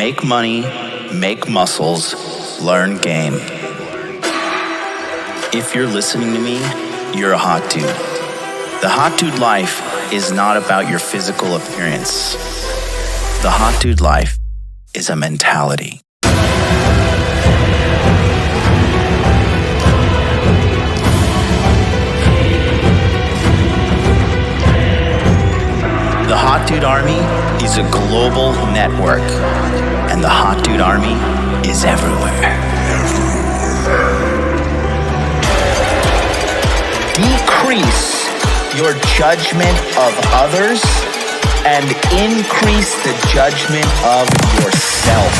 Make money, make muscles, learn game. If you're listening to me, you're a hot dude. The hot dude life is not about your physical appearance. The hot dude life is a mentality. The Hot Dude Army is a global network, and the Hot Dude Army is everywhere. Decrease your judgment of others and increase the judgment of yourself.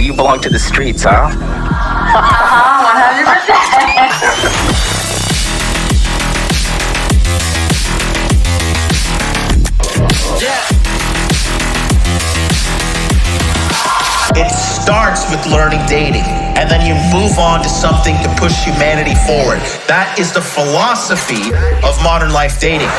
You belong to the streets, huh? 100%. It starts with learning dating, and then you move on to something to push humanity forward. That is the philosophy of modern life dating.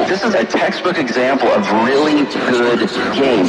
This is a textbook example of really good game.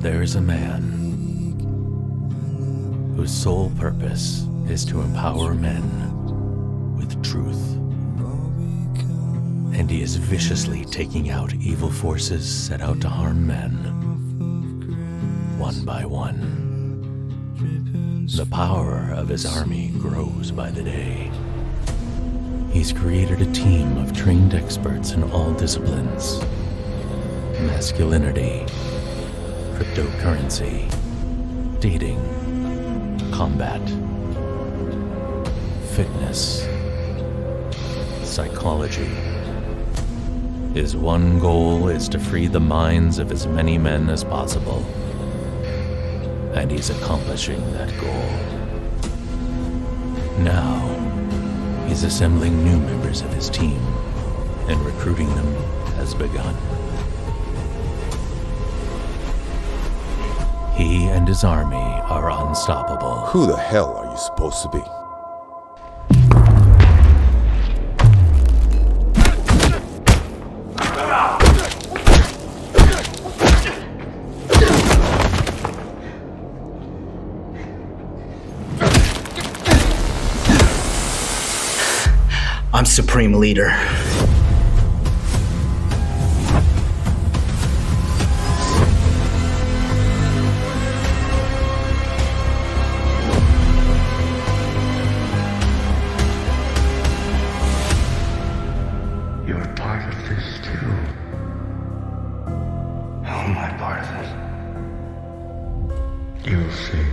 There is a man whose sole purpose is to empower men with truth. And he is viciously taking out evil forces set out to harm men, one by one. The power of his army grows by the day. He's created a team of trained experts in all disciplines: masculinity, cryptocurrency, dating, combat, fitness, psychology. His one goal is to free the minds of as many men as possible, and he's accomplishing that goal. Now, he's assembling new members of his team, and recruiting them has begun. He and his army are unstoppable. Who the hell are you supposed to be? I'm Supreme Leader. You're part of this too. How am I part of it? You'll see.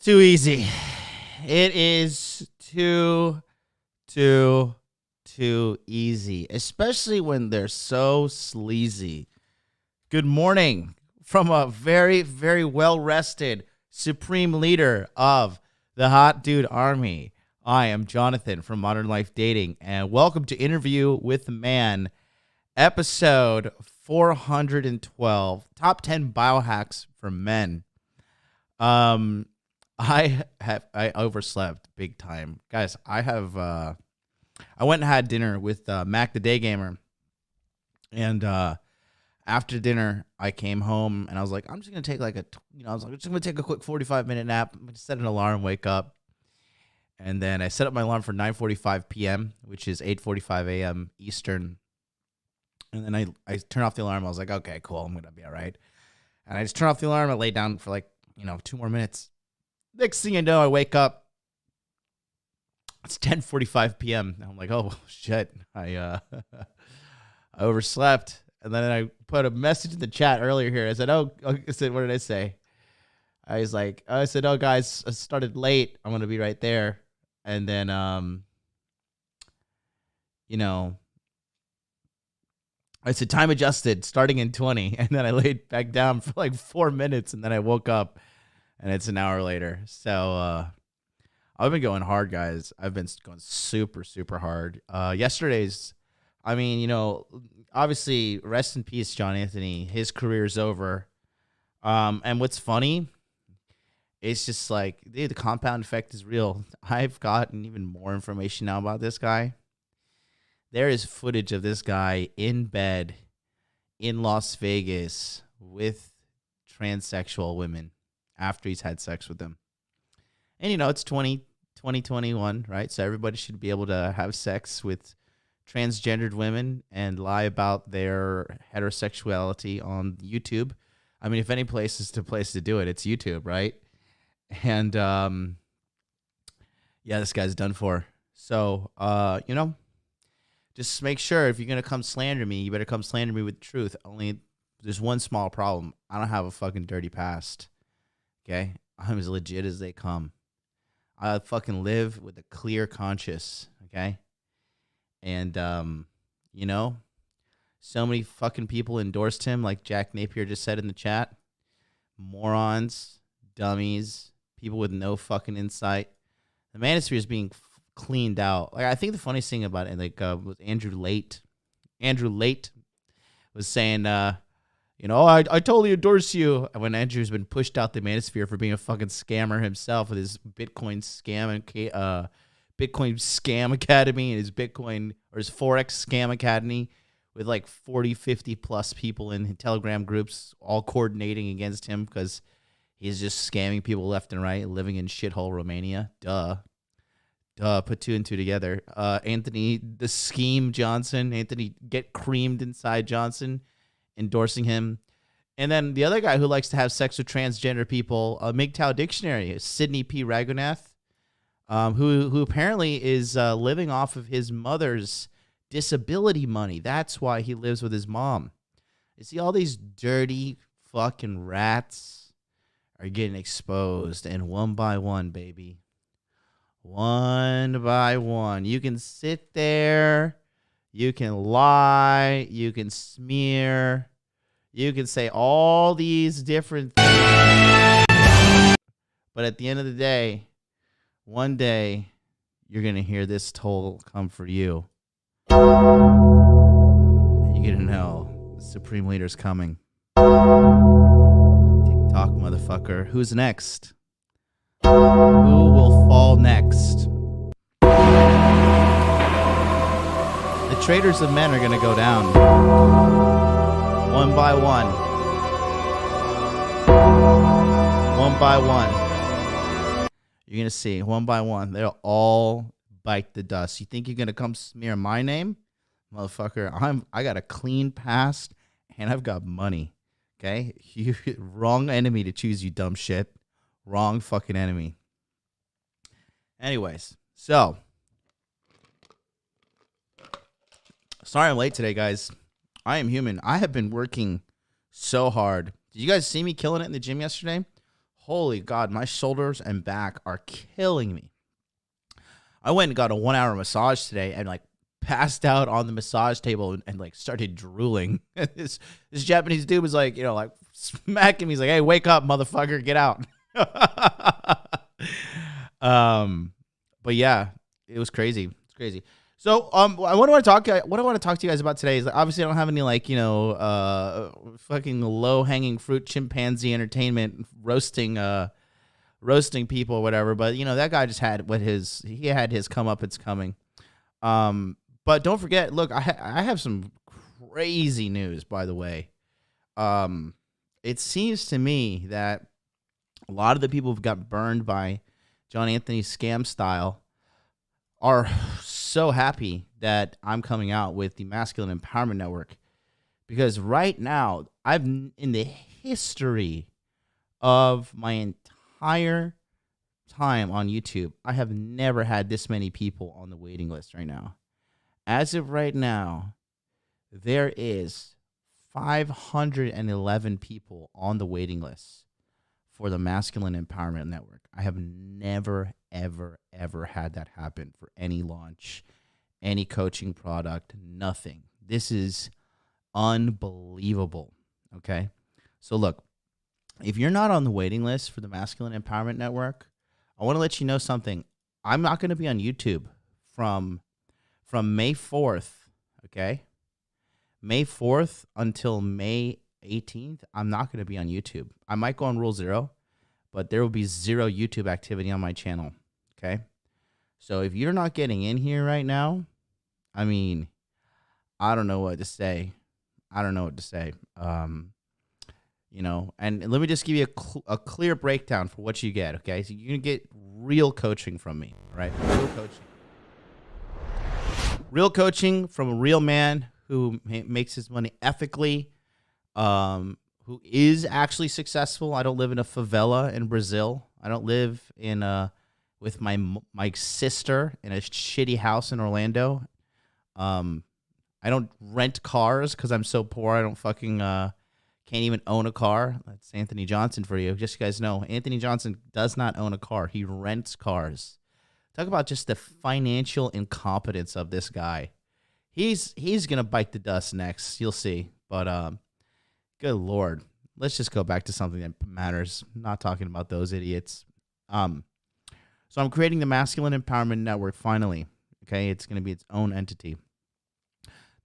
too easy. It is too easy, especially when they're so sleazy. Good morning from a very, very well-rested supreme leader of the Hot Dude Army. I am Jonathan from Modern Life Dating, and welcome to Interview with the Man, episode 412, Top 10 Biohacks for Men. I overslept big time. Guys, I went and had dinner with Mac the Day Gamer, and after dinner, I came home and I was like, I'm just gonna take I'm just gonna take a quick 45-minute nap. I'm gonna set an alarm, wake up, and then I set up my alarm for 9:45 p.m., which is 8:45 a.m. Eastern. And then I turned off the alarm. I was like, okay, cool, I'm gonna be all right. And I just turned off the alarm. I laid down for 2 more minutes. Next thing I know, I wake up. It's 10:45 p.m. I'm like, oh shit, I overslept. And then I put a message in the chat earlier here. I said, what did I say? I said, oh, guys, I started late. I'm going to be right there. And then, I said, time adjusted, starting in 20. And then I laid back down for 4 minutes. And then I woke up, and it's an hour later. So I've been going hard, guys. I've been going super, super hard. Yesterday's, obviously, rest in peace, John Anthony. His career's over. And what's funny, it's just the compound effect is real. I've gotten even more information now about this guy. There is footage of this guy in bed in Las Vegas with transsexual women after he's had sex with them. And, it's 2021, right? So everybody should be able to have sex with transgendered women and lie about their heterosexuality on YouTube. I mean, if any place is the place to do it, it's YouTube, right? And this guy's done for. So, just make sure if you're gonna come slander me, you better come slander me with the truth. Only there's one small problem. I don't have a fucking dirty past. Okay, I'm as legit as they come. I fucking live with a clear conscience. Okay. And, so many fucking people endorsed him, like Jack Napier just said in the chat. Morons, dummies, people with no fucking insight. The manosphere is being cleaned out. I think the funniest thing about it, was Andrew Late. Andrew Late was saying, I totally endorse you. When Andrew's been pushed out the manosphere for being a fucking scammer himself with his Bitcoin scam and Bitcoin Scam Academy and his Bitcoin or his Forex Scam Academy with 40, 50 plus people in Telegram groups all coordinating against him because he's just scamming people left and right, living in shithole Romania. Duh. Put two and two together. Anthony, the scheme Johnson, Anthony get creamed inside Johnson, endorsing him. And then the other guy who likes to have sex with transgender people, MGTOW Dictionary, Sidney P. Ragunath. Who apparently is living off of his mother's disability money. That's why he lives with his mom. You see, all these dirty fucking rats are getting exposed, and one by one, baby. One by one. You can sit there, you can lie, you can smear, you can say all these different things. But at the end of the day, one day, you're going to hear this toll come for you. And you're going to know the Supreme Leader's coming. Tick-tock, motherfucker. Who's next? Who will fall next? The traitors of men are going to go down. One by one. One by one. You're going to see, one by one, they'll all bite the dust. You think you're going to come smear my name? Motherfucker, I got a clean past, and I've got money. Okay? Wrong enemy to choose, you dumb shit. Wrong fucking enemy. Anyways, so. Sorry I'm late today, guys. I am human. I have been working so hard. Did you guys see me killing it in the gym yesterday? holy God, my shoulders and back are killing me. I went and got a 1 hour massage today and like passed out on the massage table and like started drooling. this Japanese dude was like, like smacking me. He's like, hey, wake up, motherfucker, get out. But yeah, it was crazy. It's crazy. So, what I want to talk to you guys about today is like, obviously I don't have any like, fucking low hanging fruit chimpanzee entertainment roasting people or whatever. But that guy just had he had his comeuppance coming. But don't forget, look, I have some crazy news, by the way. It seems to me that a lot of the people who got burned by John Anthony's scam style are so happy that I'm coming out with the Masculine Empowerment Network, because right now, in the history of my entire time on YouTube, I have never had this many people on the waiting list right now. As of right now, there is 511 people on the waiting list for the Masculine Empowerment Network. I have never, ever, ever had that happen for any launch, any coaching product, nothing. This is unbelievable, okay? So look, if you're not on the waiting list for the Masculine Empowerment Network, I want to let you know something. I'm not going to be on YouTube from May 4th, okay? May 4th until May 18th, I'm not going to be on YouTube. I might go on Rule 0, but there will be zero YouTube activity on my channel, okay? So if you're not getting in here right now, I mean, I don't know what to say. And let me just give you a clear breakdown for what you get, okay? So you're going to get real coaching from me, right? Real coaching from a real man who makes his money ethically, who is actually successful. I don't live in a favela in Brazil. I don't live with my sister in a shitty house in Orlando. I don't rent cars because I'm so poor. I don't fucking can't even own a car. That's Anthony Johnson for you. Just so you guys know, Anthony Johnson does not own a car. He rents cars. Talk about just the financial incompetence of this guy. He's gonna bite the dust next. You'll see. But good Lord, let's just go back to something that matters. I'm not talking about those idiots. So I'm creating the Masculine Empowerment Network finally. Okay, it's gonna be its own entity.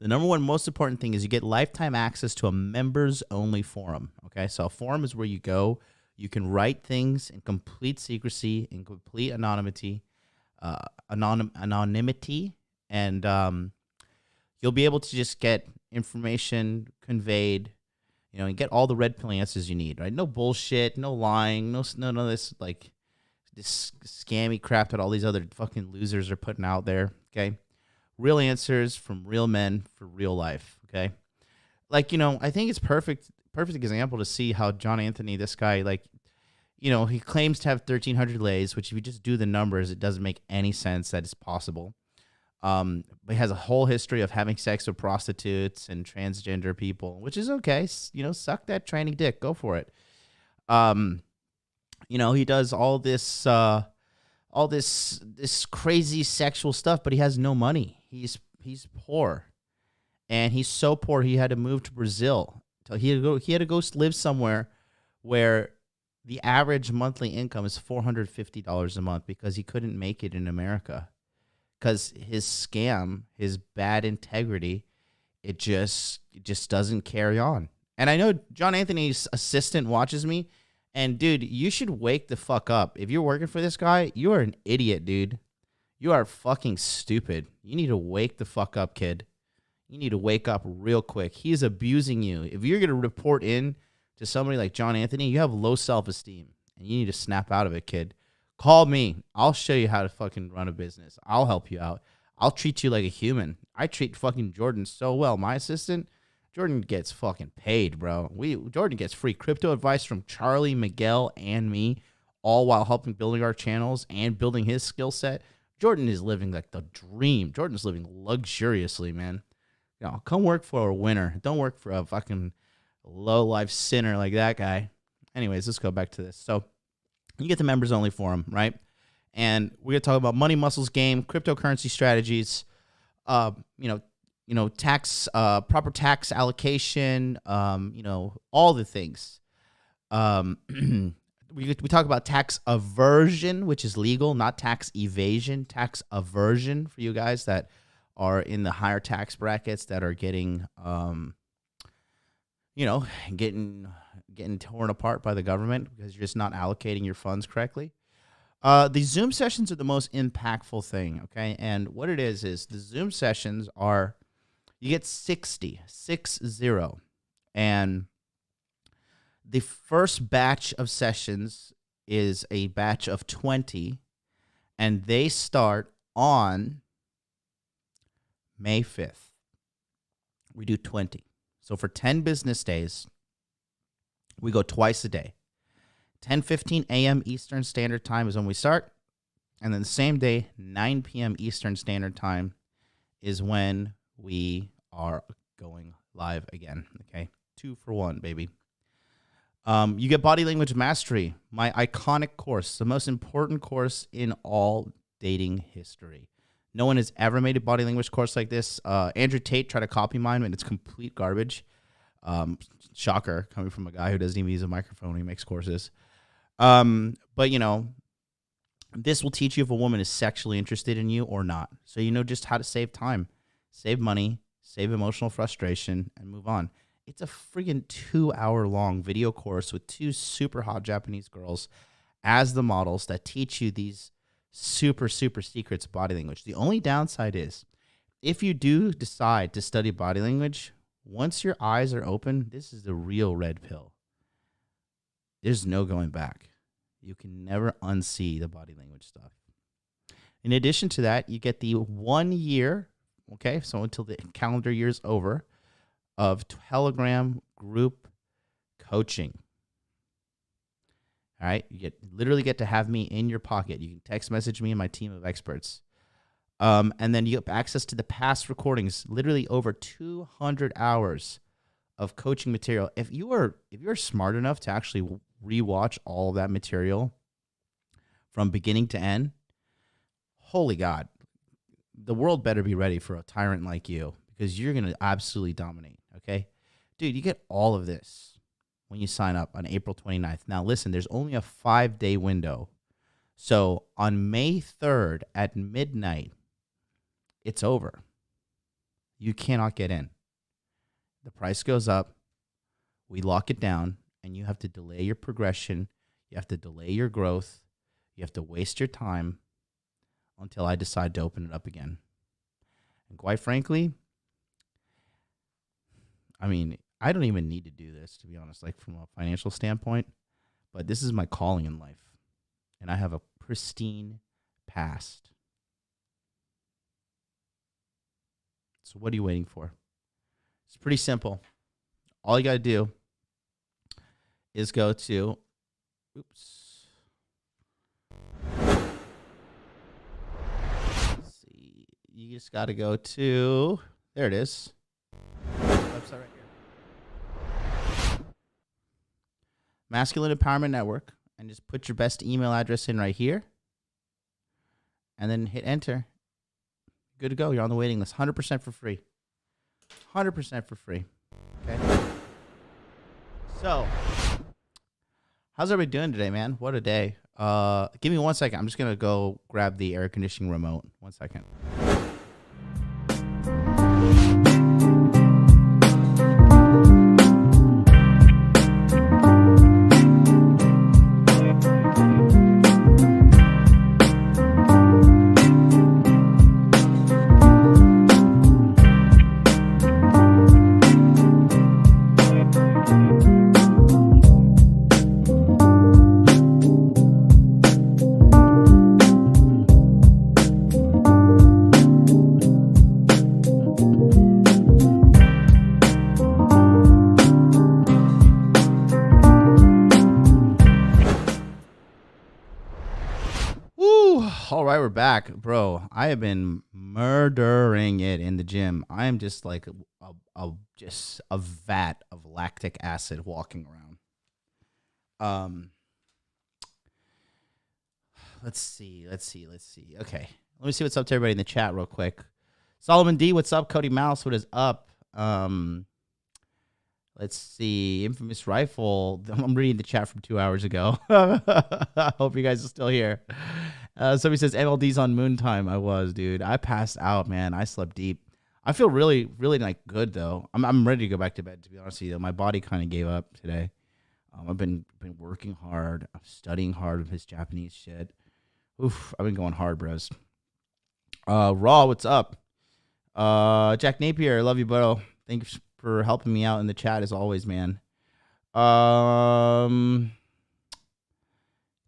The number one most important thing is you get lifetime access to a members-only forum. Okay, so a forum is where you go. You can write things in complete secrecy, in complete anonymity, and you'll be able to just get information conveyed, and get all the red pill answers you need. Right? No bullshit, no lying, no none of this like this scammy crap that all these other fucking losers are putting out there. Okay. Real answers from real men for real life, okay? Like, I think it's perfect example to see how John Anthony, this guy, like, he claims to have 1,300 lays, which if you just do the numbers, it doesn't make any sense that it's possible. But he has a whole history of having sex with prostitutes and transgender people, which is okay. Suck that tranny dick. Go for it. He does all this crazy sexual stuff, but he has no money. He's poor, and he's so poor he had to move to Brazil. So he had to go live somewhere where the average monthly income is $450 a month because he couldn't make it in America. Because his scam, his bad integrity, it just doesn't carry on. And I know John Anthony's assistant watches me. And, dude, you should wake the fuck up. If you're working for this guy, you are an idiot, dude. You are fucking stupid. You need to wake the fuck up, kid. You need to wake up real quick. He is abusing you. If you're going to report in to somebody like John Anthony, you have low self-esteem. And you need to snap out of it, kid. Call me. I'll show you how to fucking run a business. I'll help you out. I'll treat you like a human. I treat fucking Jordan so well. My assistant, Jordan gets fucking paid, bro. Jordan gets free crypto advice from Charlie, Miguel, and me, all while helping building our channels and building his skill set. Jordan is living like the dream. Jordan's living luxuriously, man. Come work for a winner. Don't work for a fucking low-life sinner like that guy. Anyways, let's go back to this. So You get the members only forum, right? And we're gonna talk about money, muscles, game, cryptocurrency strategies, tax, proper tax allocation, all the things. We talk about tax aversion, which is legal, not tax evasion. Tax aversion for you guys that are in the higher tax brackets that are getting, getting torn apart by the government because you're just not allocating your funds correctly. The Zoom sessions are the most impactful thing, okay? And what it is the Zoom sessions are, you get 60, and the first batch of sessions is a batch of 20, and they start on May 5th. We do 20. So for 10 business days, we go twice a day. 10:15 a.m. Eastern Standard Time is when we start, and then the same day, 9 p.m. Eastern Standard Time is when we are going live again, okay? 2 for 1, baby. You get Body Language Mastery, my iconic course, the most important course in all dating history. No one has ever made a body language course like this. Andrew Tate tried to copy mine, and it's complete garbage. Shocker, coming from a guy who doesn't even use a microphone when he makes courses. But, this will teach you if a woman is sexually interested in you or not. So you know just how to save time, save money, save emotional frustration, and move on. It's a friggin' 2-hour-long video course with 2 super hot Japanese girls as the models that teach you these super, super secrets of body language. The only downside is if you do decide to study body language, once your eyes are open, this is the real red pill. There's no going back. You can never unsee the body language stuff. In addition to that, you get the 1 year, okay, so until the calendar year is over, of Telegram group coaching. All right, you literally get to have me in your pocket. You can text message me and my team of experts. And then you get access to the past recordings, literally over 200 hours of coaching material. If you're smart enough to actually rewatch all of that material from beginning to end, holy God, the world better be ready for a tyrant like you, because you're going to absolutely dominate, okay? Dude, you get all of this when you sign up on April 29th. Now, listen, there's only a 5-day window. So on May 3rd at midnight, it's over. You cannot get in. The price goes up. We lock it down, and you have to delay your progression. You have to delay your growth. You have to waste your time until I decide to open it up again. And quite frankly, I mean, I don't even need to do this, to be honest, like from a financial standpoint, but this is my calling in life, and I have a pristine past. So what are you waiting for? It's pretty simple. All you got to do is go to, let's see, you just got to go to, there it is. Website right here. Masculine Empowerment Network, and just put your best email address in right here, and then hit enter. Good to go. You're on the waiting list. 100% for free. 100% for free. Okay. So, how's everybody doing today, man? What a day. Give me 1 second. I'm just gonna go grab the air conditioning remote. 1 second. All right, we're back, bro. I have been murdering it in the gym. I am just like a vat of lactic acid walking around. Let's see. Okay. Let me see what's up to everybody in the chat real quick. Solomon D, what's up? Cody Mouse, what is up? Let's see. Infamous Rifle. I'm reading the chat from 2 hours ago. I hope you guys are still here. Somebody says MLD's on moon time. I was, dude. I passed out, man. I slept deep. I feel really, really like good though. I'm ready to go back to bed. To be honest with you, my body kind of gave up today. I've been working hard. I'm studying hard with his Japanese shit. Oof, I've been going hard, bros. Raw, what's up? Jack Napier, I love you, bro. Thank you for helping me out in the chat as always, man.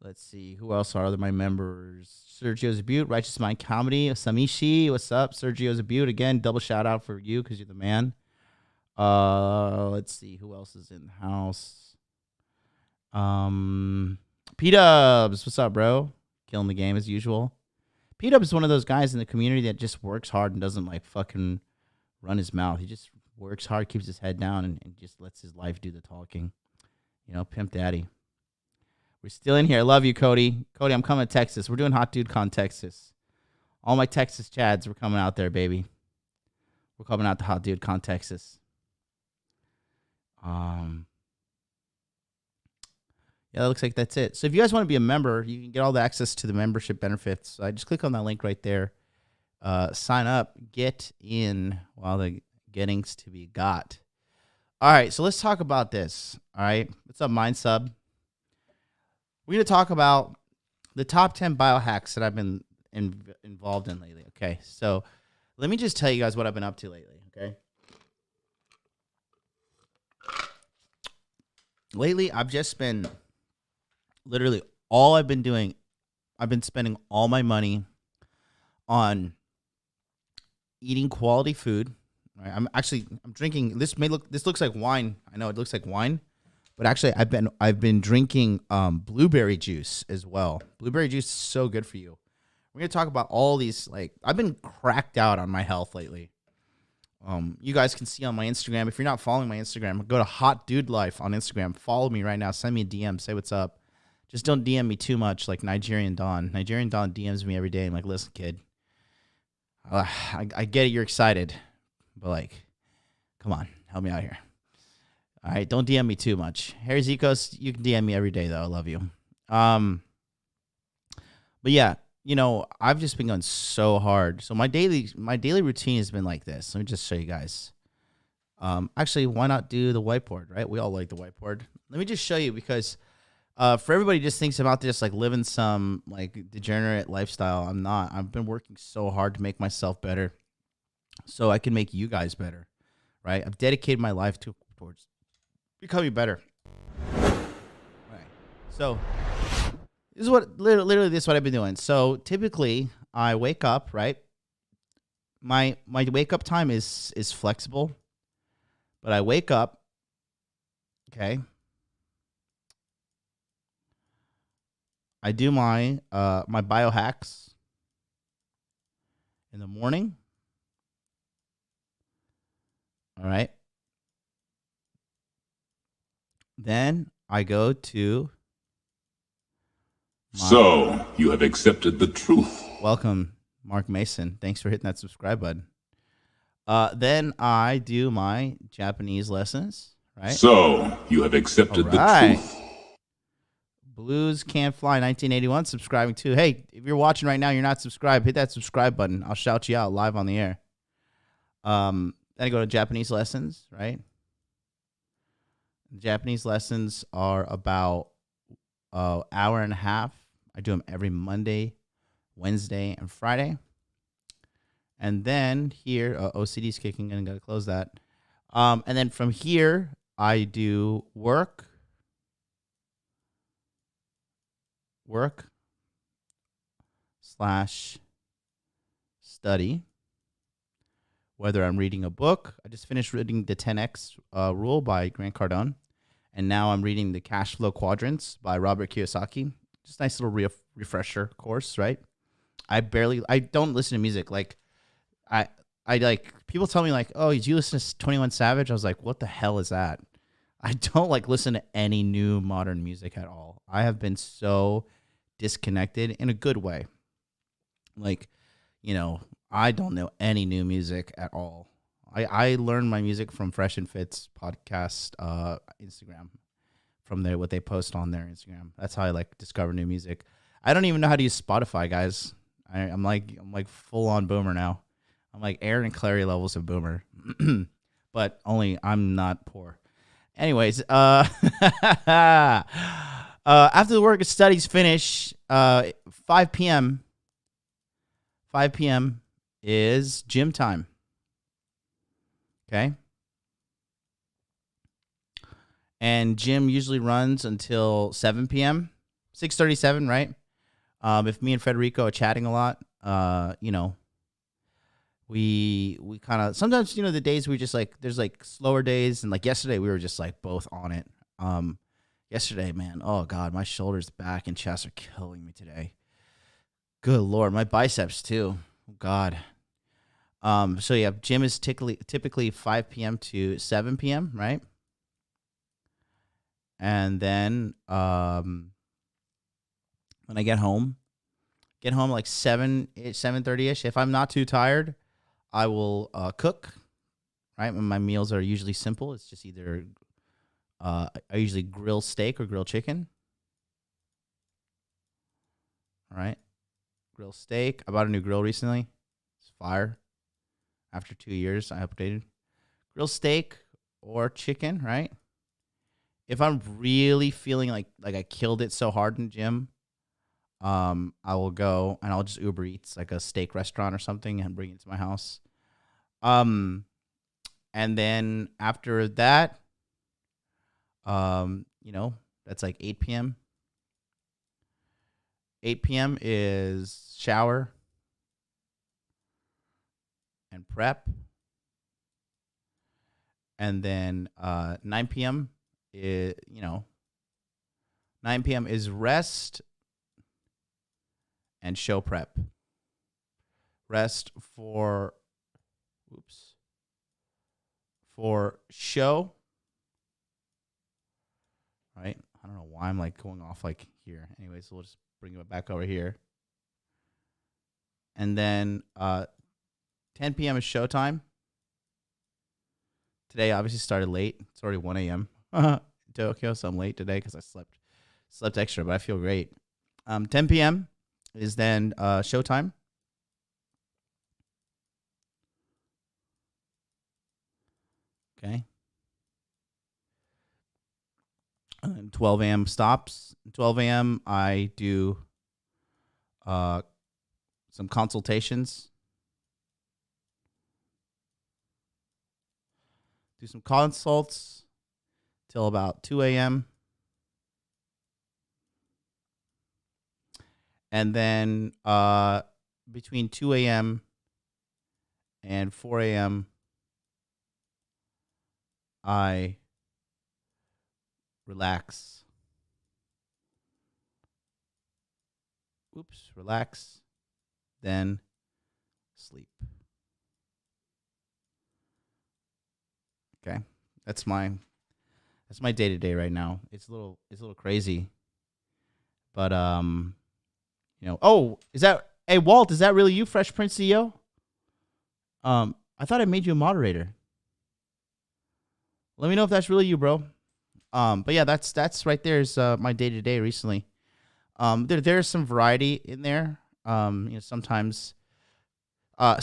Let's see. Who else are my members? Sergio Zabute, Righteous Mind Comedy. Samishi, what's up? Sergio Zabute, again, double shout out for you because you're the man. Let's see. Who else is in the house? P-Dubs, what's up, bro? Killing the game as usual. P-Dubs is one of those guys in the community that just works hard and doesn't like fucking run his mouth. He just works hard, keeps his head down, and just lets his life do the talking. You know, pimp daddy. We're still in here. I love you, Cody. Cody, I'm coming to Texas. We're doing Hot Dude Con Texas. All my Texas chads, we're coming out there, baby. We're coming out to Hot Dude Con Texas. Yeah, that looks like that's it. So if you guys want to be a member, you can get all the access to the membership benefits. So I just click on that link right there. Sign up. Get in while the getting's to be got. All right, so let's talk about this. All right, what's up, Mind Sub? We're going to talk about the top 10 biohacks that I've been involved in lately. Okay, so let me just tell you guys what I've been up to lately, okay? Lately, I've just been... Literally, all I've been doing, I've been spending all my money on eating quality food. Right? I'm drinking. This looks like wine. I know it looks like wine, but actually, I've been drinking blueberry juice as well. Blueberry juice is so good for you. We're gonna talk about all these. Like, I've been cracked out on my health lately. You guys can see on my Instagram. If you're not following my Instagram, go to Hot Dude Life on Instagram. Follow me right now. Send me a DM. Say what's up. Just don't DM me too much like Nigerian Don. Nigerian Don DMs me every day. I'm like, listen, kid, I get it. You're excited, but like, come on, help me out here. All right, don't DM me too much. Harry Zikos, you can DM me every day though. I love you. But yeah, you know, I've just been going so hard. So my daily routine has been like this. Let me just show you guys. Actually, why not do the whiteboard, right? We all like the whiteboard. Let me just show you because for everybody just thinks I'm out there just like living some like degenerate lifestyle. I'm not. I've been working so hard to make myself better so I can make you guys better, right? I've dedicated my life towards becoming better. All right. So this is what literally this is what I've been doing. So typically I wake up, right? My wake up time is flexible, but I wake up, okay? I do my biohacks in the morning. All right. Then I go to So, you have accepted the truth. Welcome, Mark Mason. Thanks for hitting that subscribe button. Then I do my Japanese lessons, right? So, you have accepted the truth. Blues Can't Fly 1981 subscribing too. Hey, if you're watching right now, you're not subscribed, hit that subscribe button. I'll shout you out live on the air. Then I go to Japanese lessons, right? Japanese lessons are about an hour and a half. I do them every Monday, Wednesday, and Friday. And then here, OCD's kicking in, gotta close that. And then from here, I do work / study, whether I'm reading a book. I just finished reading the 10X Rule by Grant Cardone, and now I'm reading the Cash Flow Quadrants by Robert Kiyosaki. Just a nice little refresher course, right? I don't listen to music. Like, I like, people tell me like, oh, did you listen to 21 Savage? I was like, what the hell is that? I don't like listen to any new modern music at all. I have been so disconnected in a good way. Like, I don't know any new music at all. I learned my music from Fresh and Fit's podcast, Instagram, from what they post on their Instagram. That's how I like discover new music. I don't even know how to use Spotify, guys. I'm like full on boomer now. I'm like Aaron and Clary levels of boomer, but only I'm not poor. Anyways, after the work and studies finish, 5 p.m. 5 p.m. is gym time. Okay. And gym usually runs until 7 p.m. 6:37, right? If me and Federico are chatting a lot, we kind of sometimes, the days we just like, there's like slower days, and like yesterday we were just like both on it. Yesterday, man, oh God, my shoulders, back, and chest are killing me today. Good Lord, my biceps too. Oh God. So yeah, gym is typically 5 p.m. to 7 p.m., right? And then when I get home like 7:30ish. If I'm not too tired, I will cook. Right, my meals are usually simple. It's just either I usually grill steak or grill chicken. All right, grill steak. I bought a new grill recently. It's fire. After 2 years, I updated. Grill steak or chicken, right? If I'm really feeling like I killed it so hard in the gym, I will go and I'll just Uber Eats like a steak restaurant or something and bring it to my house. And then after that, that's like 8 p.m. 8 p.m. is shower and prep. And then 9 p.m. is, 9 p.m. is rest and show prep. Rest for show. Right? I don't know why I'm like going off like here. Anyways, so we'll just bring it back over here. And then 10 p.m. is showtime. Today obviously started late. It's already 1 a.m. Tokyo, so I'm late today because I slept extra, but I feel great. 10 p.m. is then showtime. Okay. And 12 a.m. stops. 12 a.m. I do some consultations. Do some consults till about 2 a.m. And then between 2 a.m. and 4 a.m., I relax. Relax. Then sleep. Okay. That's my day-to-day right now. It's a little crazy. But hey Walt, is that really you, Fresh Prince CEO? I thought I made you a moderator. Let me know if that's really you, bro. But yeah, that's right there is my day-to-day recently. There's some variety in there. Sometimes the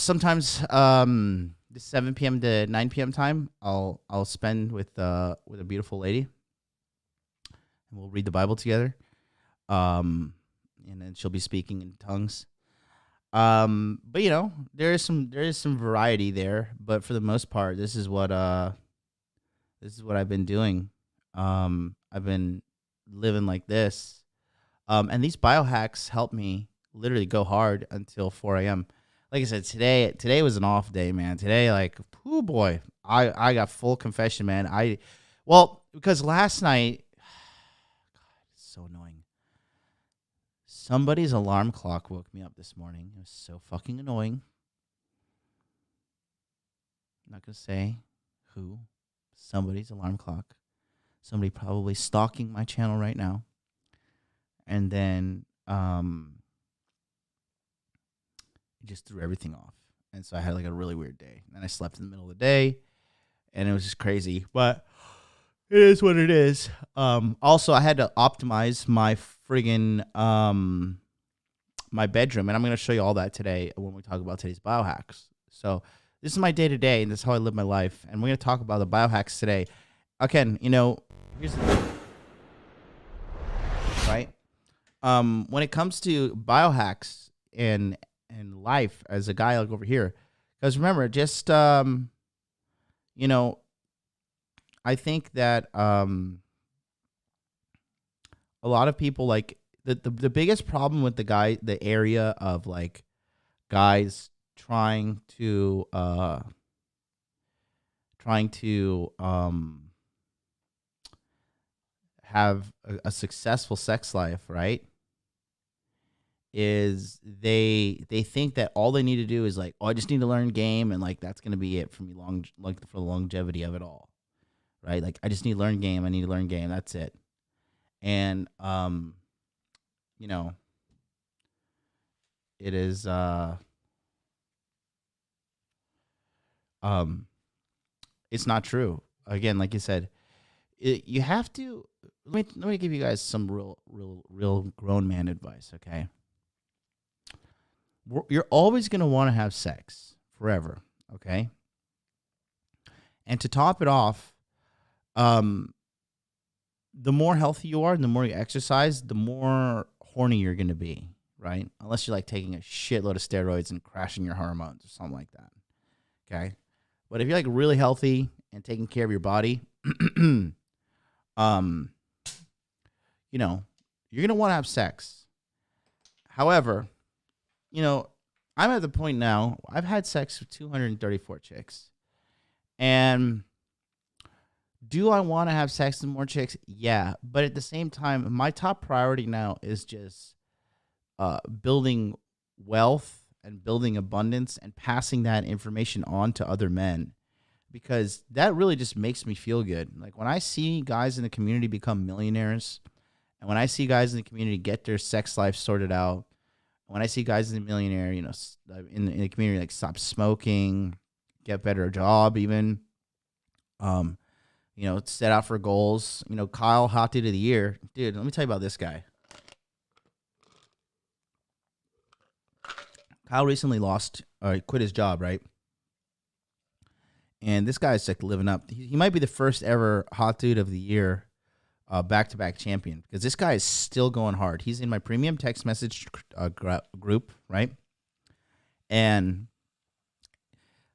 7 p.m. to 9 p.m. time I'll spend with a beautiful lady, and we'll read the Bible together. And then she'll be speaking in tongues. But there is some variety there, but for the most part, this is what I've been doing. I've been living like this. And these biohacks help me literally go hard until 4 a.m. Like I said, today was an off day, man. Today, like, oh boy, I got full confession, man. Because last night, God, it's so annoying. Somebody's alarm clock woke me up this morning. It was so fucking annoying. I'm not going to say who. Somebody's alarm clock. Somebody probably stalking my channel right now. And then it just threw everything off. And so I had like a really weird day. And I slept in the middle of the day, and it was just crazy. But it is what it is. Also, I had to optimize my friggin' my bedroom, and I'm going to show you all that today when we talk about today's biohacks. So this is my day-to-day, and this is how I live my life. And we're going to talk about the biohacks today. Again, here's the thing, right? When it comes to biohacks and life as a guy like over here, because remember, just I think that a lot of people like the biggest problem with the area of like guys trying to have a successful sex life, right? Is they think that all they need to do is like, I just need to learn game, and like that's gonna be it for me for the longevity of it all, right? Like I just need to learn game. I need to learn game. That's it. And it is it's not true. Again, like you said, you have to. Let me give you guys some real grown man advice, okay? You're always going to want to have sex forever, okay? And to top it off, the more healthy you are and the more you exercise, the more horny you're going to be, right? Unless you're like taking a shitload of steroids and crashing your hormones or something like that, okay? But if you're like really healthy and taking care of your body, you're going to want to have sex. However, I'm at the point now, I've had sex with 234 chicks. And do I want to have sex with more chicks? Yeah. But at the same time, my top priority now is just building wealth and building abundance and passing that information on to other men. Because that really just makes me feel good. Like when I see guys in the community become millionaires, and when I see guys in the community get their sex life sorted out, when I see guys in the millionaire, in the community, like stop smoking, get better job, even, set out for goals. Kyle, hot dude of the year, dude. Let me tell you about this guy. Kyle recently quit his job, right? And this guy's like living up. He might be the first ever hot dude of the year, back-to-back champion, because this guy is still going hard. He's in my premium text message group, right? And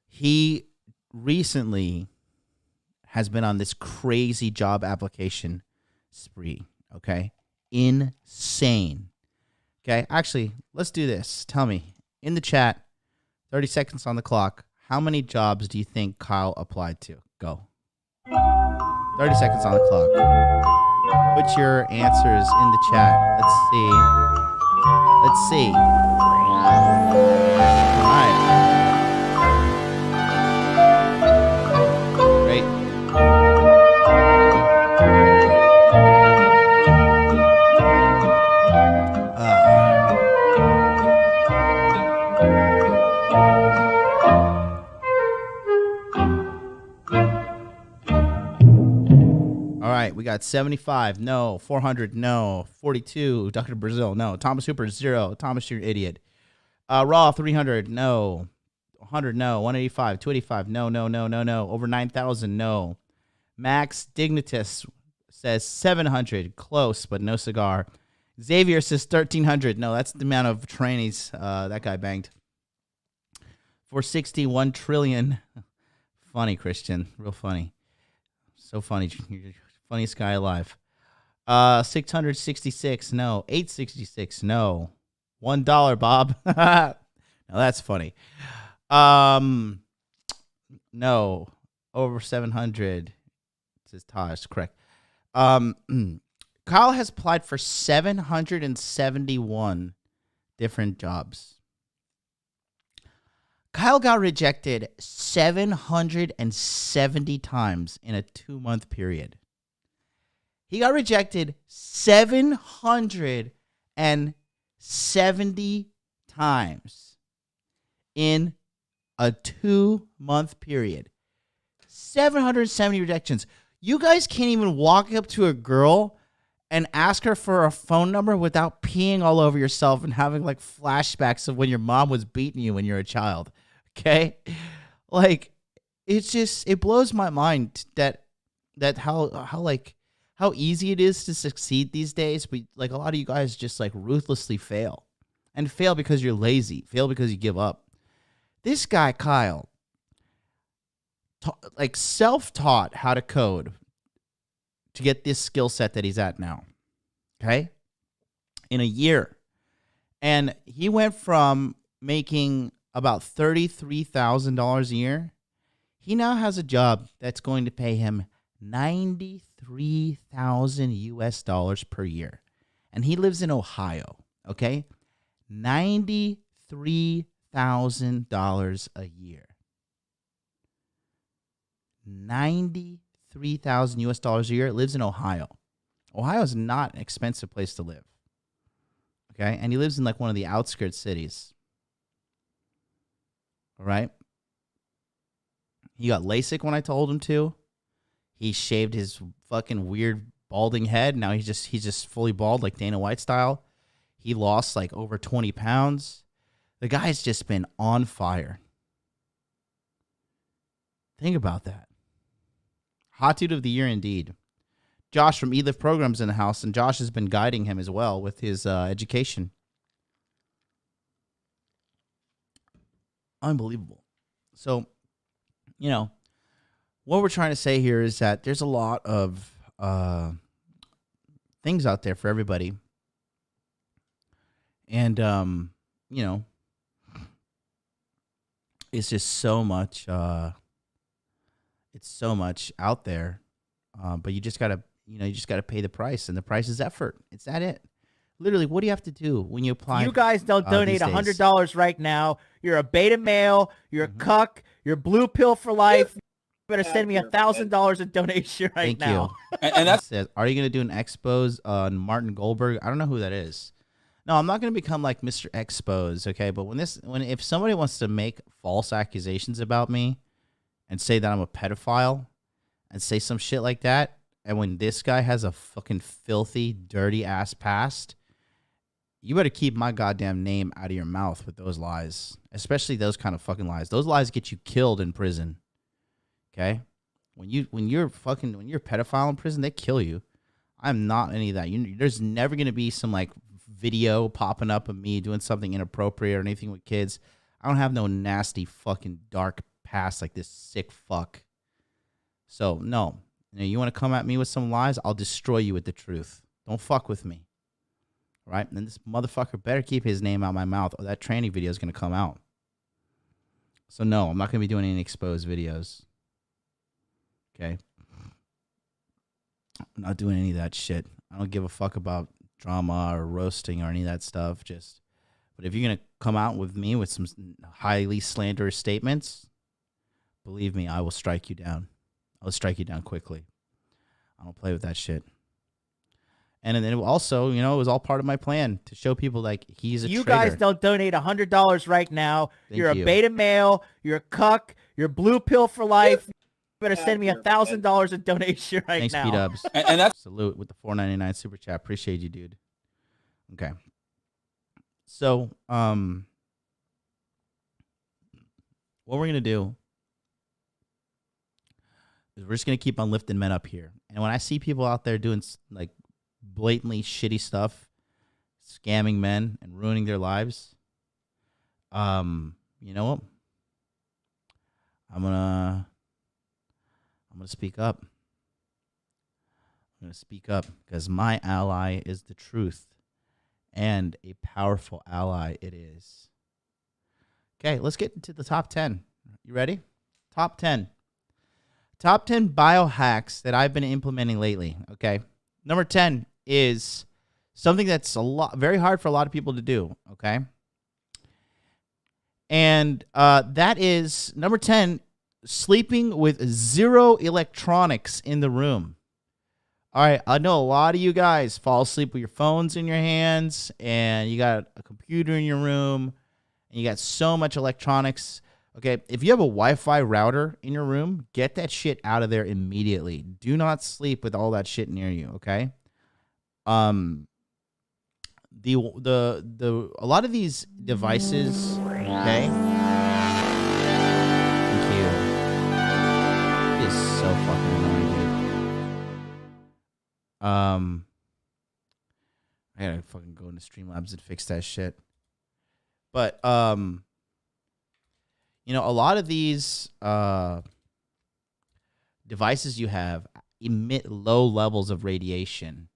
he recently has been on this crazy job application spree, okay? Insane. Okay, actually, let's do this. Tell me, in the chat, 30 seconds on the clock, how many jobs do you think Kyle applied to? Go. 30 seconds on the clock. Put your answers in the chat. Let's see. All right. Great. All right, we got 75, no. 400, no. 42, Dr. Brazil, no. Thomas Hooper, 0. Thomas, you're an idiot. Raw, 300, no. 100, no. 185, 285, no. Over 9,000, no. Max Dignitas says 700, close, but no cigar. Xavier says 1,300, no. That's the amount of trannies that guy banged. 461 trillion. Funny, Christian, real funny. So funny. Funniest guy alive. 666, no. 866, no. $1, Bob. Now that's funny. No. Over 700. Says Taj, correct. Kyle has applied for 771 different jobs. Kyle got rejected 770 times in a 2-month period. He got rejected 770 70 times in a 2-month period. 770 rejections. You guys can't even walk up to a girl and ask her for a phone number without peeing all over yourself and having like flashbacks of when your mom was beating you when you were a child. Okay? Like, it's just, it blows my mind that how easy it is to succeed these days. But like a lot of you guys just like ruthlessly fail, and fail because you're lazy, fail because you give up. This guy, Kyle, like self-taught how to code to get this skill set that he's at now. Okay? In a year. And he went from making about $33,000 a year. He now has a job that's going to pay him $93,000 per year. And he lives in Ohio, okay? $93,000 a year. $93,000 a year. Lives in Ohio. Ohio is not an expensive place to live. Okay? And he lives in like one of the outskirts cities. All right? He got LASIK when I told him to. He shaved his fucking weird balding head. Now he's just fully bald, like Dana White style. He lost like over 20 pounds. The guy's just been on fire. Think about that. Hot Dude of the Year indeed. Josh from eLift Programs in the house, and Josh has been guiding him as well with his education. Unbelievable. So, you know, what we're trying to say here is that there's a lot of things out there for everybody. And, you know, it's just so much, it's so much out there. But you just gotta pay the price, and the price is effort. It's that it. Literally, what do you have to do when you apply? You guys don't donate $100 right now. You're a beta male. You're a cuck. You're blue pill for life. You better send me $1,000 in donation right now. Thank you. And that says, are you going to do an expose on Martin Goldberg? I don't know who that is. No, I'm not going to become like Mr. Expose, okay? But if somebody wants to make false accusations about me and say that I'm a pedophile and say some shit like that, and when this guy has a fucking filthy, dirty ass past, you better keep my goddamn name out of your mouth with those lies, especially those kind of fucking lies. Those lies get you killed in prison. Okay? When you're a pedophile in prison, they kill you. I'm not any of that. There's never going to be some like video popping up of me doing something inappropriate or anything with kids. I don't have no nasty fucking dark past like this sick fuck. So, no. You want to come at me with some lies? I'll destroy you with the truth. Don't fuck with me. Right? And this motherfucker better keep his name out of my mouth, or that training video is going to come out. So, no, I'm not going to be doing any exposed videos. Okay? I'm not doing any of that shit. I don't give a fuck about drama or roasting or any of that stuff. But if you're going to come out with me with some highly slanderous statements, believe me, I will strike you down. I'll strike you down quickly. I don't play with that shit. And then it also, it was all part of my plan to show people like he's a traitor. You guys don't donate $100 right now. You're a beta male. You're a cuck. You're blue pill for life. You better send me $1,000 in donation right now. Thanks, P-Dubs. And that's salute with the $4.99 super chat. Appreciate you, dude. Okay. So, what we're going to do is we're just going to keep on lifting men up here. And when I see people out there doing like blatantly shitty stuff, scamming men and ruining their lives, you know what? I'm gonna speak up. I'm going to speak up because my ally is the truth, and a powerful ally it is. Okay, let's get into the top 10. You ready? Top 10. Top 10 biohacks that I've been implementing lately, okay? Number 10 is something that's very hard for a lot of people to do, okay? And that is, number 10, sleeping with zero electronics in the room. All right, I know a lot of you guys fall asleep with your phones in your hands, and you got a computer in your room, and you got so much electronics. Okay, if you have a Wi-Fi router in your room, get that shit out of there immediately. Do not sleep with all that shit near you, okay? The a lot of these devices, okay? Thank you. It is so fucking annoying, dude. I gotta fucking go into Streamlabs and fix that shit. But you know, a lot of these devices you have emit low levels of radiation.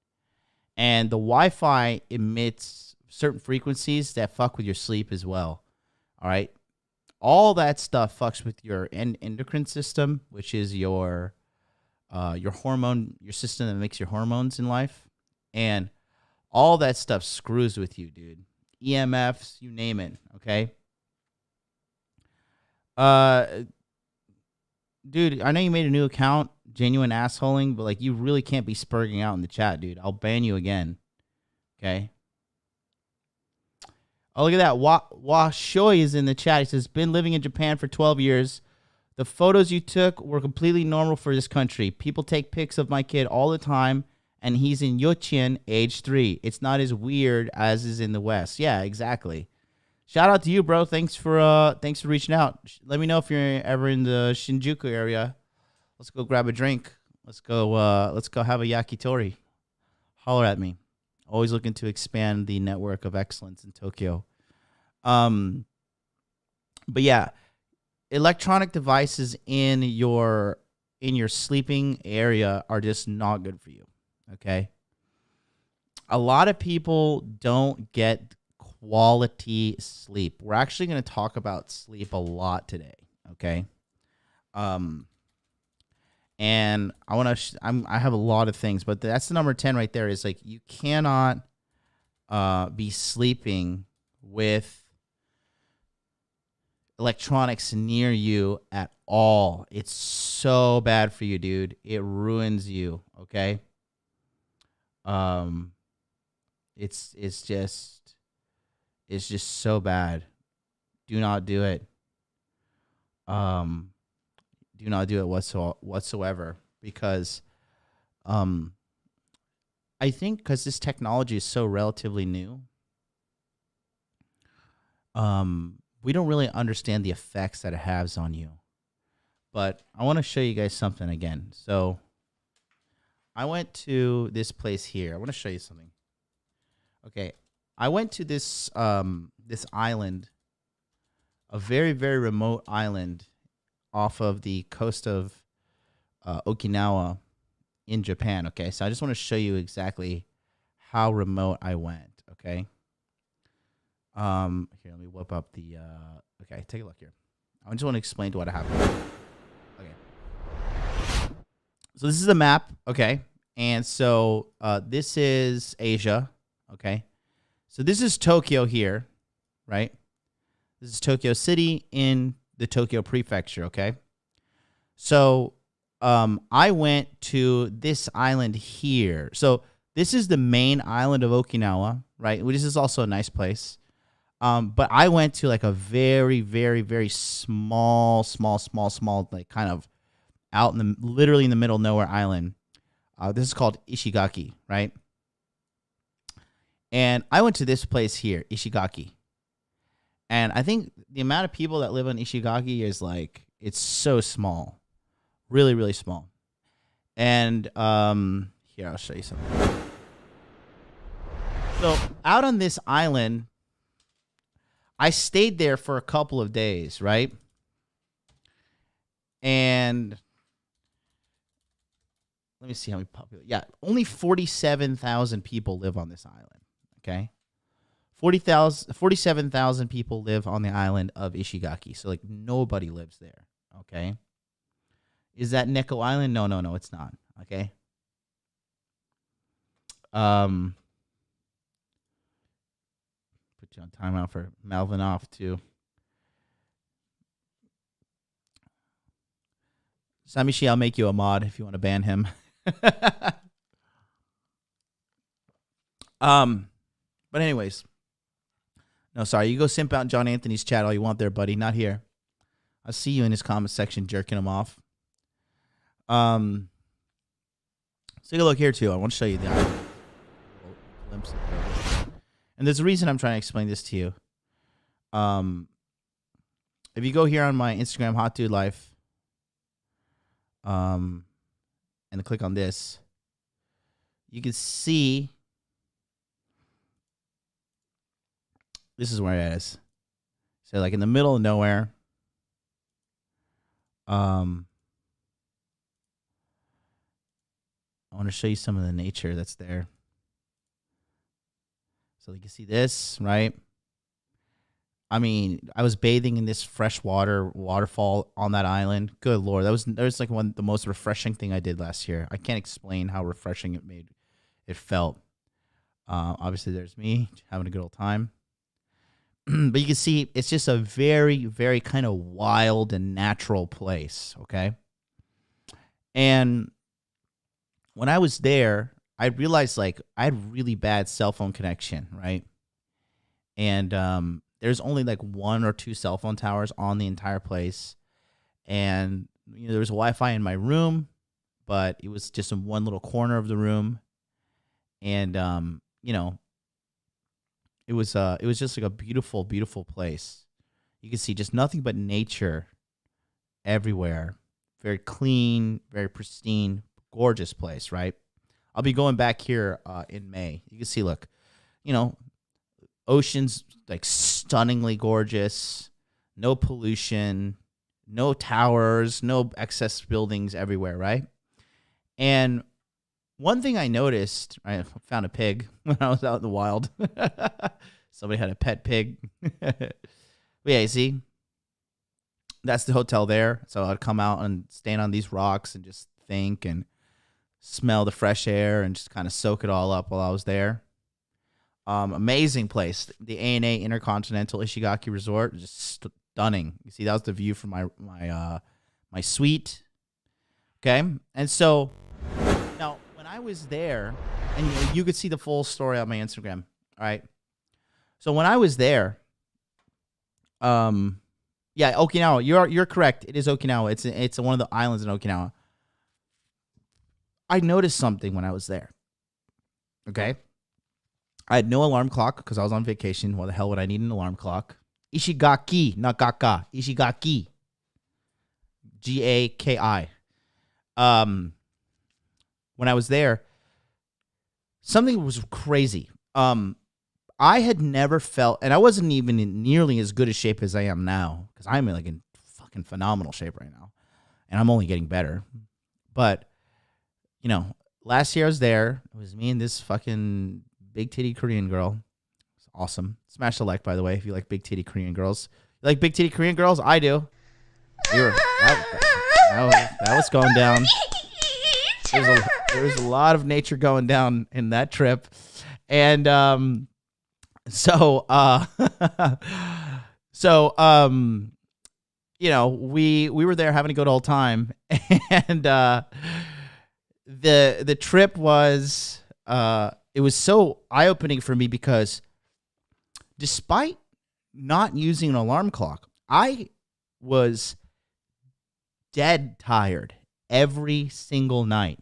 And the Wi-Fi emits certain frequencies that fuck with your sleep as well. All right? All that stuff fucks with your endocrine system, which is your hormone, your system that makes your hormones in life. And all that stuff screws with you, dude. EMFs, you name it, okay? Dude, I know you made a new account, genuine assholing, but like you really can't be spurging out in the chat, dude. I'll ban you again. Okay. Oh, look at that. Washoy is in the chat. He says, been living in Japan for 12 years. The photos you took were completely normal for this country. People take pics of my kid all the time, and he's in Yochien, age 3. It's not as weird as is in the West. Yeah, exactly. Shout out to you, bro. Thanks for reaching out. Let me know if you're ever in the Shinjuku area. Let's go grab a drink. Let's go have a yakitori. Holler at me. Always looking to expand the network of excellence in Tokyo. But yeah, electronic devices in your sleeping area are just not good for you. Okay? A lot of people don't get quality sleep. We're actually going to talk about sleep a lot today, okay? And I want to I have a lot of things, but that's the number 10 right there is like you cannot be sleeping with electronics near you at all. It's so bad for you, dude. It ruins you, okay? It's just so bad. Do not do it. Do not do it whatsoever because I think because this technology is so relatively new, we don't really understand the effects that it has on you. But I want to show you guys something again. So I went to this place here. I want to show you something. Okay. I went to this this island, a very, very remote island off of the coast of Okinawa in Japan, okay? So I just want to show you exactly how remote I went, okay? Here, let me whip up the... okay, take a look here. I just want to explain to what happened. Okay. So this is the map, okay? And so this is Asia, okay? So this is Tokyo here, right? This is Tokyo City in the Tokyo Prefecture, okay? So I went to this island here. So this is the main island of Okinawa, right? Which is also a nice place. But I went to like a very, very, very small, like kind of out in the literally in the middle of nowhere island. This is called Ishigaki, right? And I went to this place here, Ishigaki. And I think the amount of people that live on Ishigaki is like, it's so small. Really, really small. And here, I'll show you something. So out on this island, I stayed there for a couple of days, right? And let me see how many people. Yeah, only 47,000 people live on this island, okay? 47,000 people live on the island of Ishigaki. So, like, nobody lives there, okay? Is that Neko Island? No, it's not, okay? Put you on timeout for Malvin off, too. Samishi, I'll make you a mod if you want to ban him. But anyways, no, sorry. You go simp out in John Anthony's chat all you want there, buddy. Not here. I'll see you in his comment section jerking him off. Let's take a look here too. I want to show you the glimpse of it. And there's a reason I'm trying to explain this to you. If you go here on my Instagram, Hot Dude Life, and click on this, you can see this is where it is. So like in the middle of nowhere. I want to show you some of the nature that's there. So you can see this, right? I mean, I was bathing in this freshwater waterfall on that island. Good Lord. That was like the most refreshing thing I did last year. I can't explain how refreshing it felt. Obviously there's me having a good old time. But you can see it's just a very, very kind of wild and natural place, okay? And when I was there, I realized like I had really bad cell phone connection, right? And there's only like 1 or 2 cell phone towers on the entire place. And there was Wi-Fi in my room, but it was just in one little corner of the room. And it was just like a beautiful, beautiful place. You can see just nothing but nature everywhere. Very clean, very pristine, gorgeous place, right? I'll be going back here in May. You can see, look, ocean's like stunningly gorgeous, no pollution, no towers, no excess buildings everywhere, right? And one thing I noticed, I found a pig when I was out in the wild. Somebody had a pet pig. But yeah, you see, that's the hotel there. So I'd come out and stand on these rocks and just think and smell the fresh air and just kind of soak it all up while I was there. Amazing place. The A&A Intercontinental Ishigaki Resort, just stunning. You see, that was the view from my suite. Okay, and so now when I was there, and you could see the full story on my Instagram. All right, so when I was there, yeah, Okinawa. You're correct. It is Okinawa. It's one of the islands in Okinawa. I noticed something when I was there. Okay. I had no alarm clock because I was on vacation. Why the hell would I need an alarm clock? Ishigaki, not Gaka. Ishigaki. Gaki. When I was there, something was crazy. I had never felt, and I wasn't even in nearly as good a shape as I am now, because I'm like in fucking phenomenal shape right now, and I'm only getting better. But last year I was there. It was me and this fucking big titty Korean girl. It's awesome. Smash the like, by the way, if you like big titty Korean girls. You like big titty Korean girls? I do. That was going down. There was a lot of nature going down in that trip. And we were there having a good old time. And the trip was it was so eye-opening for me because despite not using an alarm clock, I was dead tired every single night,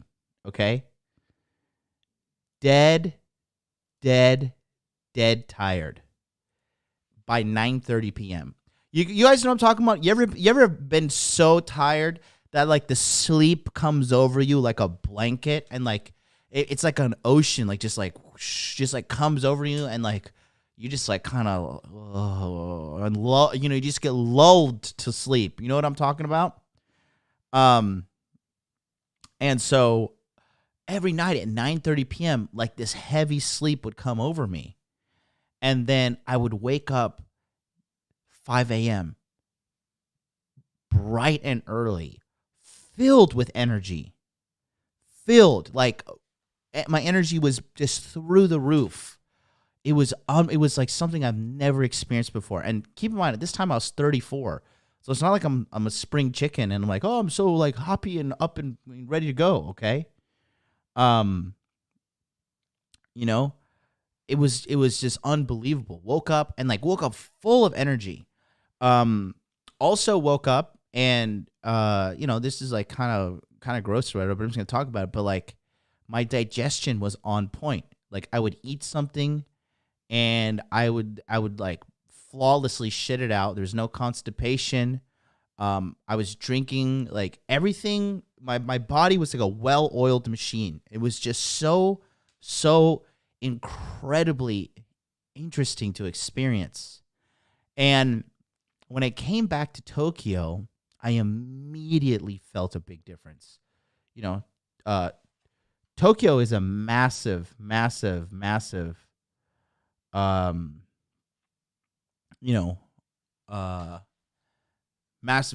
okay? Dead tired by 9:30 p.m. You guys know what I'm talking about? You ever been so tired that like the sleep comes over you like a blanket and like it's like an ocean, like just comes over you and like you just like kind of you just get lulled to sleep. You know what I'm talking about? And so every night at 9:30 p.m., like this heavy sleep would come over me. And then I would wake up 5 a.m. bright and early, filled with energy. Like my energy was just through the roof. It was like something I've never experienced before. And keep in mind, at this time I was 34. So it's not like I'm a spring chicken and I'm like, oh, I'm so like happy and up and ready to go, okay? it was just unbelievable. Woke up full of energy. Also woke up and this is like kind of gross or whatever, but I'm just gonna talk about it. But like my digestion was on point. Like I would eat something and I would like flawlessly shit it out. There's no constipation. I was drinking like everything. My body was like a well-oiled machine. It was just so incredibly interesting to experience. And when I came back to Tokyo, I immediately felt a big difference. Tokyo is a massive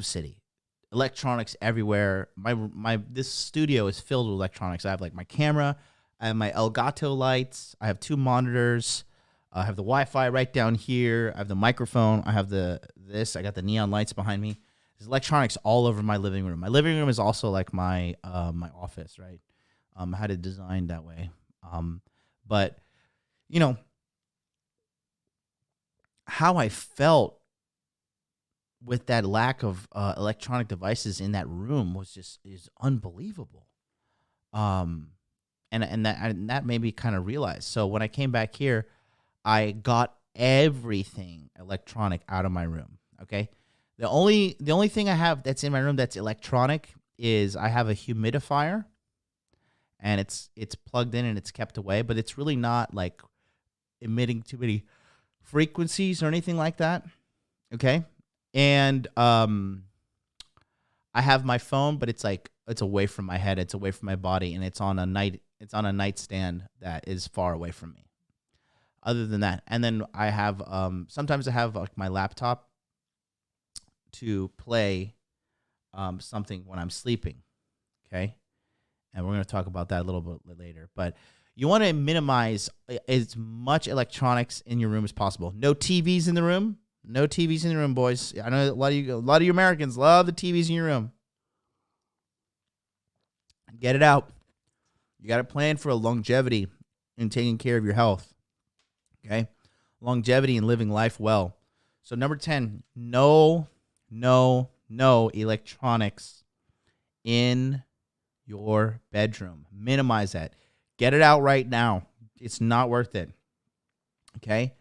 city. Electronics everywhere. This studio is filled with electronics. I have like my camera, I have my Elgato lights, I have 2 monitors, I have the Wi-Fi right down here, I have the microphone, I have I got the neon lights behind me. There's electronics all over my living room. My living room is also like my my office, right? I had it designed that way. But how I felt with that lack of electronic devices in that room is unbelievable. And that made me kind of realize. So when I came back here, I got everything electronic out of my room. Okay, the only thing I have that's in my room that's electronic is I have a humidifier, and it's plugged in and it's kept away, but it's really not like emitting too many frequencies or anything like that. Okay. And I have my phone, but it's away from my head, it's away from my body, and it's on a nightstand that is far away from me. Other than that, and then I have sometimes I have like my laptop to play something when I'm sleeping. Okay, and we're gonna talk about that a little bit later. But you want to minimize as much electronics in your room as possible. No TVs in the room. No TVs in the room, boys. I know a lot of you Americans love the TVs in your room. Get it out. You got to plan for a longevity in taking care of your health. Okay? Longevity and living life well. So number 10, no electronics in your bedroom. Minimize that. Get it out right now. It's not worth it. Okay?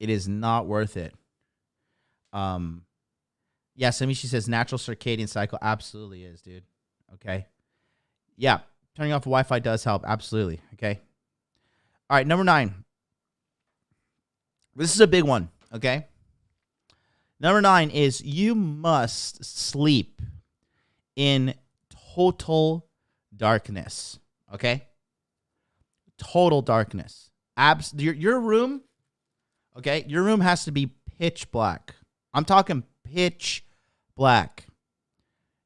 It is not worth it. Yeah, Samishi says natural circadian cycle absolutely is, dude. Okay. Yeah, turning off Wi-Fi does help. Absolutely. Okay. All right, number 9. This is a big one. Okay. Number 9 is you must sleep in total darkness. Okay. Total darkness. Your room. Okay. Your room has to be pitch black. I'm talking pitch black.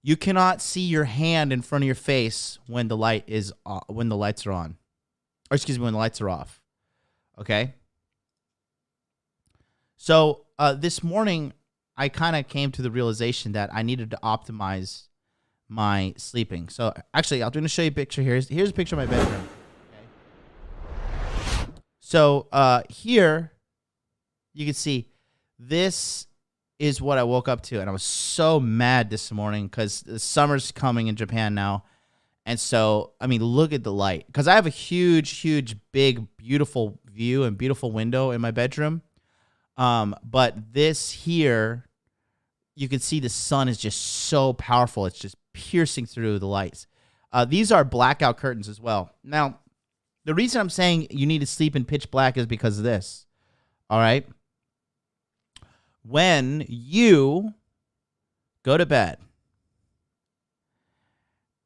You cannot see your hand in front of your face when the lights are on. Or excuse me, when the lights are off. Okay? So, this morning I kind of came to the realization that I needed to optimize my sleeping. So, actually, I'm going to show you a picture here. Here's a picture of my bedroom. Okay? So, here you can see this is what I woke up to, and I was so mad this morning because the summer's coming in Japan now, and so, I mean, look at the light, because I have a huge, big, beautiful view and beautiful window in my bedroom, but this here, you can see the sun is just so powerful, it's just piercing through the lights. These are blackout curtains as well. Now, the reason I'm saying you need to sleep in pitch black is because of this, all right? When you go to bed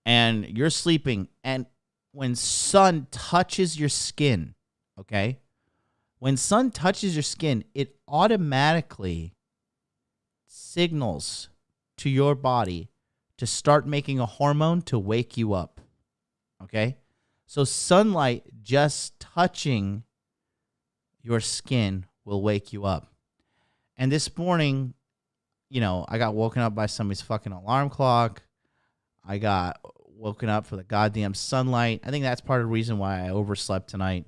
and you're sleeping, and when sun touches your skin, okay? When sun touches your skin, it automatically signals to your body to start making a hormone to wake you up, okay? So sunlight just touching your skin will wake you up. And this morning, I got woken up by somebody's fucking alarm clock. I got woken up for the goddamn sunlight. I think that's part of the reason why I overslept tonight.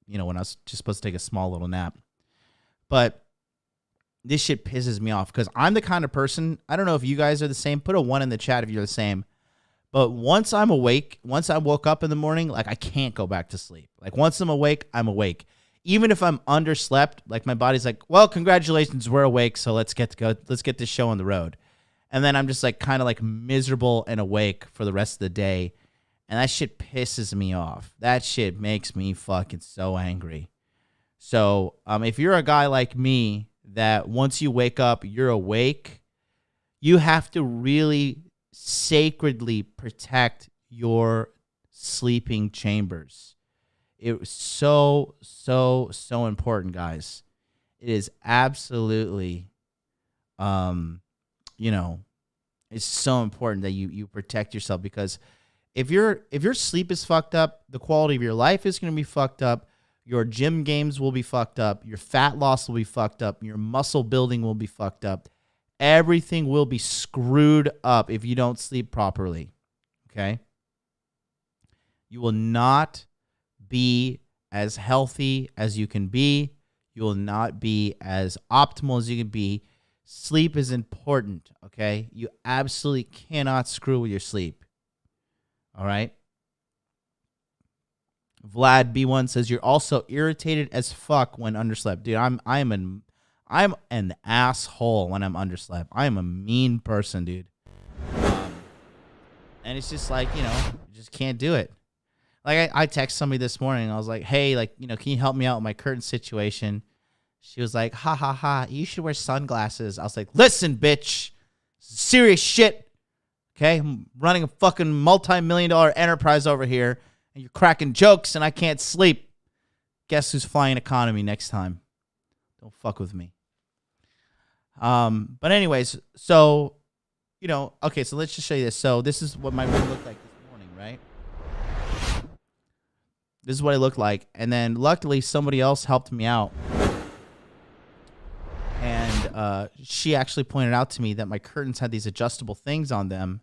when I was just supposed to take a small little nap. But this shit pisses me off because I'm the kind of person, I don't know if you guys are the same. Put a 1 in the chat if you're the same. But once I'm awake, once I woke up in the morning, like I can't go back to sleep. Like once I'm awake, I'm awake. Even if I'm underslept, like my body's like, well, congratulations, we're awake, so let's get this show on the road. And then I'm just like kind of like miserable and awake for the rest of the day. And that shit pisses me off. That shit makes me fucking so angry. So if you're a guy like me that once you wake up, you're awake, you have to really sacredly protect your sleeping chambers. It was so important, guys. It is absolutely, it's so important that you protect yourself, because if your sleep is fucked up, the quality of your life is going to be fucked up. Your gym games will be fucked up. Your fat loss will be fucked up. Your muscle building will be fucked up. Everything will be screwed up if you don't sleep properly. Okay? You will not be as healthy as you can be. You will not be as optimal as you can be. Sleep is important, okay? You absolutely cannot screw with your sleep. All right? Vlad B1 says you're also irritated as fuck when underslept. Dude, I'm an asshole when I'm underslept. I am a mean person, dude. And it's just like, you just can't do it. Like I text somebody this morning and I was like, hey, like, can you help me out with my curtain situation? She was like, ha ha ha, you should wear sunglasses. I was like, listen, bitch, serious shit. Okay, I'm running a fucking multi-million-dollar enterprise over here, and you're cracking jokes, and I can't sleep. Guess who's flying economy next time? Don't fuck with me. But anyways, so, okay, so let's just show you this. So this is what my room looked like this morning, right? This is what it looked like. And then luckily somebody else helped me out. And she actually pointed out to me that my curtains had these adjustable things on them.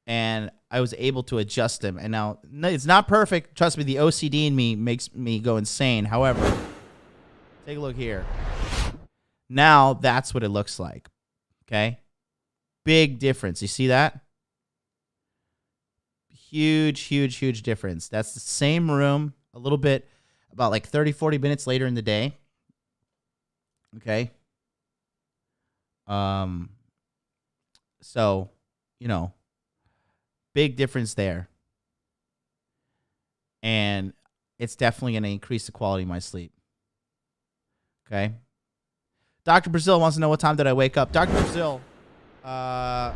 And I was able to adjust them. And now, it's not perfect. Trust me, the OCD in me makes me go insane. However, take a look here. Now, that's what it looks like. Okay? Big difference. You see that? Huge difference. That's the same room, a little bit, about like 30, 40 minutes later in the day. Okay? So, big difference there. And it's definitely going to increase the quality of my sleep. Okay? Dr. Brazil wants to know what time did I wake up. Dr. Brazil, I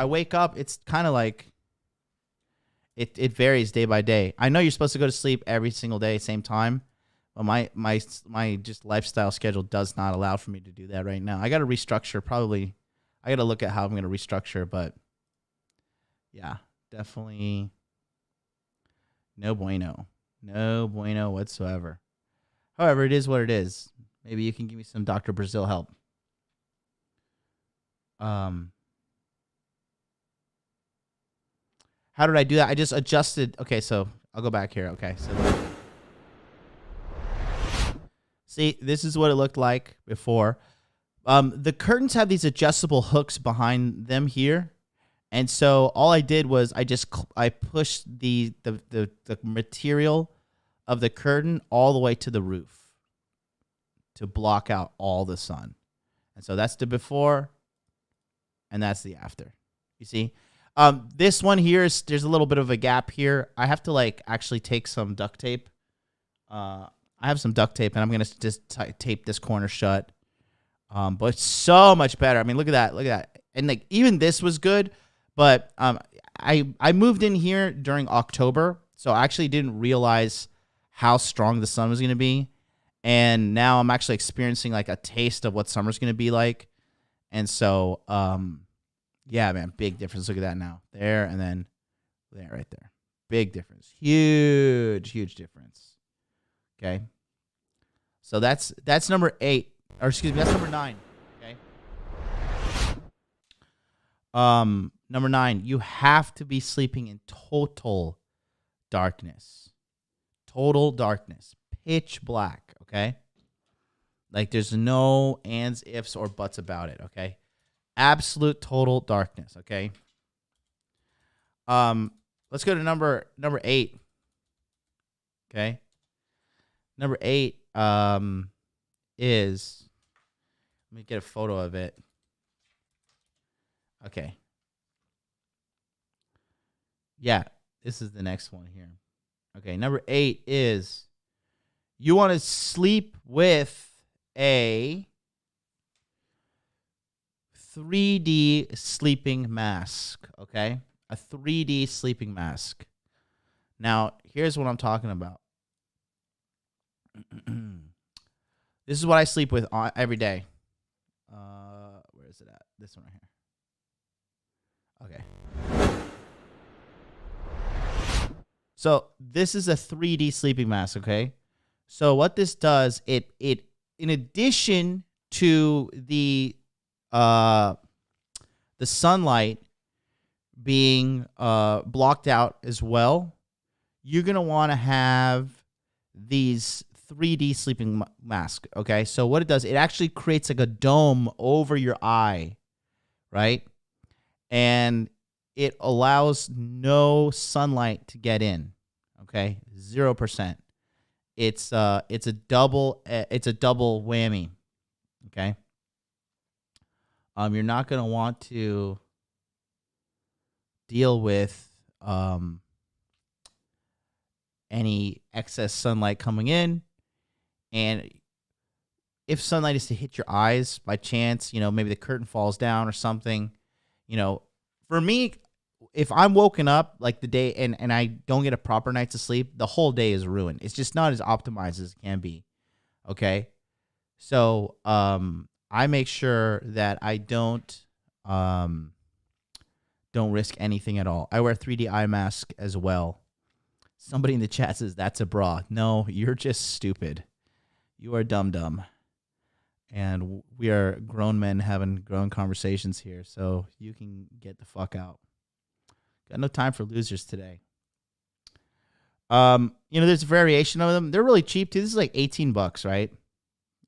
wake up, it's kind of like, it varies day by day. I know you're supposed to go to sleep every single day, same time. But my just lifestyle schedule does not allow for me to do that right now. I got to restructure, probably. I got to look at how I'm going to restructure, but yeah, definitely no bueno. No bueno whatsoever. However, it is what it is. Maybe you can give me some Dr. Brazil help. How did I do that? I just adjusted. Okay, so I'll go back here. Okay, so see, this is what it looked like before. The curtains have these adjustable hooks behind them here. And so all I did was I pushed the material of the curtain all the way to the roof to block out all the sun. And so that's the before and that's the after. You see? This one here there's a little bit of a gap here. I have to actually take some duct tape. I have some duct tape and I'm going to just tape this corner shut. But it's so much better. I mean, look at that. Look at that. And even this was good, but I moved in here during October, so I actually didn't realize how strong the sun was going to be. And now I'm actually experiencing a taste of what summer's going to be like. And so yeah, man, big difference. Look at that now. There and then there right there. Big difference. Huge difference. Okay. So that's number 8. Or excuse me, that's number 9. Okay. Number 9, you have to be sleeping in total darkness. Total darkness. pitch black, okay? Like there's no ands, ifs, or buts about it, okay? Absolute total darkness, okay? Let's go to number 8. Okay? Number 8 is, let me get a photo of it. Okay. Yeah, this is the next one here. Okay, number 8 is you want to sleep with a 3D sleeping mask, okay? A 3D sleeping mask. Now, here's what I'm talking about. This is what I sleep with every day. Where is it at? This one right here. Okay. So this is a 3D sleeping mask, okay? So what this does, it in addition to the sunlight being blocked out as well, you're going to want to have these 3D sleeping mask, okay? So what it does, it actually creates like a dome over your eye, right? And it allows no sunlight to get in, okay? 0%. It's a double whammy, okay? You're not going to want to deal with any excess sunlight coming in. And if sunlight is to hit your eyes by chance, maybe the curtain falls down or something, for me, if I'm woken up like the day and I don't get a proper night's of sleep, the whole day is ruined. It's just not as optimized as it can be. Okay. So, I make sure that I don't risk anything at all. I wear 3D eye mask as well. Somebody in the chat says that's a bra. No, you're just stupid. You are dumb. And we are grown men having grown conversations here, so you can get the fuck out. Got no time for losers today. There's a variation of them. They're really cheap too. This is like $18, right?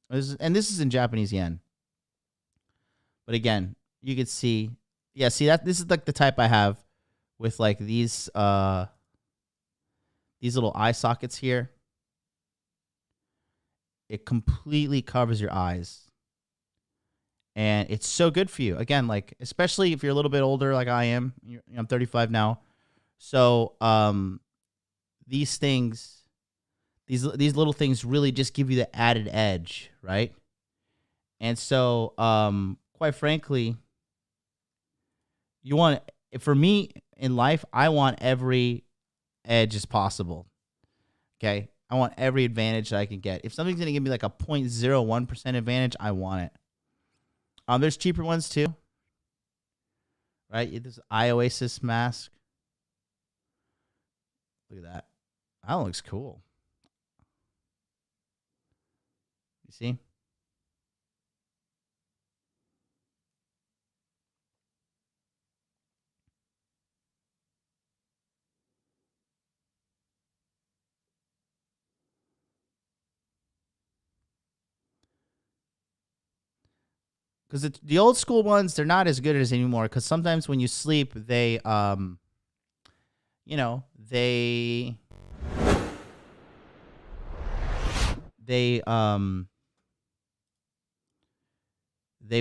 This is in Japanese yen. But again, you could see, that this is like the type I have with like these little eye sockets here. It completely covers your eyes. And it's so good for you. Again, like, especially if you're a little bit older like I am. I'm 35 now. So these things, these little things really just give you the added edge, right? And so, quite frankly, for me in life, I want every edge as possible. Okay? I want every advantage that I can get. If something's going to give me like a 0.01% advantage, I want it. There's cheaper ones too. Right? This Eye Oasis mask. Look at that. That looks cool. You see? Because the old school ones, they're not as good as anymore. Because sometimes when you sleep, they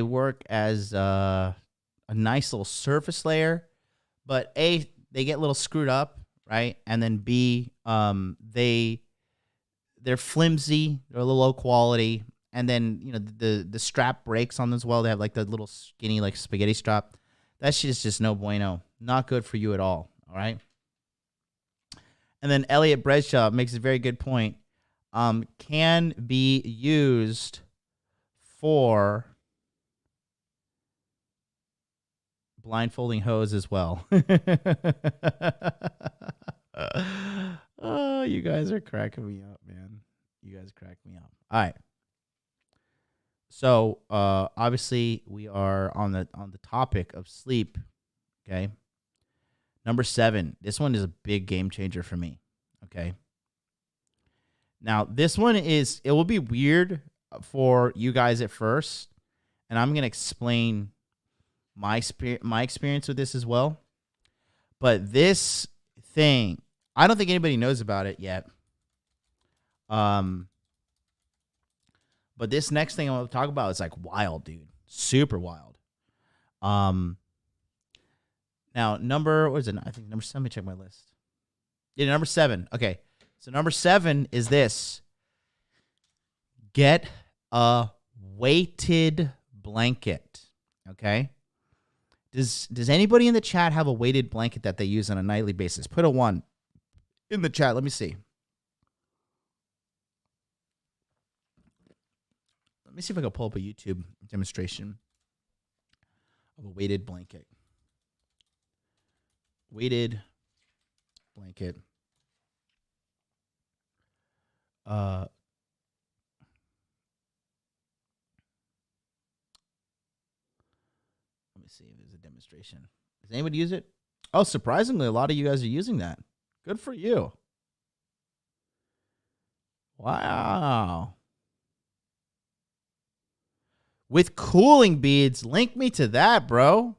work as a nice little surface layer, but A, they get a little screwed up, right? And then B, they're flimsy, they're a little low quality. And then, the strap breaks on them as well. They have like the little skinny, like spaghetti strap. That shit is just no bueno. Not good for you at all. All right. And then Elliot Bradshaw makes a very good point. Can be used for blindfolding hoes as well. Oh, you guys are cracking me up, man. You guys crack me up. All right. So, obviously, we are on the topic of sleep, okay? Number 7. This one is a big game changer for me, okay? Now, this one it will be weird for you guys at first, and I'm going to explain my experience with this as well. But this thing, I don't think anybody knows about it yet. But this next thing I'm going to talk about is like wild, dude. Super wild. Now, what is it? I think number 7. Let me check my list. Yeah, number 7. Okay. So number 7 is this. Get a weighted blanket. Okay. Does anybody in the chat have a weighted blanket that they use on a nightly basis? Put a 1 in the chat. Let me see. Let me see if I can pull up a YouTube demonstration of a weighted blanket. Weighted blanket. Let me see if there's a demonstration. Does anybody use it? Oh, surprisingly, a lot of you guys are using that. Good for you. Wow. With cooling beads, link me to that, bro.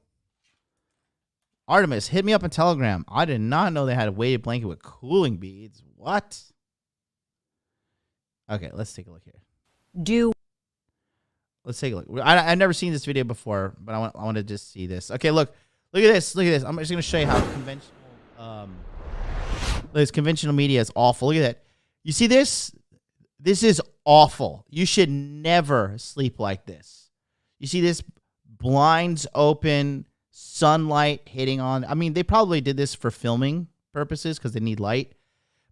Artemis, hit me up on Telegram. I did not know they had a weighted blanket with cooling beads. What? Okay, let's take a look here. Let's take a look. I've never seen this video before, but I want to just see this. Okay, look at this. Look at this. I'm just gonna show you how conventional media is awful. Look at that. You see this? This is awful. You should never sleep like this. You see this? Blinds open, sunlight hitting on. I mean, they probably did this for filming purposes because they need light.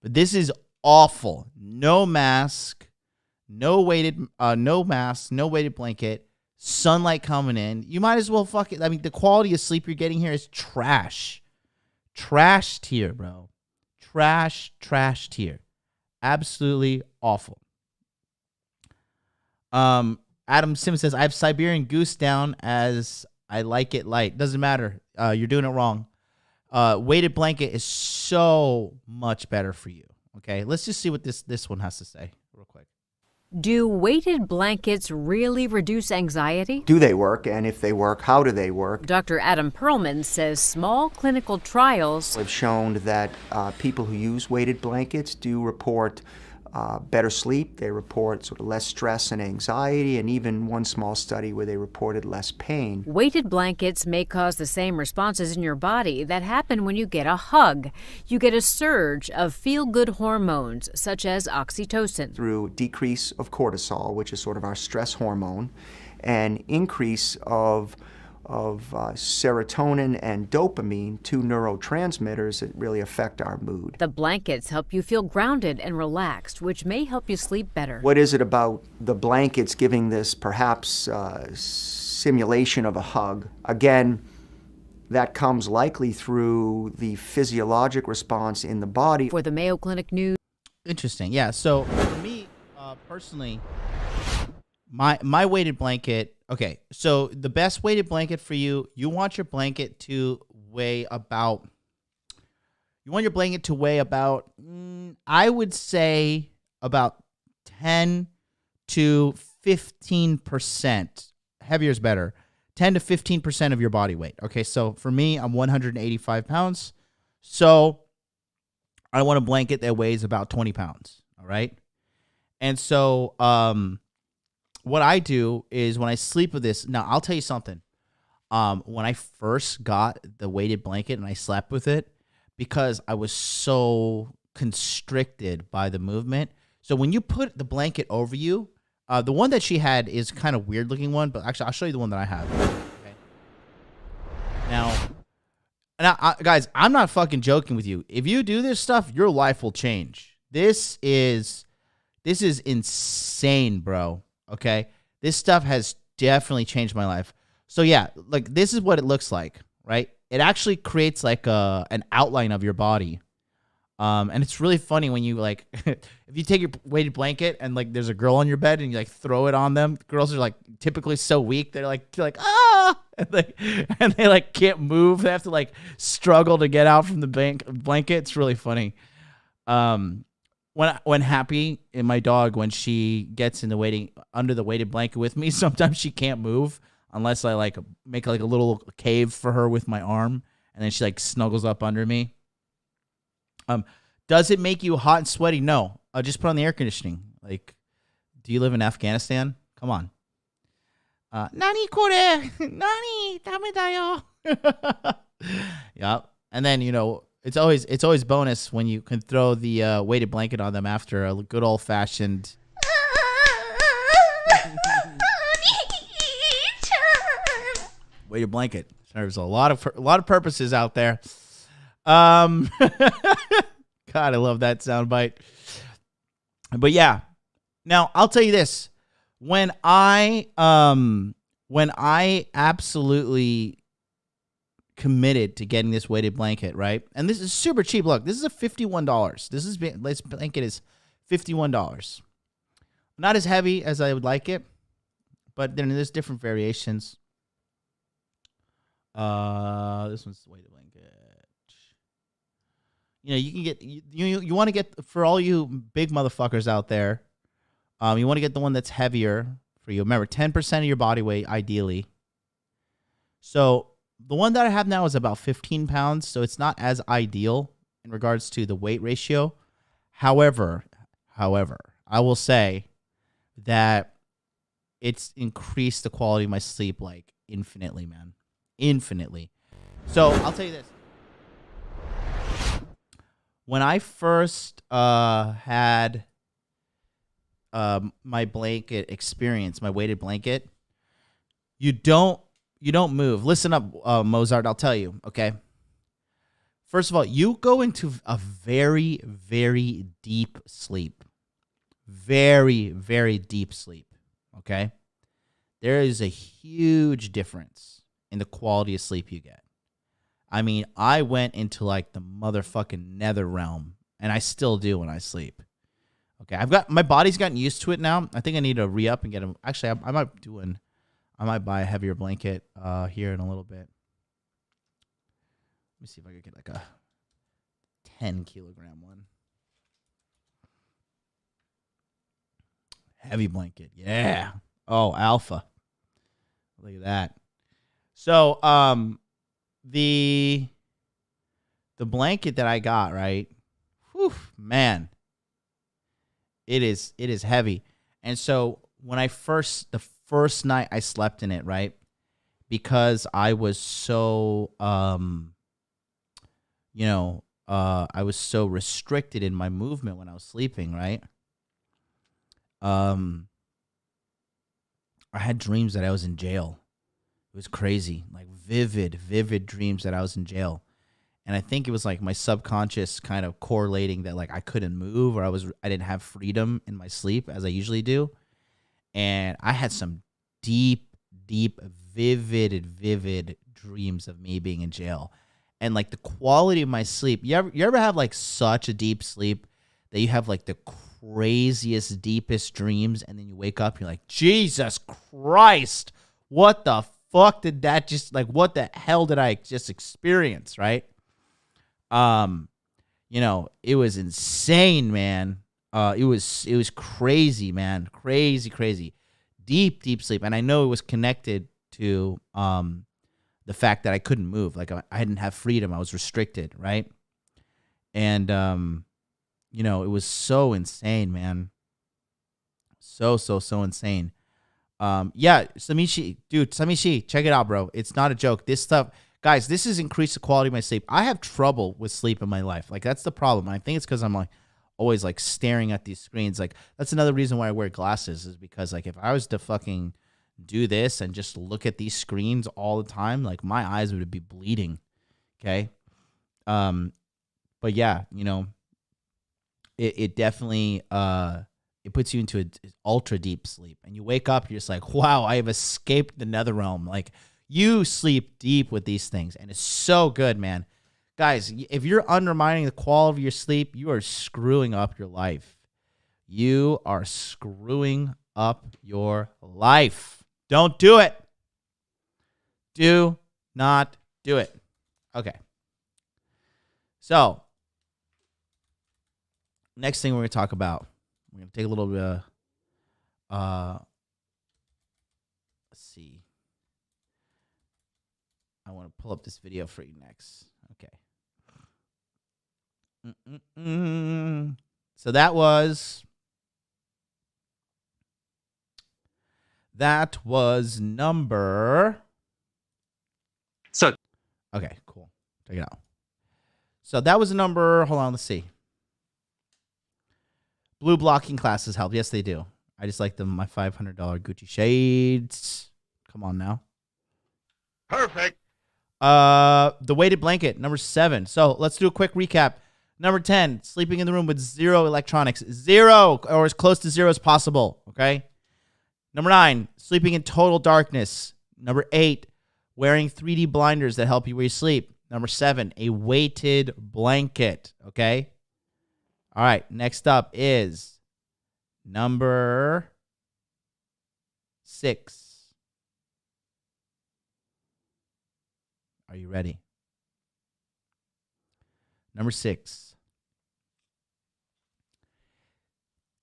But this is awful. No mask, no weighted blanket, sunlight coming in. You might as well fuck it. I mean, the quality of sleep you're getting here is trash. Trash tier, bro. Trash tier. Absolutely awful. Adam Simmons says, I have Siberian goose down as I like it light. Doesn't matter. You're doing it wrong. Weighted blanket is so much better for you. Okay, let's just see what this one has to say real quick. Do weighted blankets really reduce anxiety? Do they work? And if they work, how do they work? Dr. Adam Perlman says small clinical trials have shown that people who use weighted blankets do report better sleep. They report sort of less stress and anxiety, and even one small study where they reported less pain. Weighted blankets may cause the same responses in your body that happen when you get a hug. You get a surge of feel-good hormones, such as oxytocin. Through decrease of cortisol, which is sort of our stress hormone, and increase of serotonin and dopamine, 2 neurotransmitters that really affect our mood. The blankets help you feel grounded and relaxed, which may help you sleep better. What is it about the blankets giving this perhaps simulation of a hug? Again, that comes likely through the physiologic response in the body. For the Mayo Clinic News. Interesting. Yeah, so for me, personally, my weighted blanket. Okay, so the best weighted blanket for you, you want your blanket to weigh about, I would say about 10 to 15%. Heavier is better. 10 to 15% of your body weight. Okay, so for me, I'm 185 pounds. So I want a blanket that weighs about 20 pounds. All right. And so, what I do is when I sleep with this, now I'll tell you something. When I first got the weighted blanket and I slept with it, because I was so constricted by the movement. So when you put the blanket over you, the one that she had is kind of weird looking one, but actually I'll show you the one that I have. Okay. Now, guys, I'm not fucking joking with you. If you do this stuff, your life will change. This is insane, bro. Okay, this stuff has definitely changed my life. So yeah, like this is what it looks like, right? It actually creates like an outline of your body. And it's really funny when you like, if you take your weighted blanket and like there's a girl on your bed and you like throw it on them. Girls are like typically so weak. They're like ah, and they like can't move. They have to like struggle to get out from the blanket. It's really funny. when Happy and my dog, when she gets in the under the weighted blanket with me, sometimes she can't move unless I like make like a little cave for her with my arm, and then she like snuggles up under me. Does it make you hot and sweaty? No. Just put on the air conditioning. Like, do you live in Afghanistan? Come on. Nani kore? Nani dame da yo. Yeah. And then, it's always bonus when you can throw the weighted blanket on them after a good old fashioned weighted blanket. Serves a lot of purposes out there. God, I love that soundbite. But yeah, now I'll tell you this: when I absolutely committed to getting this weighted blanket, right? And this is super cheap. Look, this is a $51. This blanket is $51. Not as heavy as I would like it, but then there's different variations. This one's the weighted blanket. You can get you want to get, for all you big motherfuckers out there, you want to get the one that's heavier for you. Remember, 10% of your body weight, ideally. So the one that I have now is about 15 pounds, so it's not as ideal in regards to the weight ratio. However, I will say that it's increased the quality of my sleep like infinitely, man. Infinitely. So I'll tell you this. When I first had my blanket experience, my weighted blanket, you don't move. Listen up, Mozart, I'll tell you, okay? First of all, you go into a very, very deep sleep. Very, very deep sleep, okay? There is a huge difference in the quality of sleep you get. I mean, I went into like the motherfucking nether realm, and I still do when I sleep. Okay, my body's gotten used to it now. I think I need to re-up and get them. Actually, I might buy a heavier blanket here in a little bit. Let me see if I could get like a 10-kilogram one. Heavy blanket, yeah. Oh, alpha. Look at that. So, the blanket that I got, right? Whew, man. It is heavy. And so when the first night I slept in it, right? Because I was so I was so restricted in my movement when I was sleeping, right? I had dreams that I was in jail. It was crazy, like vivid dreams that I was in jail. And I think it was like my subconscious kind of correlating that like I couldn't move, or I didn't have freedom in my sleep as I usually do. And I had some deep, vivid dreams of me being in jail. And like the quality of my sleep, you ever have like such a deep sleep that you have like the craziest, deepest dreams, and then you wake up, you're like, Jesus Christ, what the fuck did that just, like, what the hell did I just experience, right? It was insane, man. It was crazy, man. Crazy. Deep sleep. And I know it was connected to the fact that I couldn't move. Like I didn't have freedom. I was restricted, right? And it was so insane, man. So insane. Yeah, Samishi, check it out, bro. It's not a joke. This stuff, guys, this has increased the quality of my sleep. I have trouble with sleep in my life. Like, that's the problem. I think it's because I'm like always like staring at these screens. Like, that's another reason why I wear glasses, is because like if I was to fucking do this and just look at these screens all the time, like my eyes would be bleeding. Okay. But yeah, it definitely it puts you into an ultra deep sleep, and you wake up, you're just like, wow, I have escaped the nether realm. Like, you sleep deep with these things, and it's so good, man. Guys, if you're undermining the quality of your sleep, you are screwing up your life. You are screwing up your life. Don't do it. Do not do it. Okay. So, Next thing we're going to talk about, we're going to take a little bit of, let's see. I want to pull up this video for you next. Okay. So that was number. So. Okay, cool. Check it out. So that was a number. Hold on, let's see. Blue blocking classes help. Yes, they do. I just like them. My $500 Gucci shades. Come on now. Perfect. The weighted blanket, number 7. So let's do a quick recap. Number 10, sleeping in the room with 0 electronics. 0, or as close to 0 as possible. Okay. Number 9, sleeping in total darkness. Number 8, wearing 3D blinders that help you where you sleep. Number 7, a weighted blanket. Okay. All right. Next up is number 6. Are you ready? Number 6.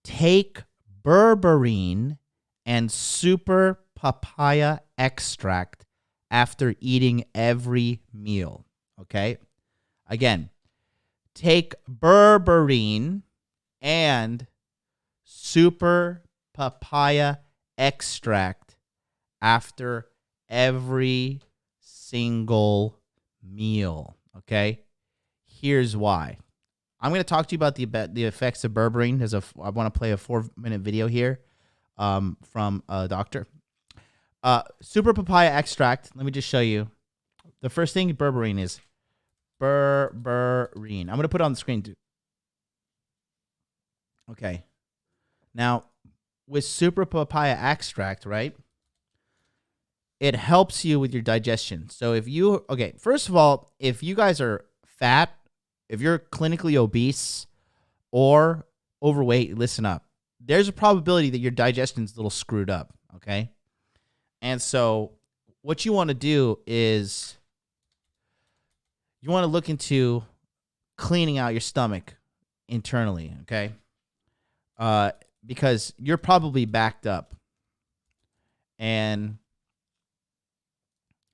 Take berberine and super papaya extract after eating every meal. Okay? Again, take berberine and super papaya extract after every single meal. Okay? Here's why. I'm going to talk to you about the effects of berberine. I want to play a 4-minute video here from a doctor. Super papaya extract. Let me just show you. The first thing berberine is berberine. I'm going to put it on the screen too. Okay. Now, with super papaya extract, right? It helps you with your digestion. So first of all, if you guys are fat, if you're clinically obese or overweight, listen up. There's a probability that your digestion's a little screwed up, okay? And so what you want to do is you want to look into cleaning out your stomach internally, okay? Because you're probably backed up. And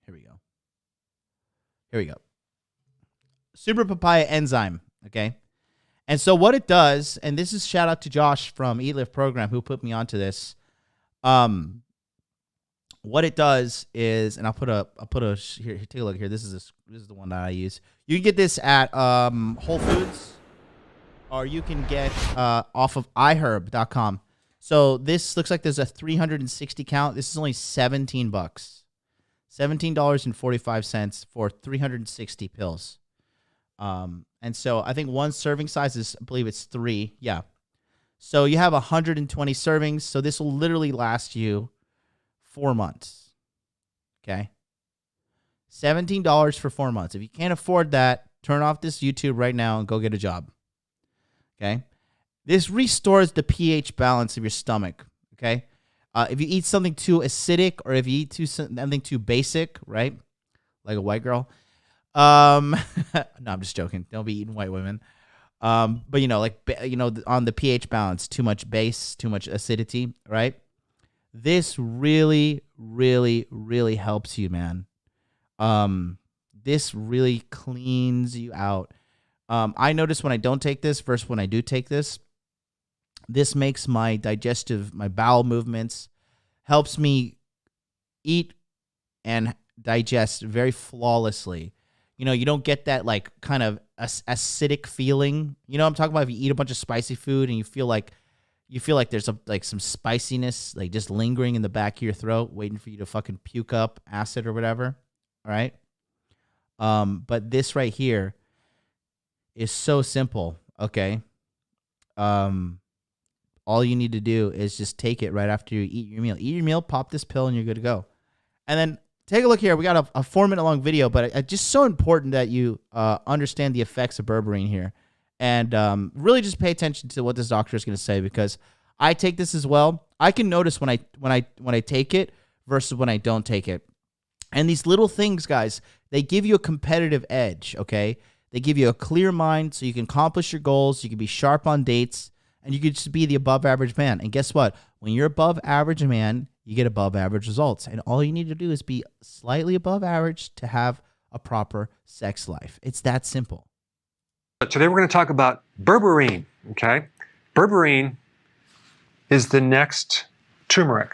here we go. Super papaya enzyme, okay? And so what it does, and this is shout out to Josh from Eat Lift Program who put me onto this. What it does is, and I'll put a here, take a look here. This is the one that I use. You can get this at Whole Foods, or you can get off of iHerb.com. So this looks like there's a 360 count. This is only $17. $17.45 for 360 pills. And so I think one serving size is, I believe it's 3. Yeah. So you have 120 servings. So this will literally last you 4 months. Okay. $17 for 4 months. If you can't afford that, turn off this YouTube right now and go get a job. Okay. This restores the pH balance of your stomach. Okay. If you eat something too acidic, or if you eat something too basic, right? Like a white girl. No, I'm just joking. Don't be eating white women. But on the pH balance, too much base, too much acidity, right? This really, really, really helps you, man. This really cleans you out. I notice when I don't take this versus when I do take this, this makes my bowel movements, helps me eat and digest very flawlessly. You don't get that like kind of acidic feeling. You know what I'm talking about? If you eat a bunch of spicy food and you feel like there's some spiciness like just lingering in the back of your throat, waiting for you to fucking puke up acid or whatever. All right. But this right here is so simple. Okay. All you need to do is just take it right after you eat your meal. Eat your meal, pop this pill, and you're good to go. And then take a look here. We got a 4-minute long video, but it's just so important that you understand the effects of berberine here. And really just pay attention to what this doctor is going to say, because I take this as well. I can notice when I take it versus when I don't take it. And these little things, guys, they give you a competitive edge, okay? They give you a clear mind so you can accomplish your goals, you can be sharp on dates, and you can just be the above average man. And guess what? When you're above average man, you get above average results. And all you need to do is be slightly above average to have a proper sex life. It's that simple. Today we're going to talk about berberine, okay? Berberine is the next turmeric,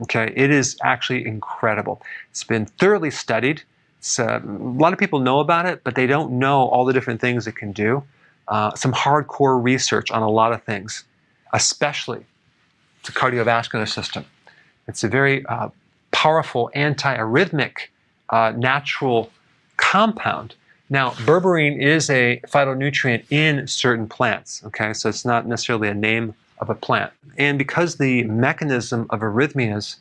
okay? It is actually incredible. It's been thoroughly studied. A lot of people know about it, but they don't know all the different things it can do. Some hardcore research on a lot of things, especially the cardiovascular system. It's a very powerful anti-arrhythmic natural compound. Now, berberine is a phytonutrient in certain plants, okay? So it's not necessarily a name of a plant. And because the mechanism of arrhythmias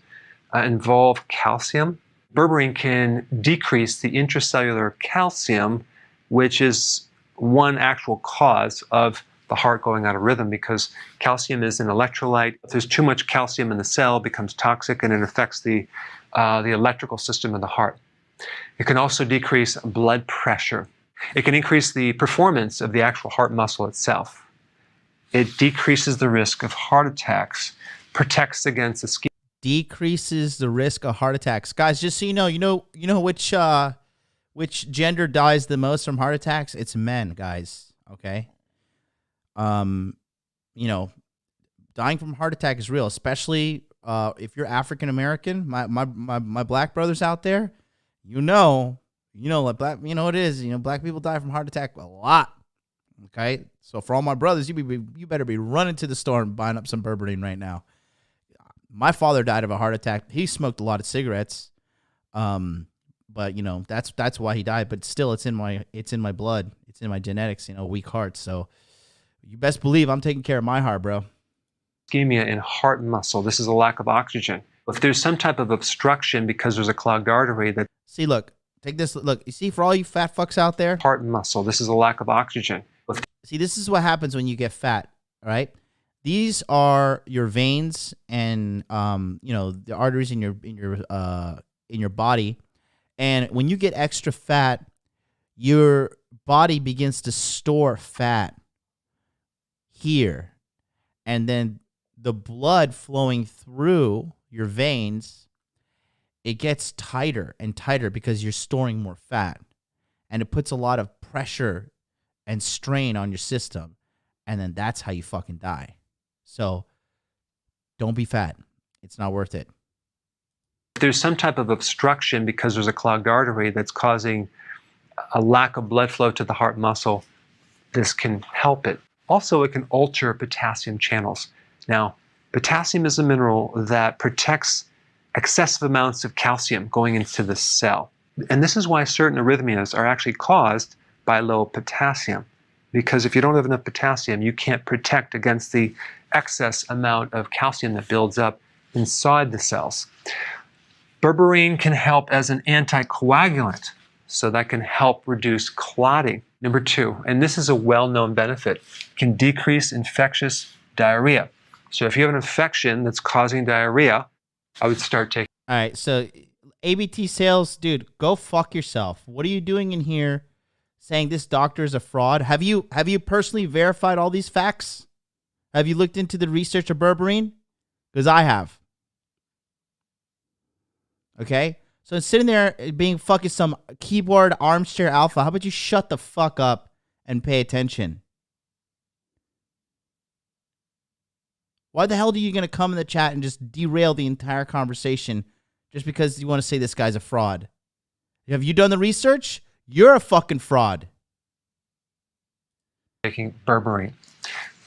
involve calcium, berberine can decrease the intracellular calcium, which is one actual cause of the heart going out of rhythm, because calcium is an electrolyte. If there's too much calcium in the cell, it becomes toxic and it affects the electrical system of the heart. It can also decrease blood pressure. It can increase the performance of the actual heart muscle itself. It decreases the risk of heart attacks, protects against ischemia. Decreases the risk of heart attacks. Guys, just so you know which gender dies the most from heart attacks? It's men, guys. Okay? Dying from heart attack is real, especially if you're African American. My black brothers out there, like black, it is. Black people die from heart attack a lot. Okay, so for all my brothers, you better be running to the store and buying up some berberine right now. My father died of a heart attack. He smoked a lot of cigarettes, but that's why he died. But still, it's in my blood. It's in my genetics. Weak heart. So you best believe I'm taking care of my heart, bro. Ischemia in heart muscle. This is a lack of oxygen. If there's some type of obstruction because there's a clogged artery that... See, look, take this. Look, you see, for all you fat fucks out there? Heart muscle. This is a lack of oxygen. See, this is what happens when you get fat, all right? These are your veins and, the arteries in your body. And when you get extra fat, your body begins to store fat here. And then the blood flowing through your veins, it gets tighter and tighter because you're storing more fat. And it puts a lot of pressure and strain on your system. And then that's how you fucking die. So don't be fat. It's not worth it. If there's some type of obstruction because there's a clogged artery that's causing a lack of blood flow to the heart muscle, this can help it. Also, it can alter potassium channels. Now, potassium is a mineral that protects excessive amounts of calcium going into the cell. And this is why certain arrhythmias are actually caused by low potassium. Because if you don't have enough potassium, you can't protect against the excess amount of calcium that builds up inside the cells. Berberine can help as an anticoagulant, so that can help reduce clotting. Number 2, and this is a well-known benefit, can decrease infectious diarrhea. So if you have an infection that's causing diarrhea, I would start taking. All right, so ABT sales, dude, go fuck yourself. What are you doing in here saying this doctor is a fraud? Have you personally verified all these facts? Have you looked into the research of berberine? Because I have. Okay? So sitting there being fucking some keyboard armchair alpha, how about you shut the fuck up and pay attention? Why the hell are you going to come in the chat and just derail the entire conversation just because you want to say this guy's a fraud? Have you done the research? You're a fucking fraud. Taking berberine.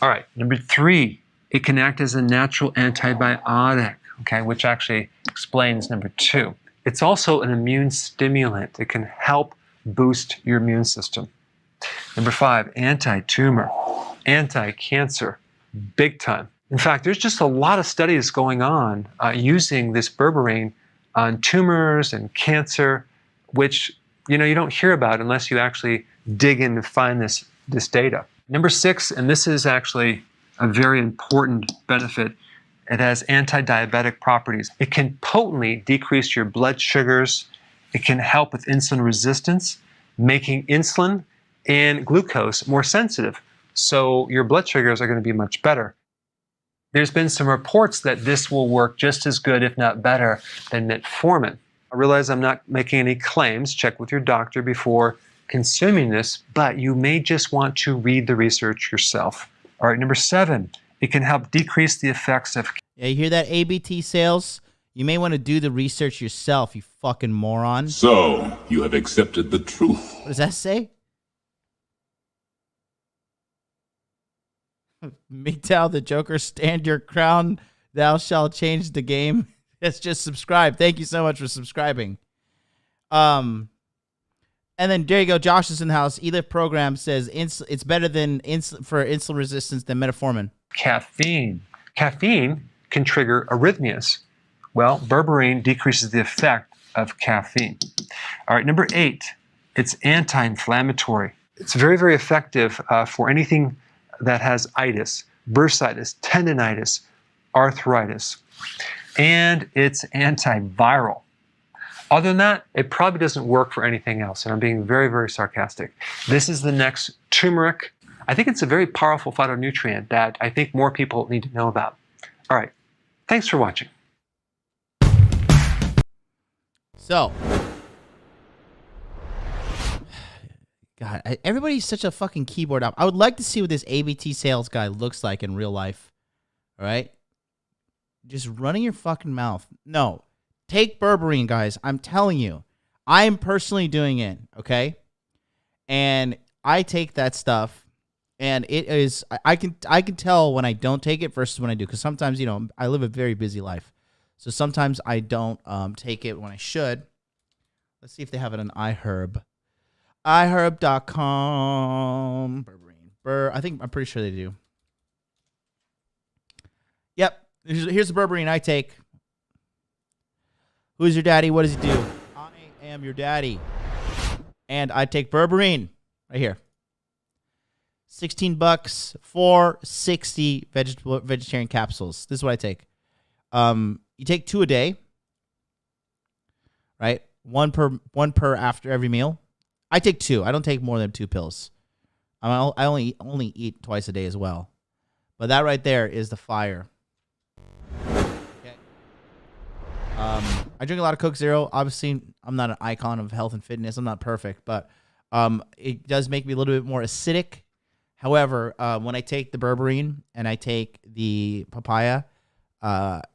All right, number 3, it can act as a natural antibiotic, okay, which actually explains number 2. It's also an immune stimulant. It can help boost your immune system. Number 5, anti-tumor, anti-cancer, big time. In fact, there's just a lot of studies going on using this berberine on tumors and cancer, which you don't hear about unless you actually dig in to find this data. Number 6, and this is actually a very important benefit, it has anti-diabetic properties. It can potently decrease your blood sugars. It can help with insulin resistance, making insulin and glucose more sensitive. So your blood sugars are going to be much better. There's been some reports that this will work just as good, if not better, than metformin. I realize I'm not making any claims. Check with your doctor before consuming this, but you may just want to read the research yourself. All right, number 7, it can help decrease the effects of... Yeah, you hear that, ABT sales? You may want to do the research yourself, you fucking moron. So, you have accepted the truth. What does that say? MGTOW the Joker, stand your crown, thou shalt change the game. Let's just subscribe. Thank you so much for subscribing. And then there you go. Josh is in the house. ELIF program says it's better than for insulin resistance than metformin. Caffeine. Caffeine can trigger arrhythmias. Well, berberine decreases the effect of caffeine. All right, number 8, it's anti-inflammatory. It's very, very effective for anything that has itis, bursitis, tendinitis, arthritis, and it's antiviral. Other than that, it probably doesn't work for anything else, and I'm being very, very sarcastic. This is the next turmeric. I think it's a very powerful phytonutrient that I think more people need to know about. All right, thanks for watching. So, God, everybody's such a fucking keyboard op. I would like to see what this ABT sales guy looks like in real life. All right? Just running your fucking mouth. No. Take berberine, guys. I'm telling you. I am personally doing it, okay? And I take that stuff, and it is... I can tell when I don't take it versus when I do, because sometimes, you know, I live a very busy life. So sometimes I don't take it when I should. Let's see if they have it on iHerb. iHerb.com. Berberine. I'm pretty sure they do. Yep. Here's the berberine I take. Who's your daddy? What does he do? I am your daddy. And I take berberine. Right here. $16 for 60 vegetarian capsules. This is what I take. You take 2 a day. Right? One per after every meal. I take 2. I don't take more than 2 pills. I only eat twice a day as well. But that right there is the fire. Okay. I drink a lot of Coke Zero. Obviously, I'm not an icon of health and fitness. I'm not perfect, but it does make me a little bit more acidic. However, when I take the berberine and I take the papaya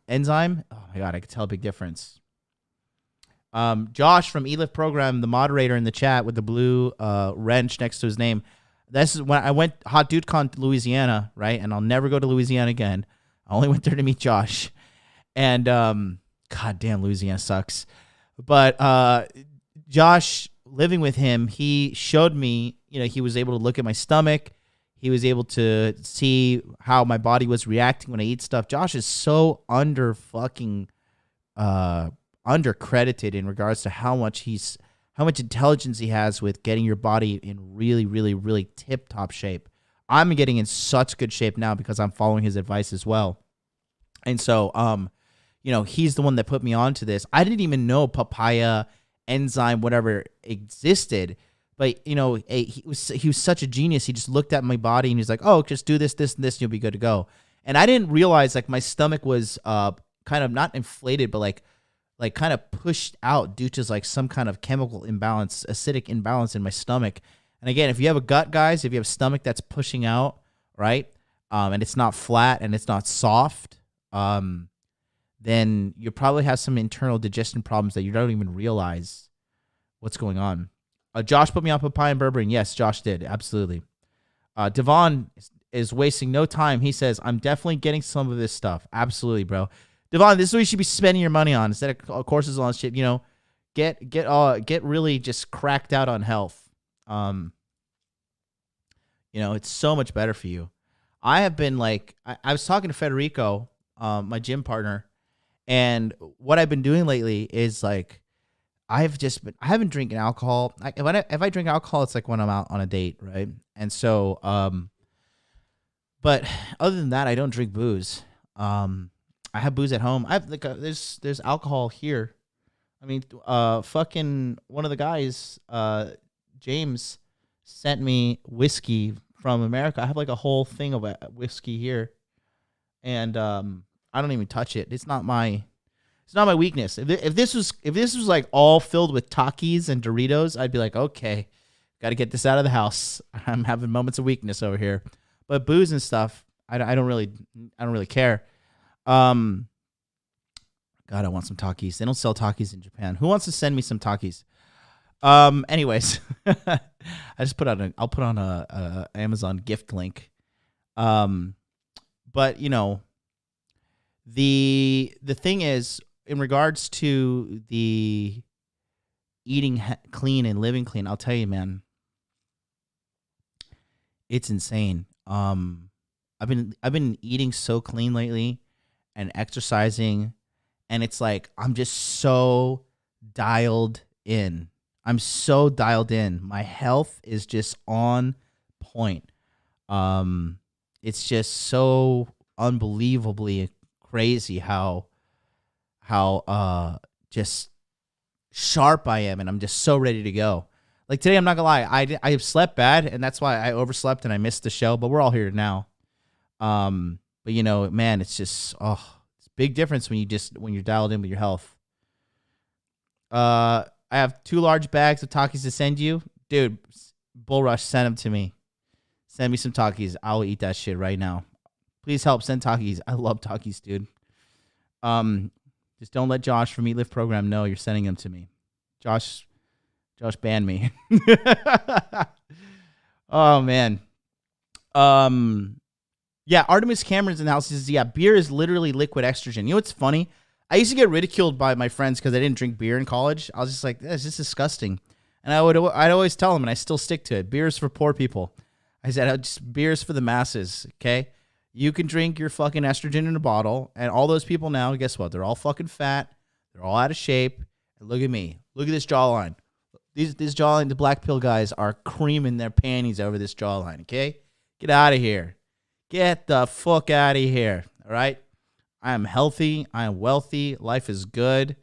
enzyme, oh my God, I can tell a big difference. Josh from ELIF program, the moderator in the chat with the blue wrench next to his name. This is when I went Hot Dude Con to Louisiana, right? And I'll never go to Louisiana again. I only went there to meet Josh. And God damn, Louisiana sucks. But Josh, living with him, he showed me, you know, he was able to look at my stomach. He was able to see how my body was reacting when I eat stuff. Josh is so undercredited in regards to how much intelligence he has with getting your body in really, really, really tip-top shape. I'm getting in such good shape now because I'm following his advice as well. And so, you know, he's the one that put me onto this. I didn't even know papaya enzyme, whatever, existed. But, you know, he was such a genius. He just looked at my body and he's like, oh, just do this, this, and this, and you'll be good to go. And I didn't realize, like, my stomach was kind of not inflated, but like kind of pushed out due to like some kind of chemical imbalance, acidic imbalance in my stomach. And again, if you have a gut, guys, if you have a stomach that's pushing out, right, and it's not flat and it's not soft, then you probably have some internal digestion problems that you don't even realize what's going on. Josh put me on papaya and berberine. Yes, Josh did. Absolutely. Devon is wasting no time. He says, I'm definitely getting some of this stuff. Absolutely, bro. Devon, this is what you should be spending your money on instead of courses on shit. You know, get really just cracked out on health. You know, it's so much better for you. I have been like, I was talking to Federico, my gym partner, and what I've been doing lately is like, I haven't drinking alcohol. If I drink alcohol, it's like when I'm out on a date, right? And so, but other than that, I don't drink booze. I have booze at home. I have like there's alcohol here. I mean, fucking one of the guys, James, sent me whiskey from America. I have like a whole thing of whiskey here, and I don't even touch it. It's not my weakness. If this was like all filled with Takis and Doritos, I'd be like, okay, got to get this out of the house. I'm having moments of weakness over here. But booze and stuff, I don't really care. God, I want some Takis. They don't sell Takis in Japan. Who wants to send me some Takis? Anyways, I'll put on a Amazon gift link. But you know, the thing is, in regards to the eating clean and living clean, I'll tell you, man, it's insane. I've been eating so clean lately and exercising, and it's like I'm just so dialed in. I'm so dialed in. My health is just on point. It's just so unbelievably crazy how just sharp I am, and I'm just so ready to go. Like today, I'm not gonna lie, I have slept bad, and that's why I overslept and I missed the show. But we're all here now. But you know, man, it's just it's a big difference when you're dialed in with your health. I have 2 large bags of Takis to send you, dude. Bull Rush, send them to me. Send me some Takis. I'll eat that shit right now. Please help send Takis. I love Takis, dude. Just don't let Josh from Eat Lift Program know you're sending them to me. Josh banned me. Oh man. Yeah, Artemis Cameron's in the house. Says, yeah, beer is literally liquid estrogen. You know what's funny? I used to get ridiculed by my friends because I didn't drink beer in college. I was just like, that's just disgusting. And I'd always tell them, and I still stick to it. Beer is for poor people. I said, beer is for the masses, okay? You can drink your fucking estrogen in a bottle, and all those people now, guess what? They're all fucking fat. They're all out of shape. And look at me. Look at this jawline. This jawline, the black pill guys are creaming their panties over this jawline, okay? Get out of here. Get the fuck out of here, all right? I am healthy. I am wealthy. Life is good.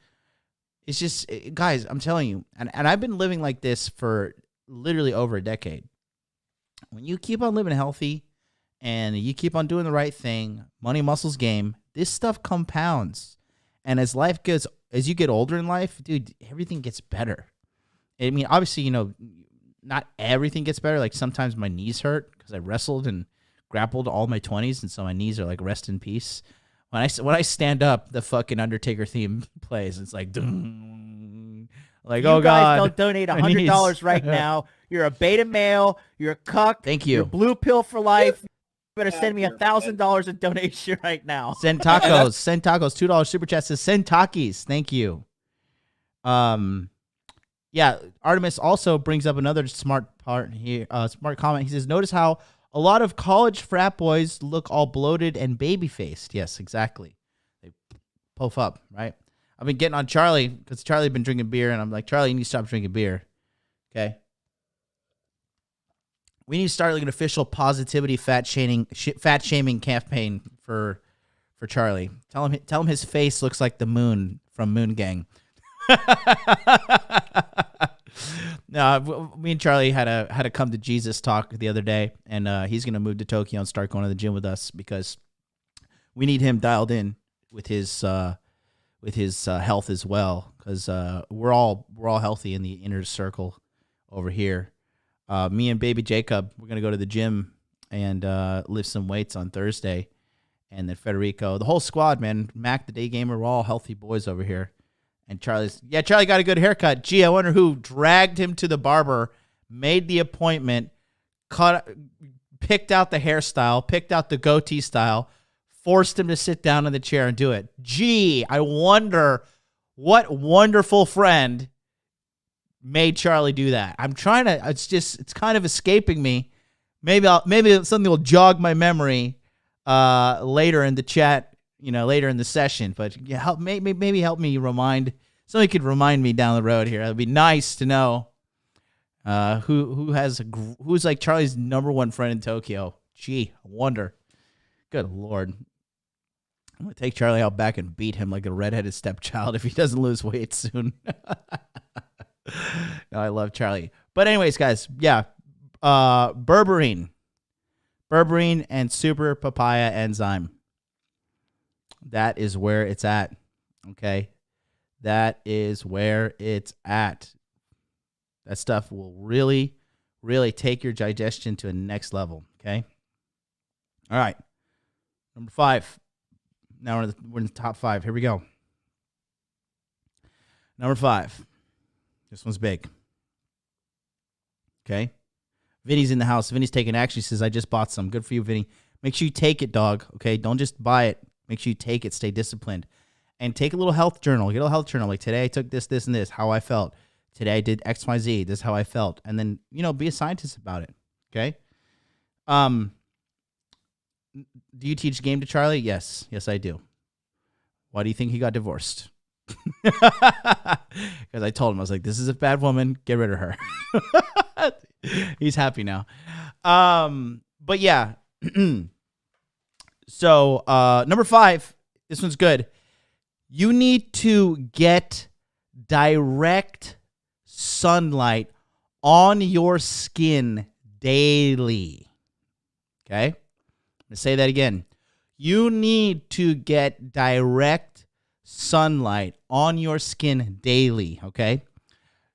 It's just, guys, I'm telling you, and I've been living like this for literally over a decade. When you keep on living healthy and you keep on doing the right thing, money, muscles, game, this stuff compounds. And as you get older in life, dude, everything gets better. I mean, obviously, you know, not everything gets better. Like sometimes my knees hurt because I wrestled and grappled all my 20s, and so my knees are like rest in peace. When I stand up, the fucking Undertaker theme plays. It's like, ding. Like, oh God! You guys don't donate $100 right now. You're a beta male. You're a cuck. Thank you. You're blue pill for life. You better send me $1,000 in donation right now. Send tacos. Send tacos. $2 super chat says send Takis. Thank you. Yeah. Artemis also brings up another smart part here. Smart comment. He says, notice how a lot of college frat boys look all bloated and baby-faced. Yes, exactly. They puff up, right? I've been getting on Charlie because Charlie had been drinking beer, and I'm like, Charlie, you need to stop drinking beer. Okay? We need to start like an official positivity fat shaming campaign for Charlie. Tell him his face looks like the moon from Moon Gang. No, me and Charlie had a come to Jesus talk the other day, and he's gonna move to Tokyo and start going to the gym with us because we need him dialed in with his health as well, because we're all healthy in the inner circle over here. Me and baby Jacob, we're gonna go to the gym and lift some weights on Thursday, and then Federico, the whole squad, man, Mac the Day Gamer, we're all healthy boys over here. And Charlie got a good haircut. Gee, I wonder who dragged him to the barber, made the appointment, picked out the hairstyle, picked out the goatee style, forced him to sit down in the chair and do it. Gee, I wonder what wonderful friend made Charlie do that. I'm trying to, it's kind of escaping me. Maybe something will jog my memory later in the chat. Later in the session, but yeah, maybe help me remind. Somebody could remind me down the road here. It'd be nice to know who's like Charlie's number one friend in Tokyo. Gee, I wonder. Good Lord, I'm gonna take Charlie out back and beat him like a redheaded stepchild if he doesn't lose weight soon. No, I love Charlie. But anyways, guys, yeah, berberine and super papaya enzyme. That is where it's at. Okay. That is where it's at. That stuff will really, really take your digestion to a next level. Okay. All right. Number 5. Now we're in the top 5. Here we go. Number 5. This one's big. Okay. Vinny's in the house. Vinny's taking action. He says, I just bought some. Good for you, Vinny. Make sure you take it, dog. Okay. Don't just buy it. Make sure you take it. Stay disciplined. And take a little health journal. Get a little health journal. Like, today I took this, this, and this. How I felt. Today I did X, Y, Z. This is how I felt. And then, be a scientist about it. Okay. Do you teach game to Charlie? Yes. Yes, I do. Why do you think he got divorced? Because I told him, I was like, this is a bad woman. Get rid of her. He's happy now. But yeah. So, number 5, this one's good. You need to get direct sunlight on your skin daily. Okay? I'm going to say that again. You need to get direct sunlight on your skin daily, okay?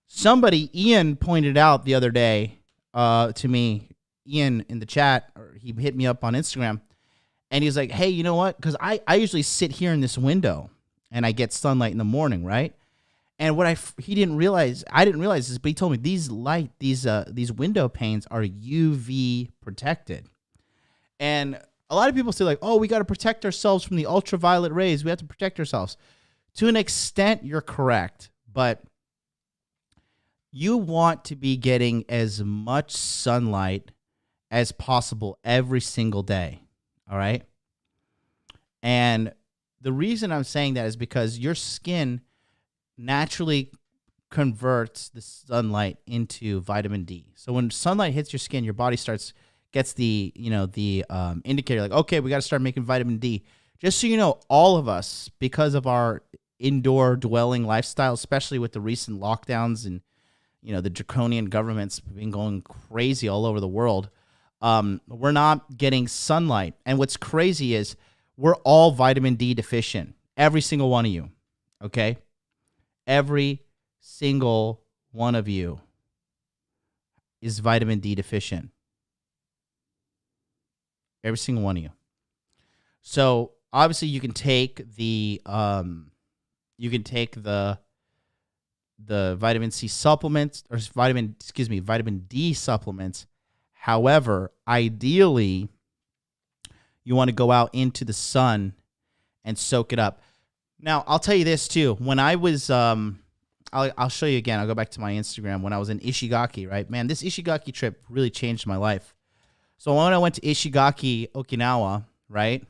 Somebody, Ian, pointed out the other day to me, Ian in the chat, or he hit me up on Instagram, and he's like, hey, you know what? Because I usually sit here in this window, and I get sunlight in the morning, right? And what I didn't realize this, but he told me these window panes are UV protected. And a lot of people say, like, oh, we got to protect ourselves from the ultraviolet rays. We have to protect ourselves. To an extent, you're correct. But you want to be getting as much sunlight as possible every single day. All right? And the reason I'm saying that is because your skin naturally converts the sunlight into vitamin D. So when sunlight hits your skin, your body gets the indicator, like, okay, we got to start making vitamin D. Just so you know, all of us, because of our indoor dwelling lifestyle, especially with the recent lockdowns and, the draconian governments been going crazy all over the world, we're not getting sunlight. And what's crazy is we're all vitamin D deficient. Every single one of you. Okay? Every single one of you is vitamin D deficient. Every single one of you. So obviously you can take the vitamin C supplements, or vitamin D supplements. However, ideally you want to go out into the sun and soak it up. Now, I'll tell you this too. When I was I'll show you again. I'll go back to my Instagram when I was in Ishigaki, right? Man, this Ishigaki trip really changed my life. So when I went to Ishigaki, Okinawa, right?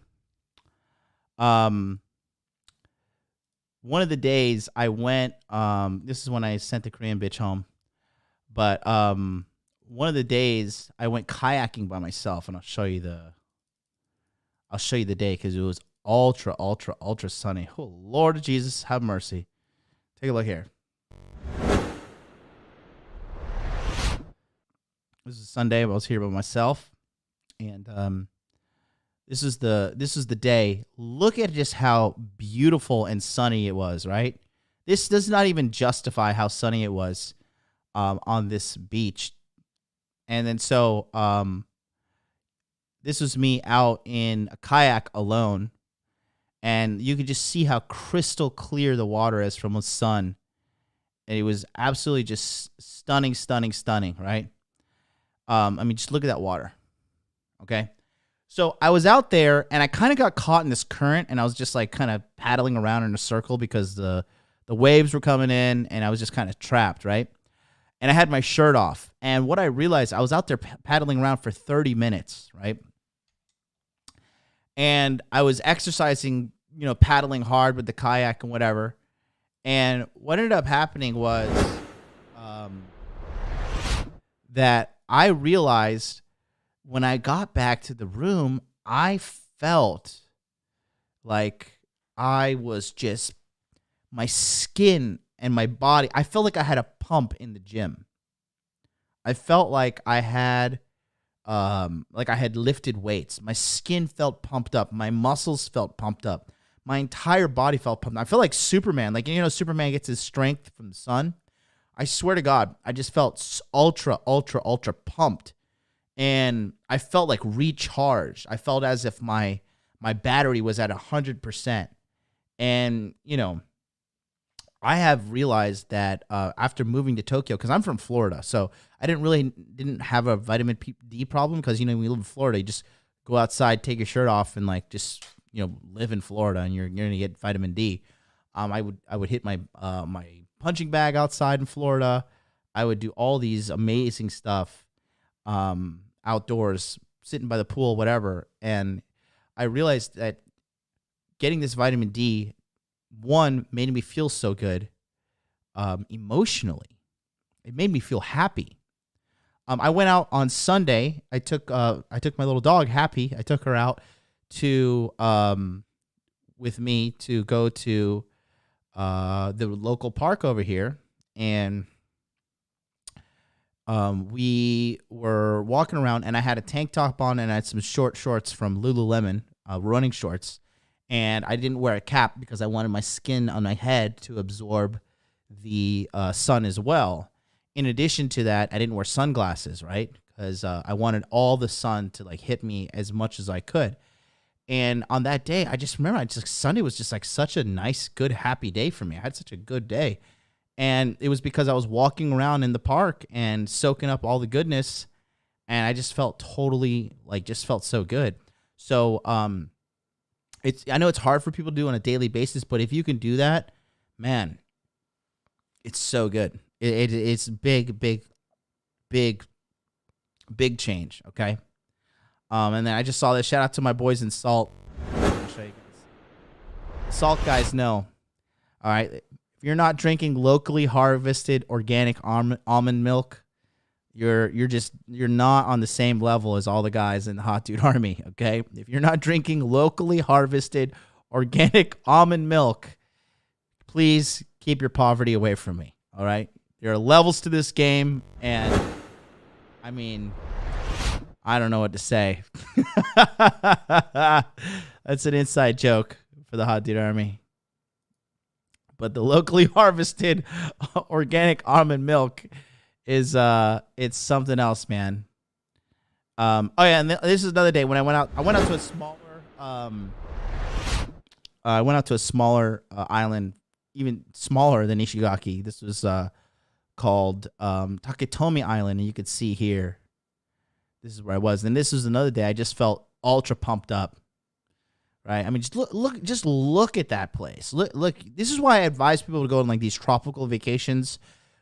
One of the days I went, this is when I sent the Korean bitch home, but one of the days I went kayaking by myself, and I'll show you the day because it was ultra, ultra, ultra sunny. Oh, Lord Jesus, have mercy. Take a look here. This is Sunday. I was here by myself. And this is the day. Look at just how beautiful and sunny it was, right? This does not even justify how sunny it was on this beach. And then so this was me out in a kayak alone, and you could just see how crystal clear the water is from the sun. And it was absolutely just stunning, stunning, stunning, right? Just look at that water. Okay. So I was out there and I kind of got caught in this current, and I was just like kind of paddling around in a circle because the waves were coming in, and I was just kind of trapped, right? And I had my shirt off. And what I realized, I was out there paddling around for 30 minutes, right? And I was exercising, paddling hard with the kayak and whatever. And what ended up happening was that I realized when I got back to the room, I felt like I was just, my skin and my body, I felt like I had a pump in the gym. I felt like I had lifted weights. My skin felt pumped up. My muscles felt pumped up. My entire body felt pumped up. I felt like Superman. Like, you know, Superman gets his strength from the sun. I swear to God, I just felt ultra pumped. And I felt like recharged. I felt as if my battery was at 100%. And, you know, I have realized that after moving to Tokyo, because I'm from Florida, so I didn't have a vitamin D problem because, you know, when you live in Florida, you just go outside, take your shirt off, and like just, you know, live in Florida, and you're gonna get vitamin D. I would hit my my punching bag outside in Florida. I would do all these amazing stuff outdoors, sitting by the pool, whatever, and I realized that getting this vitamin D, one, made me feel so good emotionally. It made me feel happy. I went out on Sunday. I took my little dog, Happy. I took her out to with me to go to the local park over here, and we were walking around, and I had a tank top on, and I had some short shorts from Lululemon, running shorts. And I didn't wear a cap because I wanted my skin on my head to absorb the sun as well. In addition to that, I didn't wear sunglasses, right? Because I wanted all the sun to like hit me as much as I could. And on that day, I just remember, Sunday was just like such a nice, good, happy day for me. I had such a good day. And it was because I was walking around in the park and soaking up all the goodness. And I just felt totally, like, just felt so good. So, I know it's hard for people to do on a daily basis, but if you can do that, man, it's so good. It's big change. Okay. And then I just saw this. Shout out to my boys in Salt. I'll show you guys. Salt guys know. All right. If you're not drinking locally harvested organic almond milk, you're not on the same level as all the guys in the Hot Dude Army, okay? If you're not drinking locally harvested organic almond milk, please keep your poverty away from me, all right? There are levels to this game, and I mean, I don't know what to say. That's an inside joke for the Hot Dude Army. But the locally harvested organic almond milk is it's something else, man. Oh yeah, and this is another day when I went out to a smaller island, even smaller than Ishigaki. This was called Taketomi Island, and you could see here, this is where I was. And this was another day I just felt ultra pumped up. Right? I mean, just look at that place. Look, this is why I advise people to go on like these tropical vacations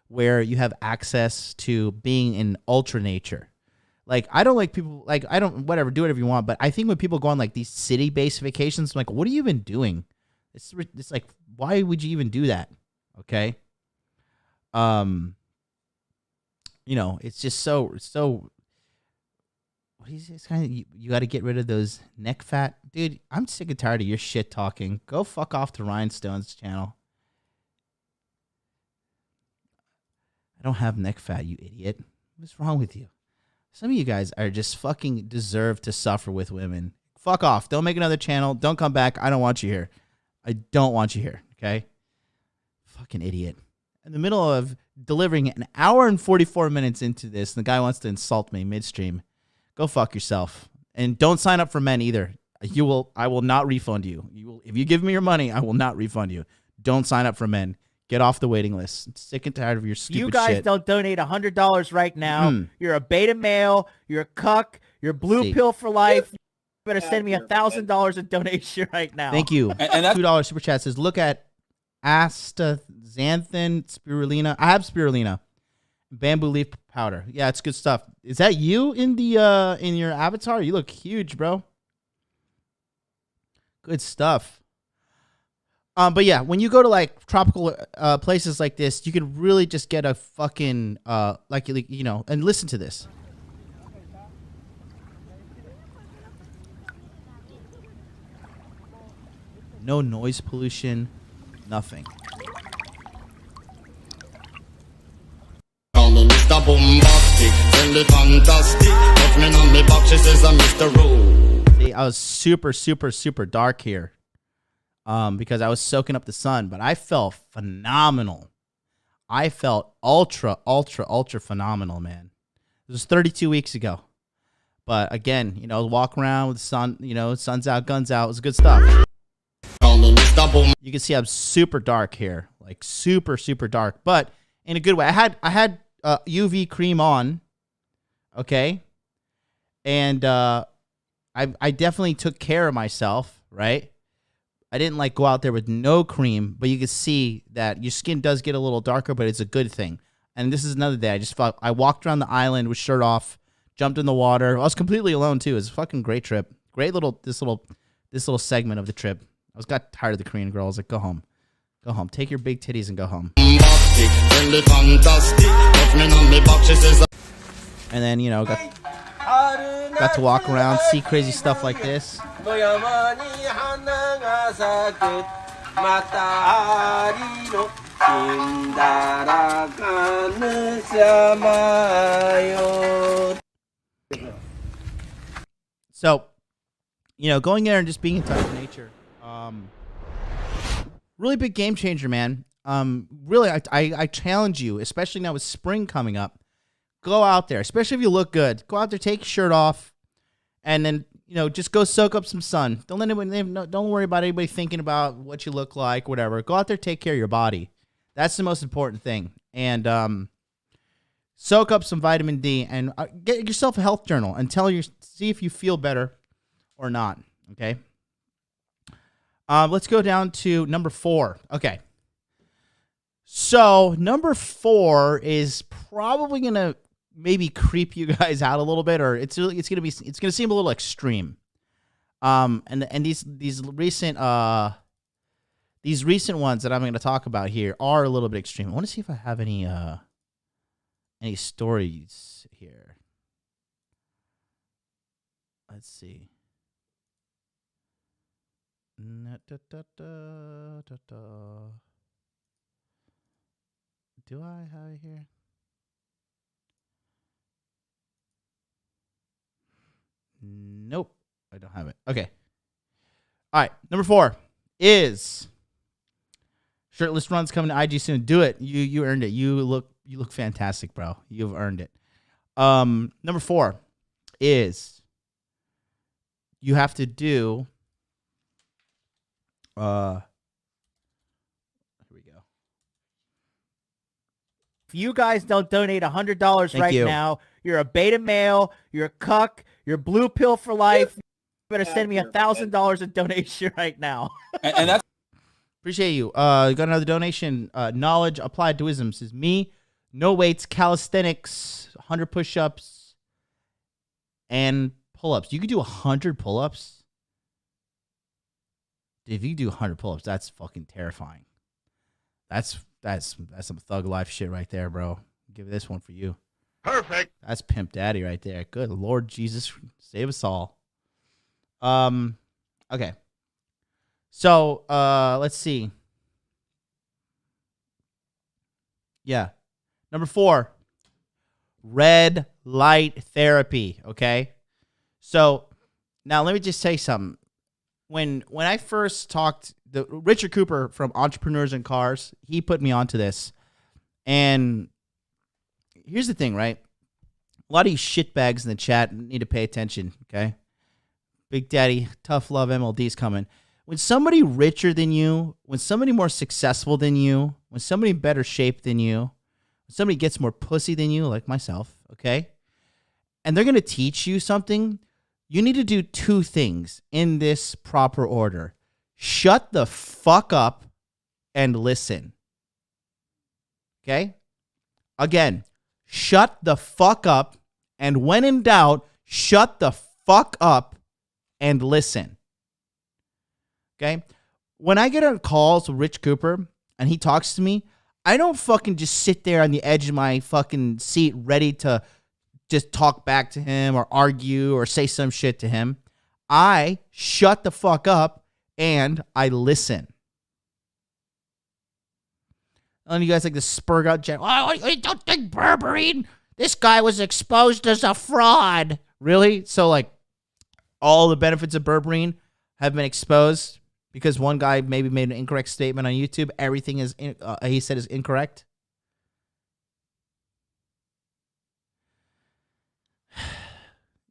where you have access to being in ultra nature. Like, I don't like people, like, I don't, whatever, do whatever you want, but I think when people go on like these city-based vacations, I'm like, what are you even doing? It's like, why would you even do that? Okay. You know, it's just so, what is this kind of, you got to get rid of those neck fat. Dude, I'm sick and tired of your shit talking. Go fuck off to Rhinestone's channel. I don't have neck fat, you idiot. What's wrong with you? Some of you guys are just fucking deserve to suffer with women. Fuck off. Don't make another channel. Don't come back. I don't want you here. I don't want you here, okay? Fucking idiot. In the middle of delivering an hour and 44 minutes into this, and the guy wants to insult me midstream. Go fuck yourself. And don't sign up for men either. I will not refund you. If you give me your money, I will not refund you. Don't sign up for men. Get off the waiting list. I'm sick and tired of your stupid shit. You guys don't donate $100 right now. You're a beta male. You're a cuck. You're blue pill for life. You better send me $1,000 in donation right now. Thank you. And $2 super chat says, look at astaxanthin spirulina. I have spirulina. Bamboo leaf powder. Yeah, it's good stuff. Is that you in the in your avatar? You look huge, bro. Good stuff. But yeah, when you go to like tropical places like this, you can really just get a fucking like you know, and listen to this. No noise pollution, nothing. Mr. Bombastic, send the fantastic. Opening on me box, she says I'm Mr. Rowe. See, I was super, super, super dark here because I was soaking up the sun, but I felt phenomenal. I felt ultra, ultra, ultra phenomenal, man. It was 32 weeks ago. But again, you know, walk around with the sun, you know, sun's out, guns out. It was good stuff. You can see I'm super dark here, like super, super dark, but in a good way. I had UV cream on, okay, and I definitely took care of myself, right? I didn't like go out there with no cream, but you can see that your skin does get a little darker, but it's a good thing. And this is another day. I walked around the island with shirt off, jumped in the water. I was completely alone too. It was a fucking great trip. Great this little segment of the trip. I got tired of the Korean girl. I was like, go home. Go home. Take your big titties and go home. And then, you know, got to walk around, see crazy stuff like this. So, you know, going there and just being in touch with nature, really big game changer, man. Really, I challenge you, especially now with spring coming up, go out there, especially if you look good. Go out there, take your shirt off, and then, you know, just go soak up some sun. Don't worry about anybody thinking about what you look like, whatever. Go out there, take care of your body. That's the most important thing. And soak up some vitamin D and get yourself a health journal and see if you feel better or not. Okay. Let's go down to number 4. Okay. So number 4 is probably gonna maybe creep you guys out a little bit, or it's gonna seem a little extreme. And these recent ones that I'm gonna talk about here are a little bit extreme. I want to see if I have any stories here. Let's see. Do I have it here? Nope, I don't have it. Okay. All right, number 4 is shirtless runs coming to IG soon. Do it. You earned it. You look fantastic, bro. You've earned it. Number 4 is you have to do here we go. If you guys don't donate $100 right now, you're a beta male, you're a cuck, you're blue pill for life. You better send me $1,000 in donation right now. And that's appreciate you. Got another donation. Knowledge applied to wisdom says me. No weights, calisthenics, 100 push-ups, and pull-ups. You could do 100 pull-ups. If you do 100 pull-ups, that's fucking terrifying. That's some thug life shit right there, bro. Give this one for you. Perfect. That's Pimp Daddy right there. Good Lord Jesus, save us all. Okay. So, let's see. Yeah. Number 4, red light therapy, okay? So, now let me just say something. When I first talked, Richard Cooper from Entrepreneurs in Cars, he put me onto this. And here's the thing, right? A lot of you shitbags in the chat need to pay attention, okay? Big Daddy, tough love MLD's coming. When somebody richer than you, when somebody more successful than you, when somebody in better shape than you, when somebody gets more pussy than you, like myself, okay? And they're going to teach you something, you need to do 2 things in this proper order. Shut the fuck up and listen. Okay? Again, shut the fuck up, and when in doubt, shut the fuck up and listen. Okay? When I get on calls with Rich Cooper and he talks to me, I don't fucking just sit there on the edge of my fucking seat ready to just talk back to him or argue or say some shit to him. I shut the fuck up and I listen. And you guys like the spurg out chat. Oh, don't think berberine. this guy was exposed as a fraud. Really? So like all the benefits of berberine have been exposed because one guy maybe made an incorrect statement on YouTube. Everything is he said is incorrect.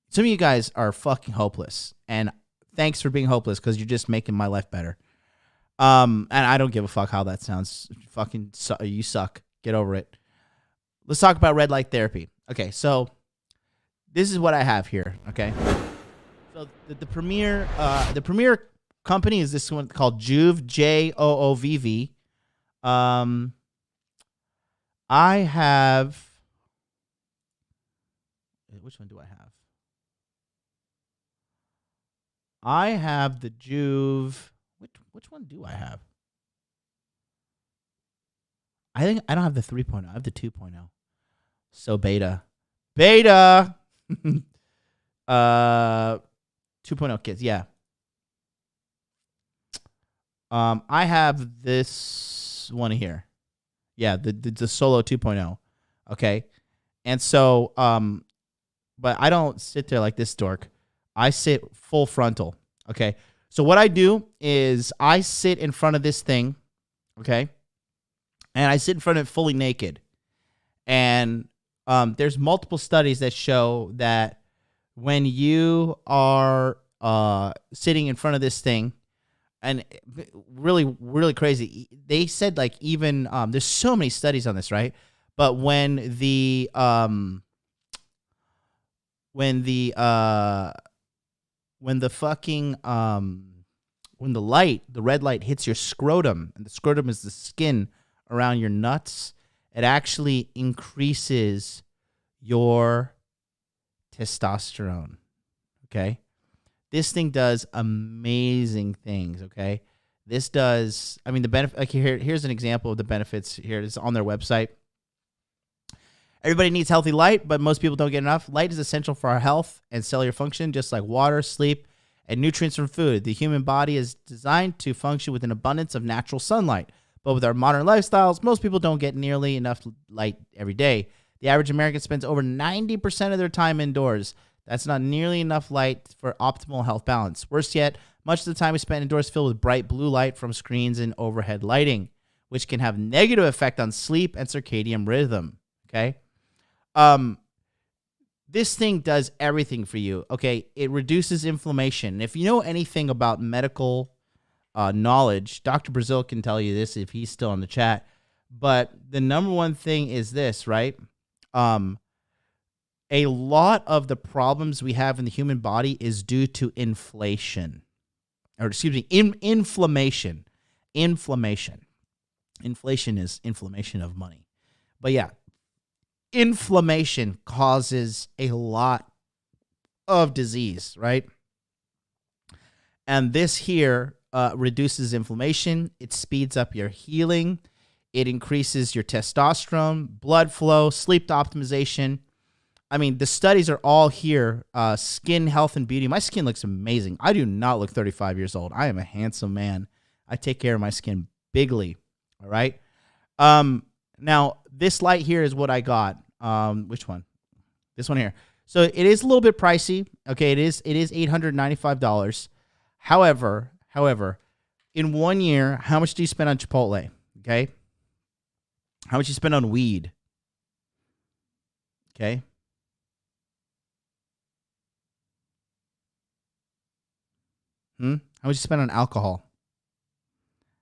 Some of you guys are fucking hopeless, and thanks for being hopeless because you're just making my life better. And I don't give a fuck how that sounds. You suck. Get over it. Let's talk about red light therapy. Okay, so this is what I have here. Okay, so the premier company is this one called Joovv, Joovv. I have. Which one do I have? I have the Joovv. Which one do I have? I think I don't have the 3.0. I have the 2.0. So beta. 2.0 kits. Yeah. I have this one here. Yeah, the Solo 2.0. Okay. And so but I don't sit there like this dork. I sit full frontal. Okay. So what I do is I sit in front of this thing, okay? And I sit in front of it fully naked. And there's multiple studies that show that when you are sitting in front of this thing, and really, really crazy, they said like even, there's so many studies on this, right? But when the red light hits your scrotum, and the scrotum is the skin around your nuts, it actually increases your testosterone. Okay? This thing does amazing things, okay? This does, I mean, the benefit, like here's an example of the benefits here. It's on their website. Everybody needs healthy light, but most people don't get enough. Light is essential for our health and cellular function, just like water, sleep, and nutrients from food. The human body is designed to function with an abundance of natural sunlight. But with our modern lifestyles, most people don't get nearly enough light every day. The average American spends over 90% of their time indoors. That's not nearly enough light for optimal health balance. Worse yet, much of the time we spend indoors filled with bright blue light from screens and overhead lighting, which can have negative effect on sleep and circadian rhythm. Okay? This thing does everything for you. Okay, it reduces inflammation. If you know anything about medical knowledge, Dr. Brazil can tell you this if he's still in the chat. But the number one thing is this, right? A lot of the problems we have in the human body is due to inflation. Or excuse me, inflammation. Inflammation. Inflation is inflammation of money. But yeah, inflammation causes a lot of disease, right? And this here reduces inflammation. It speeds up your healing. It increases your testosterone, blood flow, sleep optimization. I mean, the studies are all here. Skin health and beauty. My skin looks amazing. I do not look 35 years old. I am a handsome man. I take care of my skin bigly. All right. Now, this light here is what I got. Which one? This one here. So it is a little bit pricey. Okay, it is $895. However, in 1 year, how much do you spend on Chipotle? Okay. How much you spend on weed? Okay. How much you spend on alcohol?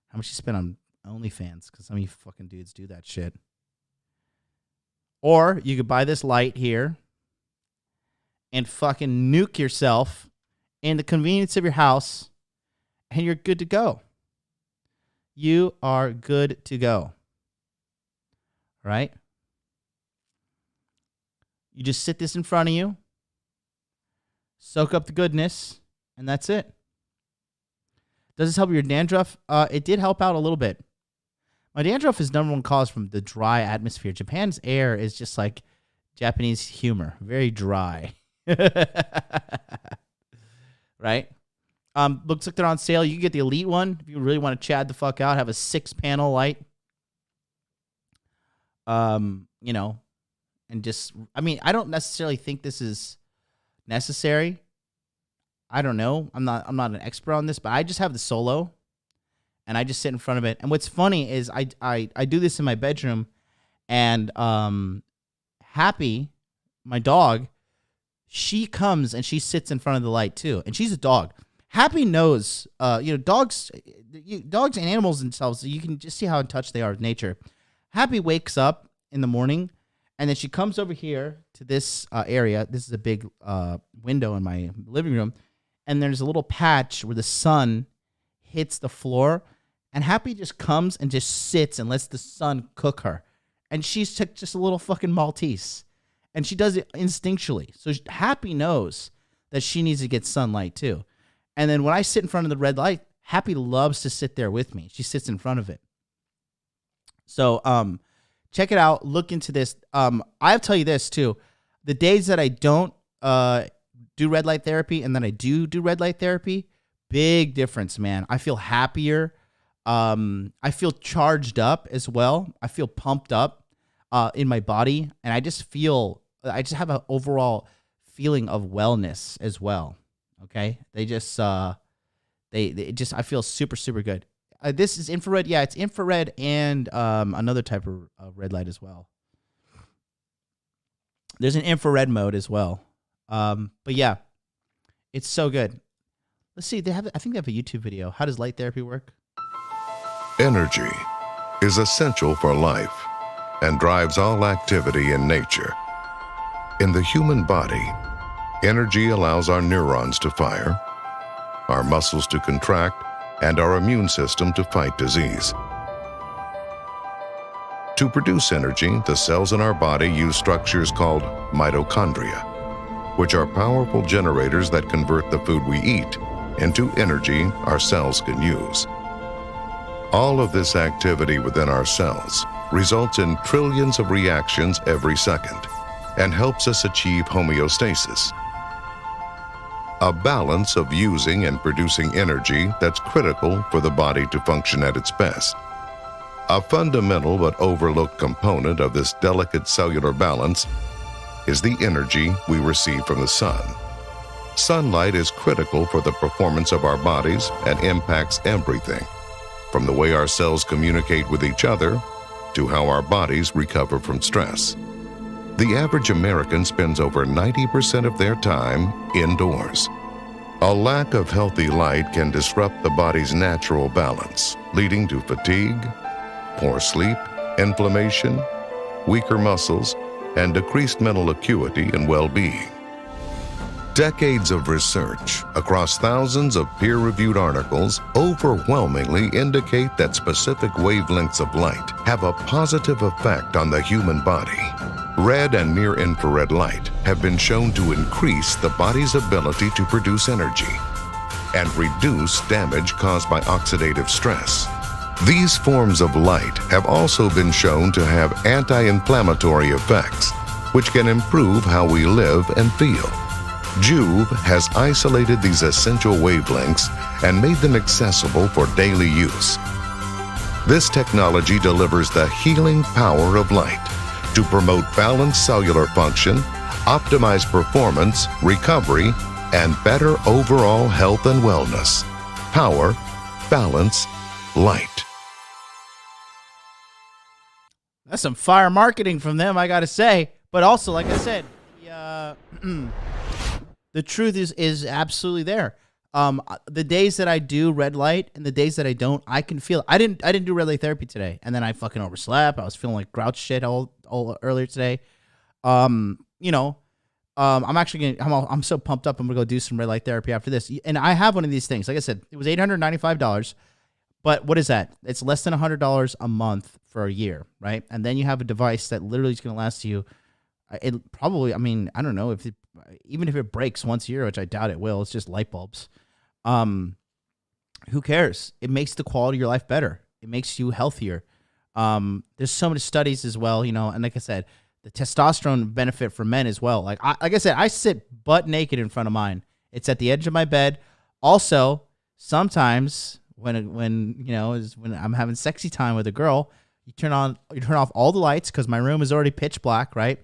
How much you spend on OnlyFans? Because some of you fucking dudes do that shit. Or you could buy this light here and fucking nuke yourself in the convenience of your house, and you're good to go. You are good to go. Right? You just sit this in front of you, soak up the goodness, and that's it. Does this help your dandruff? It did help out a little bit. My dandruff is number one cause from the dry atmosphere. Japan's air is just like Japanese humor, very dry. Right? Looks like they're on sale. You can get the elite one if you really want to chad the fuck out. Have a 6-panel light. You know, and just, I mean, I don't necessarily think this is necessary. I don't know. I'm not an expert on this, but I just have the solo and I just sit in front of it. And what's funny is I do this in my bedroom, and Happy, my dog, she comes and she sits in front of the light too. And she's a dog. Happy knows, dogs and animals themselves, you can just see how in touch they are with nature. Happy wakes up in the morning, and then she comes over here to this area. This is a big window in my living room, and there's a little patch where the sun hits the floor, and Happy just comes and just sits and lets the sun cook her. And she's just a little fucking Maltese, and she does it instinctually. So Happy knows that she needs to get sunlight too. And then when I sit in front of the red light, Happy loves to sit there with me. She sits in front of it. So check it out. Look into this. I'll tell you this too. The days that I don't do red light therapy and then I do red light therapy, big difference, man. I feel happier. I feel charged up as well. I feel pumped up in my body. And I just have an overall feeling of wellness as well. Okay, I feel super, super good. This is infrared. Yeah, it's infrared and another type of red light as well. There's an infrared mode as well. But yeah, it's so good. Let's see. I think they have a YouTube video. How does light therapy work? Energy is essential for life and drives all activity in nature. In the human body, energy allows our neurons to fire, our muscles to contract, and our immune system to fight disease. To produce energy, the cells in our body use structures called mitochondria, which are powerful generators that convert the food we eat into energy our cells can use. All of this activity within our cells results in trillions of reactions every second and helps us achieve homeostasis, a balance of using and producing energy that's critical for the body to function at its best. A fundamental but overlooked component of this delicate cellular balance is the energy we receive from the sun. Sunlight is critical for the performance of our bodies and impacts everything, from the way our cells communicate with each other to how our bodies recover from stress. The average American spends over 90% of their time indoors. A lack of healthy light can disrupt the body's natural balance, leading to fatigue, poor sleep, inflammation, weaker muscles, and decreased mental acuity and well-being. Decades of research across thousands of peer-reviewed articles overwhelmingly indicate that specific wavelengths of light have a positive effect on the human body. Red and near-infrared light have been shown to increase the body's ability to produce energy and reduce damage caused by oxidative stress. These forms of light have also been shown to have anti-inflammatory effects, which can improve how we live and feel. Juve has isolated these essential wavelengths and made them accessible for daily use. This technology delivers the healing power of light to promote balanced cellular function, optimize performance, recovery, and better overall health and wellness. Power, balance, light. That's some fire marketing from them, I gotta say. But also, like I said, the truth is absolutely there. The days that I do red light and the days that I don't, I can feel it. I didn't do red light therapy today, and then I fucking overslept. I was feeling like grouch shit all earlier today. I'm so pumped up. I'm gonna go do some red light therapy after this, and I have one of these things. Like I said, it was $895, but what is that? It's less than $100 a month for a year, right? And then you have a device that literally is gonna last you. It probably, I mean, I don't know even if it breaks once a year, which I doubt it will. It's just light bulbs. Who cares? It makes the quality of your life better. It makes you healthier. There's so many studies as well, and like I said, the testosterone benefit for men as well. Like I said, I sit butt naked in front of mine. It's at the edge of my bed. Also, sometimes when I'm having sexy time with a girl, you turn off all the lights because my room is already pitch black, right?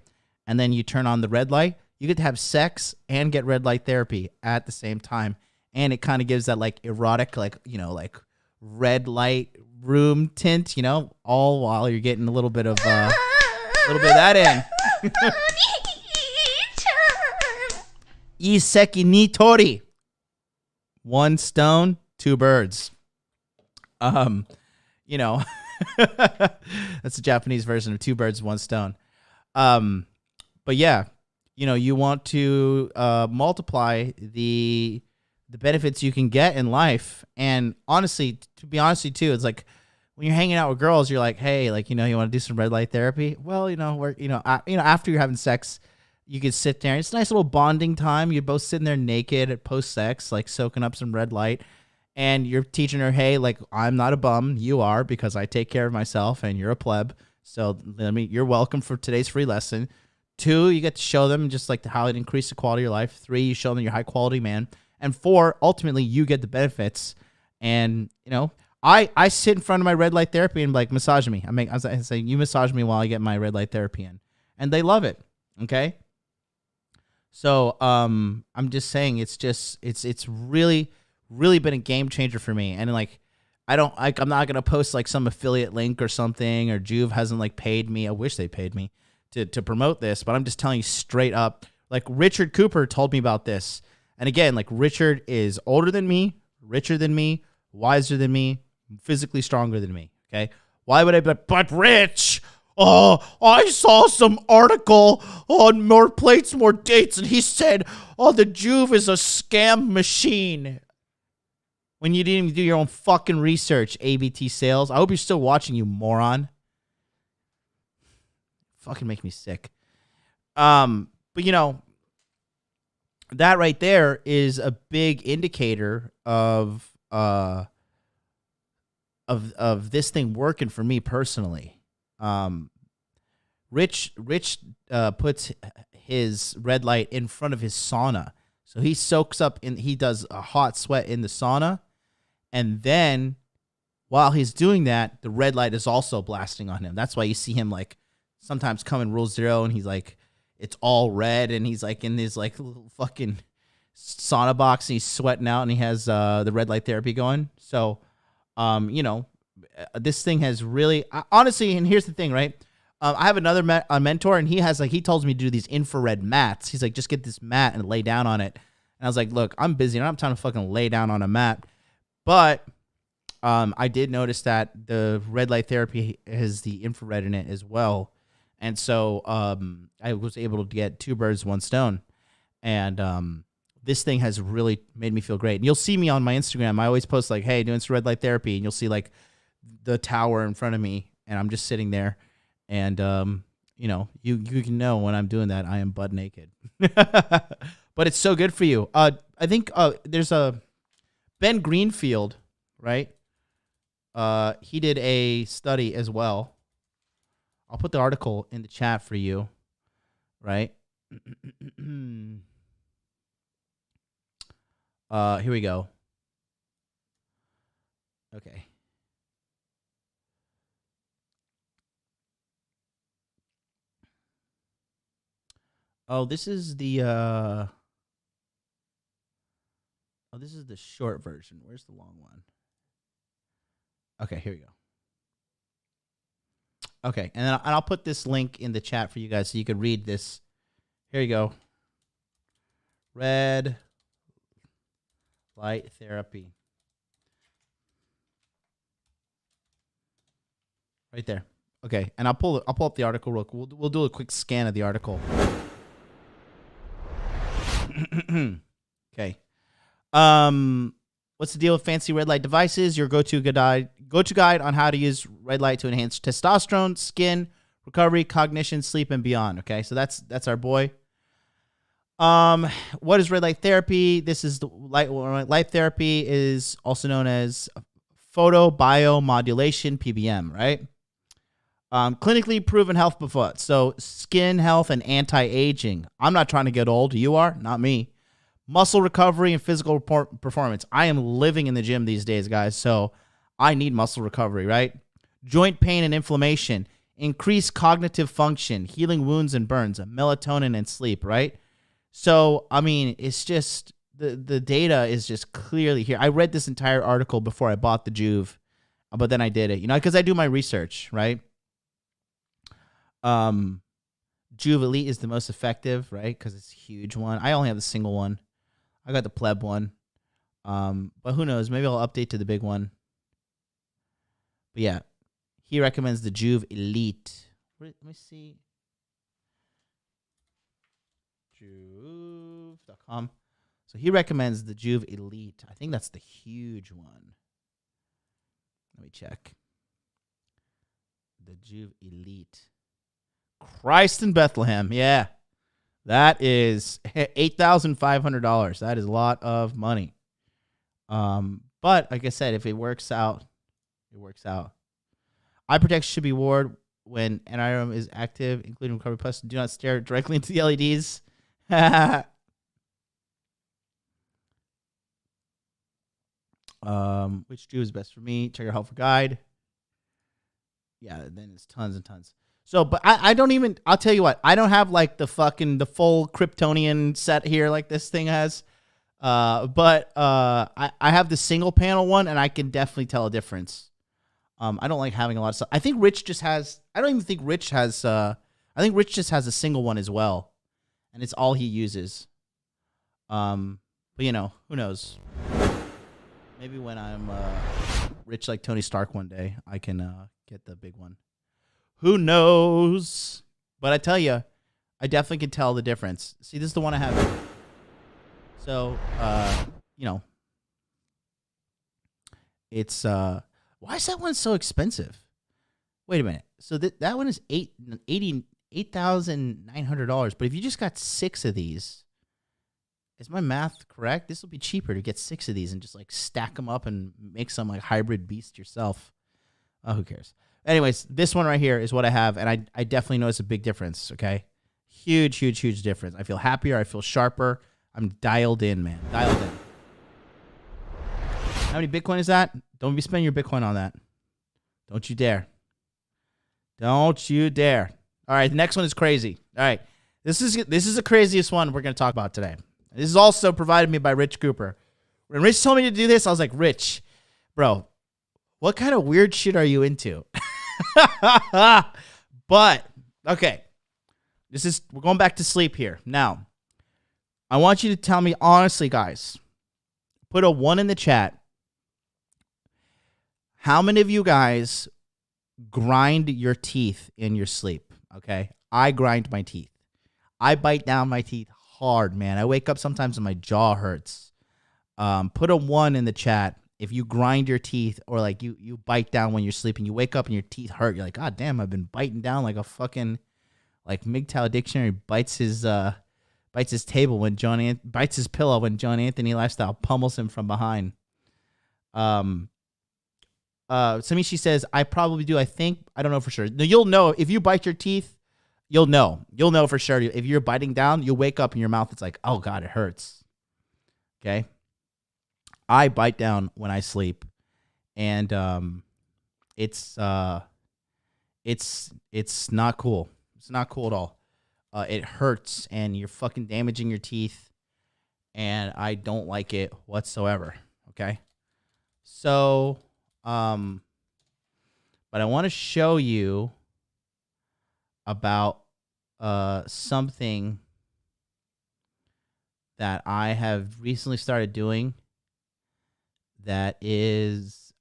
and then you turn on the red light, you get to have sex and get red light therapy at the same time. And it kind of gives that like erotic, like, you know, like red light room tint, you know, all while you're getting a little bit of that in. Iseki ni tori. 1 stone, 2 birds. You know, that's the Japanese version of 2 birds, 1 stone. But yeah, you know, you want to multiply the benefits you can get in life. And honestly, to be honest with you too, it's like when you're hanging out with girls, you're like, hey, like, you know, you want to do some red light therapy? Well, you know, after you're having sex, you could sit there. It's a nice little bonding time. You're both sitting there naked post sex, like soaking up some red light. And you're teaching her, hey, like, I'm not a bum. You are, because I take care of myself and you're a pleb. So you're welcome for today's free lesson. 2, you get to show them just like how it increased the quality of your life. 3, you show them you're a high quality man. And 4, ultimately you get the benefits. And, you know, I sit in front of my red light therapy and like, massage me. I say, you massage me while I get my red light therapy in. And they love it. Okay. So, I'm just saying it's really, really been a game changer for me. And like, I'm not going to post like some affiliate link or something, or Juve hasn't like paid me. I wish they paid me to promote this, but I'm just telling you straight up, like Richard Cooper told me about this. And again, like Richard is older than me, richer than me, wiser than me, physically stronger than me. Okay. Why would I be, but Rich, oh, I saw some article on More Plates, More Dates, and he said, oh, the Juve is a scam machine. When you didn't even do your own fucking research, ABT sales. I hope you're still watching, you moron. Fucking make me sick. But you know, that right there is a big indicator of this thing working for me personally. Rich puts his red light in front of his sauna. So he soaks up he does a hot sweat in the sauna. And then while he's doing that, the red light is also blasting on him. That's why you see him like sometimes come in Rule 0 and he's like, it's all red and he's like in this like little fucking sauna box and he's sweating out and he has the red light therapy going. So, you know, this thing has really, honestly, and here's the thing, right? I have another mentor and he tells me to do these infrared mats. He's like, just get this mat and lay down on it. And I was like, look, I'm busy. I don't have time to fucking lay down on a mat. But I did notice that the red light therapy has the infrared in it as well. And so I was able to get 2 birds, 1 stone. And this thing has really made me feel great. And you'll see me on my Instagram. I always post like, hey, doing some red light therapy. And you'll see like the tower in front of me. And I'm just sitting there. And, you know, you can know when I'm doing that, I am butt naked. But it's so good for you. I think there's a Ben Greenfield, right? He did a study as well. I'll put the article in the chat for you, right? Here we go. Okay. Oh, this is the this is the short version. Where's the long one? Okay, here we go. Okay, and I'll put this link in the chat for you guys so you can read this. Here you go. Red light therapy. Right there. Okay, and I'll pull up the article real quick. We'll do a quick scan of the article. Okay. What's the deal with fancy red light devices? Your go-to guide on how to use red light to enhance testosterone, skin, recovery, cognition, sleep, and beyond. Okay, so that's our boy. What is red light therapy? This is the light therapy is also known as photobiomodulation, PBM, right? Clinically proven health before. So skin health and anti-aging. I'm not trying to get old. You are, not me. Muscle recovery and physical performance. I am living in the gym these days, guys, so I need muscle recovery, right? Joint pain and inflammation. increase cognitive function, healing wounds and burns, melatonin and sleep, right? So, I mean, it's just the data is just clearly here. I read this entire article before I bought the Juve, but then I did it, because I do my research, right? Juve Elite is the most effective, right? Because it's a huge one. I only have the single one. I got the pleb one. But who knows? Maybe I'll update to the big one. But yeah, he recommends the Juve Elite. Let me see. Juve.com. So he recommends the Juve Elite. I think that's the huge one. Let me check. The Juve Elite. Christ in Bethlehem. Yeah. That is $8,500. That is a lot of money. But like I said, if it works out, it works out. Eye protection should be worn when NIRM is active, including recovery plus. Do not stare directly into the LEDs. Which Juve is best for me? Check your helpful guide. Yeah, then it's tons and tons. So, but I don't even, I'll tell you what, I don't have like the full Kryptonian set here like this thing has. But I have the single panel one and I can definitely tell a difference. I don't like having a lot of stuff. I think Rich just has, I don't even think Rich has, I think Rich just has a single one as well. And it's all he uses. But who knows? Maybe when I'm rich like Tony Stark one day, I can get the big one. Who knows? But I tell you, I definitely can tell the difference. See, this is the one I have. So, it's why is that one so expensive? Wait a minute. So that one is $8,900. But if you just got 6 of these, is my math correct? This will be cheaper to get 6 of these and just like stack them up and make some like hybrid beast yourself. Oh, who cares? Anyways, this one right here is what I have, and I definitely notice a big difference, okay? Huge, huge, huge difference. I feel happier. I feel sharper. I'm dialed in, man. Dialed in. How many Bitcoin is that? Don't be spending your Bitcoin on that. Don't you dare. Don't you dare. All right, the next one is crazy. All right, this is the craziest one we're going to talk about today. This is also provided me by Rich Cooper. When Rich told me to do this, I was like, Rich, bro, what kind of weird shit are you into? But, okay. We're going back to sleep here. Now, I want you to tell me honestly, guys. Put a 1 in the chat. How many of you guys grind your teeth in your sleep? Okay? I grind my teeth. I bite down my teeth hard, man. I wake up sometimes and my jaw hurts. Put a 1 in the chat if you grind your teeth or like you bite down when you're sleeping. You wake up and your teeth hurt. You're like, God damn, I've been biting down like a fucking, like MGTOW Dictionary bites his table when bites his pillow when John Anthony Lifestyle pummels him from behind. Samishi says, I probably do. I think, I don't know for sure. No, you'll know if you bite your teeth. You'll know for sure. If you're biting down, you'll wake up in your mouth. It's like, oh God, it hurts. Okay. I bite down when I sleep, and it's not cool. It's not cool at all. It hurts, and you're fucking damaging your teeth, and I don't like it whatsoever. Okay, so but I want to show you about something that I have recently started doing that is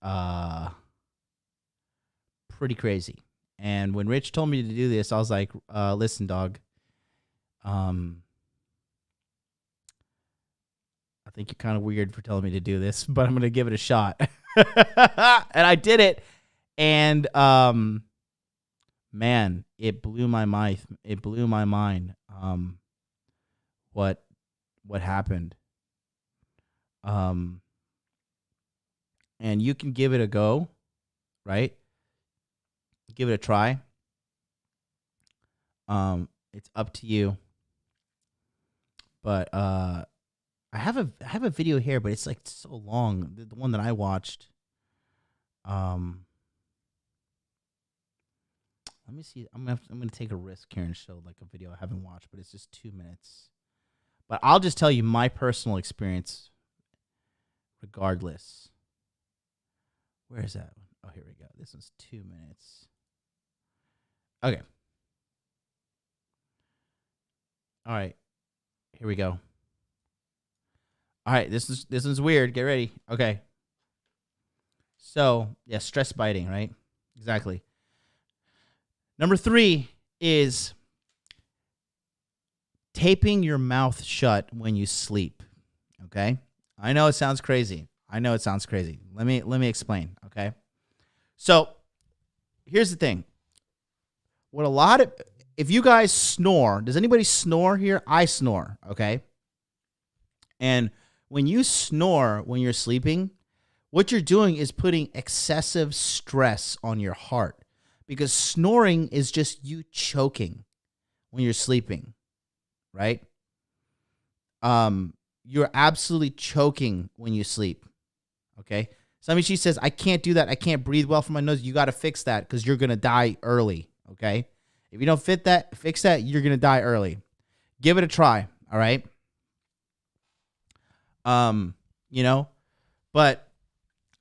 pretty crazy. And when Rich told me to do this, I was like, listen, dog, I think you're kind of weird for telling me to do this, but I'm going to give it a shot. And I did it. And man, it blew my mind. It blew my mind. What happened? And you can give it a go, right? Give it a try. It's up to you. But I have a video here, but it's like so long. The one that I watched. Let Let me see. I'm gonna take a risk here and show like a video I haven't watched, but it's just 2 minutes. But I'll just tell you my personal experience. Regardless, where is that one? Oh, here we go. This one's 2 minutes. Okay. All right. Here we go. All right. This one's weird. Get ready. Okay. So yeah, stress biting, right? Exactly. Number 3 is taping your mouth shut when you sleep. Okay? I know it sounds crazy. Let me explain, okay? So, here's the thing. If you guys snore, does anybody snore here? I snore, okay? And when you snore when you're sleeping, what you're doing is putting excessive stress on your heart. Because snoring is just you choking when you're sleeping, right? You're absolutely choking when you sleep, okay? Somebody, she says, I can't do that. I can't breathe well from my nose. You got to fix that because you're going to die early, okay? If you don't fix that, you're going to die early. Give it a try, all right? But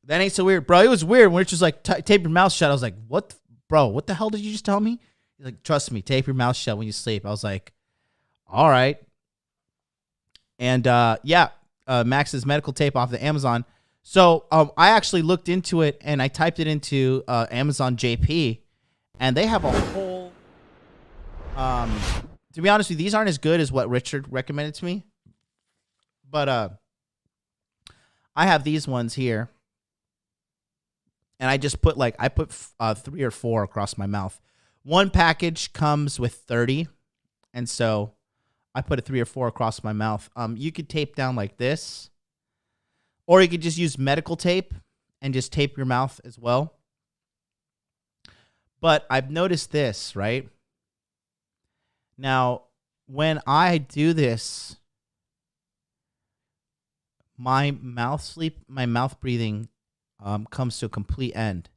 that ain't so weird. Bro, it was weird when it's just like, tape your mouth shut. I was like, what? Bro, what the hell did you just tell me? He's like, trust me, tape your mouth shut when you sleep. I was like, all right. And Max's medical tape off the Amazon. So I actually looked into it and I typed it into Amazon JP, and they have a whole. To be honest with you, these aren't as good as what Richard recommended to me, but I have these ones here, and I just put 3 or 4 across my mouth. One package comes with 30, and so I put a 3 or 4 across my mouth. You could tape down like this, or you could just use medical tape and just tape your mouth as well. But I've noticed this, right? Now, when I do this, my mouth breathing comes to a complete end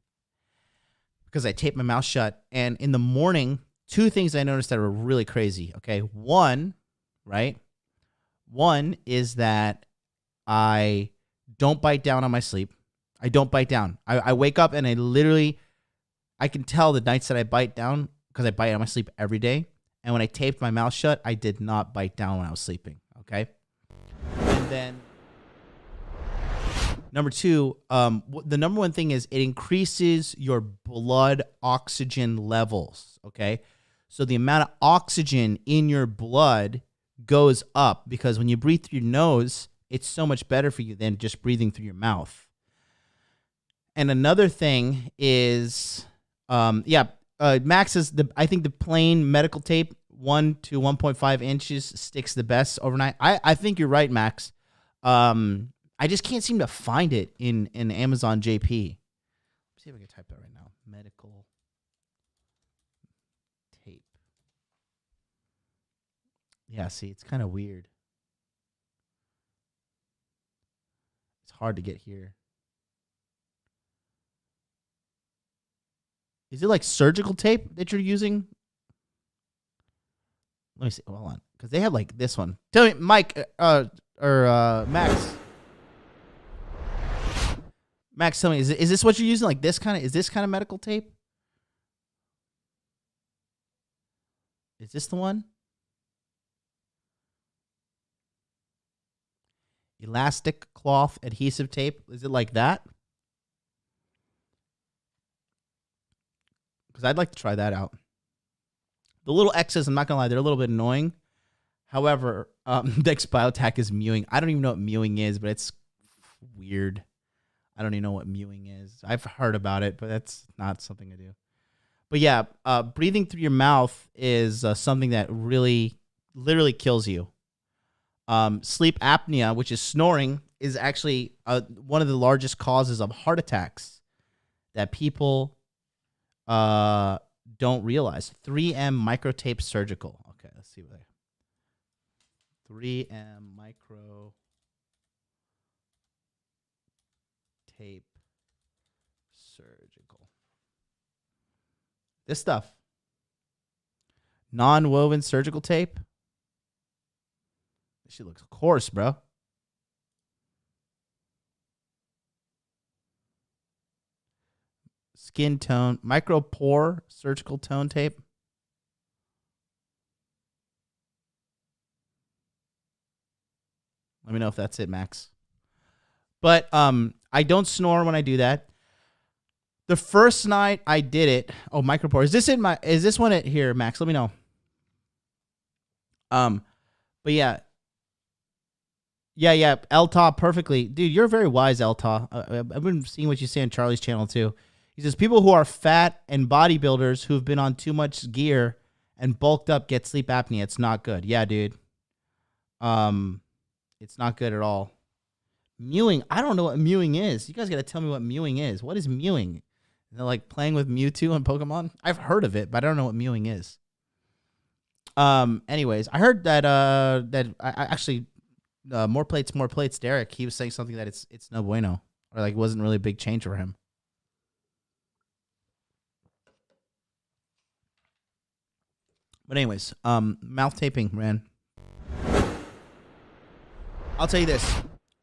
because I tape my mouth shut. And in the morning, 2 things I noticed that are really crazy. Okay. One is that I don't bite down on my sleep. I don't bite down. I wake up and I can tell the nights that I bite down because I bite on my sleep every day. And when I taped my mouth shut, I did not bite down when I was sleeping. Okay. And then number 2, the number 1 thing is it increases your blood oxygen levels, okay? So the amount of oxygen in your blood goes up because when you breathe through your nose, it's so much better for you than just breathing through your mouth. And another thing is, Max says, I think the plain medical tape, 1 to 1.5 inches sticks the best overnight. I think you're right, Max. I just can't seem to find it in Amazon JP. Let's see if I can type that right now. Medical tape. Yeah, see, it's kind of weird. It's hard to get here. Is it like surgical tape that you're using? Let me see. Hold on. Because they have like this one. Tell me, Mike, or Max. Max, tell me, is this what you're using? Like this kind of, is this kind of medical tape? Is this the one? Elastic cloth adhesive tape. Is it like that? Because I'd like to try that out. The little X's, I'm not going to lie, they're a little bit annoying. However, Dex Biotech is mewing. I don't even know what mewing is, but it's weird. I don't even know what mewing is. I've heard about it, but that's not something I do. But yeah, breathing through your mouth is something that really, literally kills you. Sleep apnea, which is snoring, is actually one of the largest causes of heart attacks that people don't realize. 3M microtape surgical. Okay, let's see what I... 3M micro tape surgical. This stuff. Non-woven surgical tape. This shit looks coarse, bro. Skin tone, micropore surgical tone tape. Let me know if that's it, Max. But I don't snore when I do that. The first night I did it, micropore. Is this one it here, Max? Let me know. But yeah. Yeah, Elta perfectly. Dude, you're very wise, Elta. I've been seeing what you say on Charlie's channel too. He says people who are fat and bodybuilders who've been on too much gear and bulked up get sleep apnea. It's not good. Yeah, dude. It's not good at all. Mewing. I don't know what mewing is. You guys got to tell me what mewing is. What is mewing? They're like playing with Mewtwo on Pokemon. I've heard of it, but I don't know what mewing is. Anyways, I heard that more plates. Derek, he was saying something that it's no bueno, or like wasn't really a big change for him. But anyways, mouth taping, man. I'll tell you this.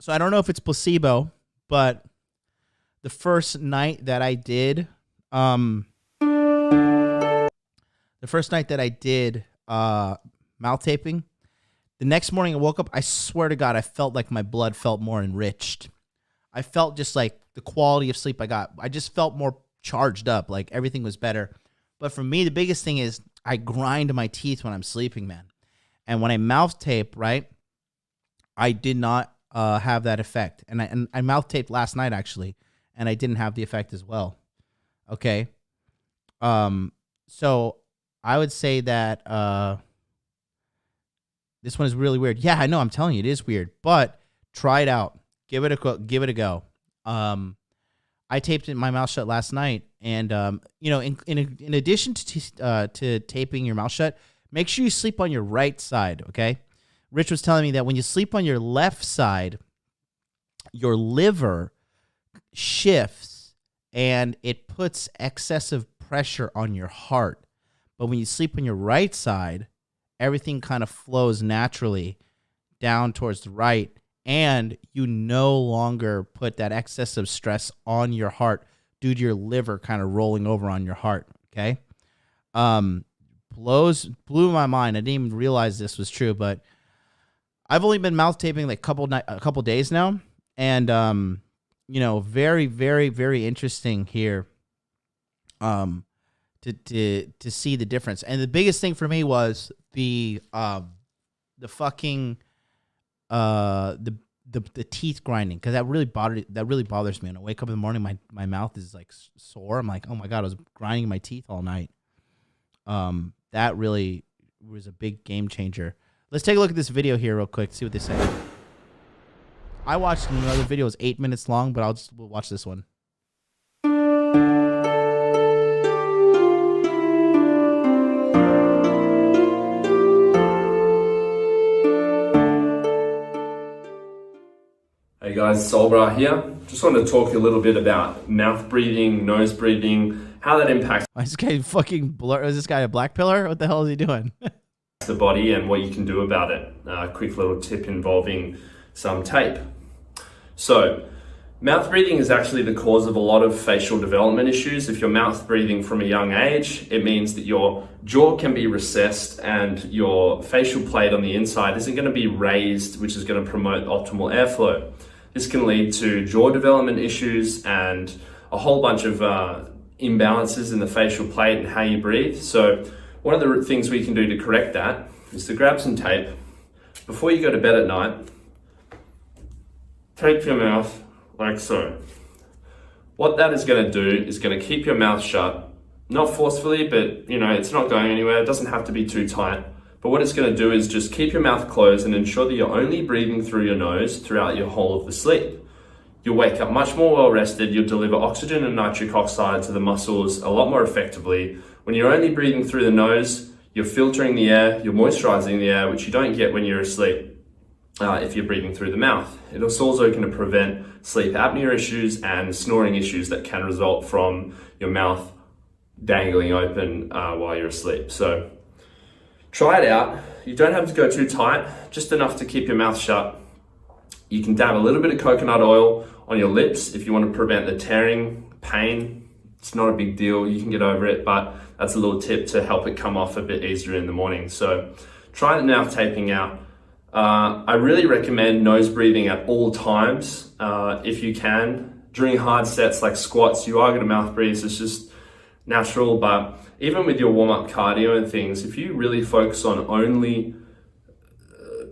So I don't know if it's placebo, but the first night that I did, mouth taping, the next morning I woke up, I swear to God, I felt like my blood felt more enriched. I felt just like the quality of sleep I got. I just felt more charged up, like everything was better. But for me, the biggest thing is I grind my teeth when I'm sleeping, man. And when I mouth tape, right, I did not have that effect. And I mouth taped last night, actually, and I didn't have the effect as well. Okay. So I would say that this one is really weird. Yeah, I know. I'm telling you, it is weird. But try it out. Give it a go. I taped my mouth shut last night, and in addition to taping your mouth shut, make sure you sleep on your right side. Okay. Rich was telling me that when you sleep on your left side, your liver shifts and it puts excessive pressure on your heart. But when you sleep on your right side, everything kind of flows naturally down towards the right, and you no longer put that excessive stress on your heart due to your liver kind of rolling over on your heart. Okay. Blew my mind. I didn't even realize this was true, but I've only been mouth taping like a couple days now, and very, very, very interesting here. To see the difference, and the biggest thing for me was the teeth grinding, because that really bothers me. When I wake up in the morning, my mouth is like sore. I'm like, oh my God, I was grinding my teeth all night. That really was a big game changer. Let's take a look at this video here real quick, see what they say. I watched another video, it was 8 minutes long, but we'll watch this one. Hey guys, Solbra here. Just wanted to talk a little bit about mouth breathing, nose breathing, how that impacts Is this guy fucking blur? Is this guy a black pillar? What the hell is he doing? the body and what you can do about it. A quick little tip involving some tape. So, mouth breathing is actually the cause of a lot of facial development issues. If you're mouth breathing from a young age, it means that your jaw can be recessed and your facial plate on the inside isn't going to be raised, which is going to promote optimal airflow. This can lead to jaw development issues and a whole bunch of imbalances in the facial plate and how you breathe. So one of the things we can do to correct that is to grab some tape. Before you go to bed at night, tape your mouth like so. What that is going to do is going to keep your mouth shut, not forcefully, but it's not going anywhere. It doesn't have to be too tight. But what it's going to do is just keep your mouth closed and ensure that you're only breathing through your nose throughout your whole of the sleep. You'll wake up much more well rested. You'll deliver oxygen and nitric oxide to the muscles a lot more effectively. When you're only breathing through the nose, you're filtering the air, you're moisturizing the air, which you don't get when you're asleep if you're breathing through the mouth. It's also going to prevent sleep apnea issues and snoring issues that can result from your mouth dangling open while you're asleep. So Try it out. You don't have to go too tight, just enough to keep your mouth shut. You can dab a little bit of coconut oil on your lips if you want to prevent the tearing pain. It's not a big deal, you can get over it, but that's a little tip to help it come off a bit easier in the morning. So try the mouth taping out. I really recommend nose breathing at all times, if you can. During hard sets like squats, you are going to mouth breathe, it's just natural, but even with your warm-up cardio and things, if you really focus on only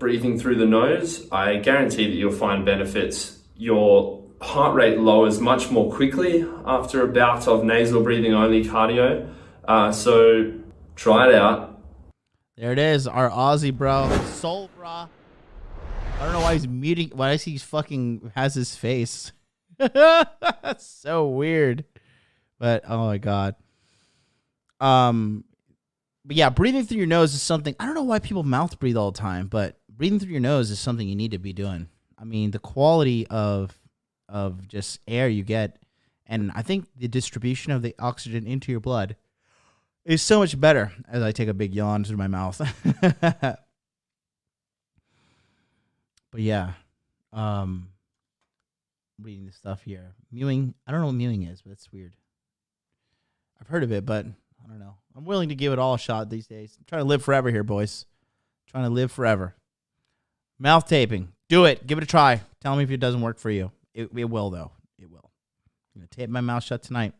breathing through the nose, I guarantee that you'll find benefits. Your heart rate lowers much more quickly after a bout of nasal breathing only cardio. So try it out. There it is, our Aussie bro, Soul Bra. I don't know why he's muting. Why I see he's fucking has his face. That's so weird. But oh my god. But yeah, breathing through your nose is something. I don't know why people mouth breathe all the time, but breathing through your nose is something you need to be doing. I mean, the quality of just air you get, and I think the distribution of the oxygen into your blood is so much better. As I take a big yawn through my mouth. But yeah, reading the stuff here. Mewing. I don't know what mewing is, but it's weird. I've heard of it, but I don't know. I'm willing to give it all a shot these days. I'm trying to live forever here, boys. I'm trying to live forever. Mouth taping. Do it. Give it a try. Tell me if it doesn't work for you. It will, though. It will. I'm going to tape my mouth shut tonight.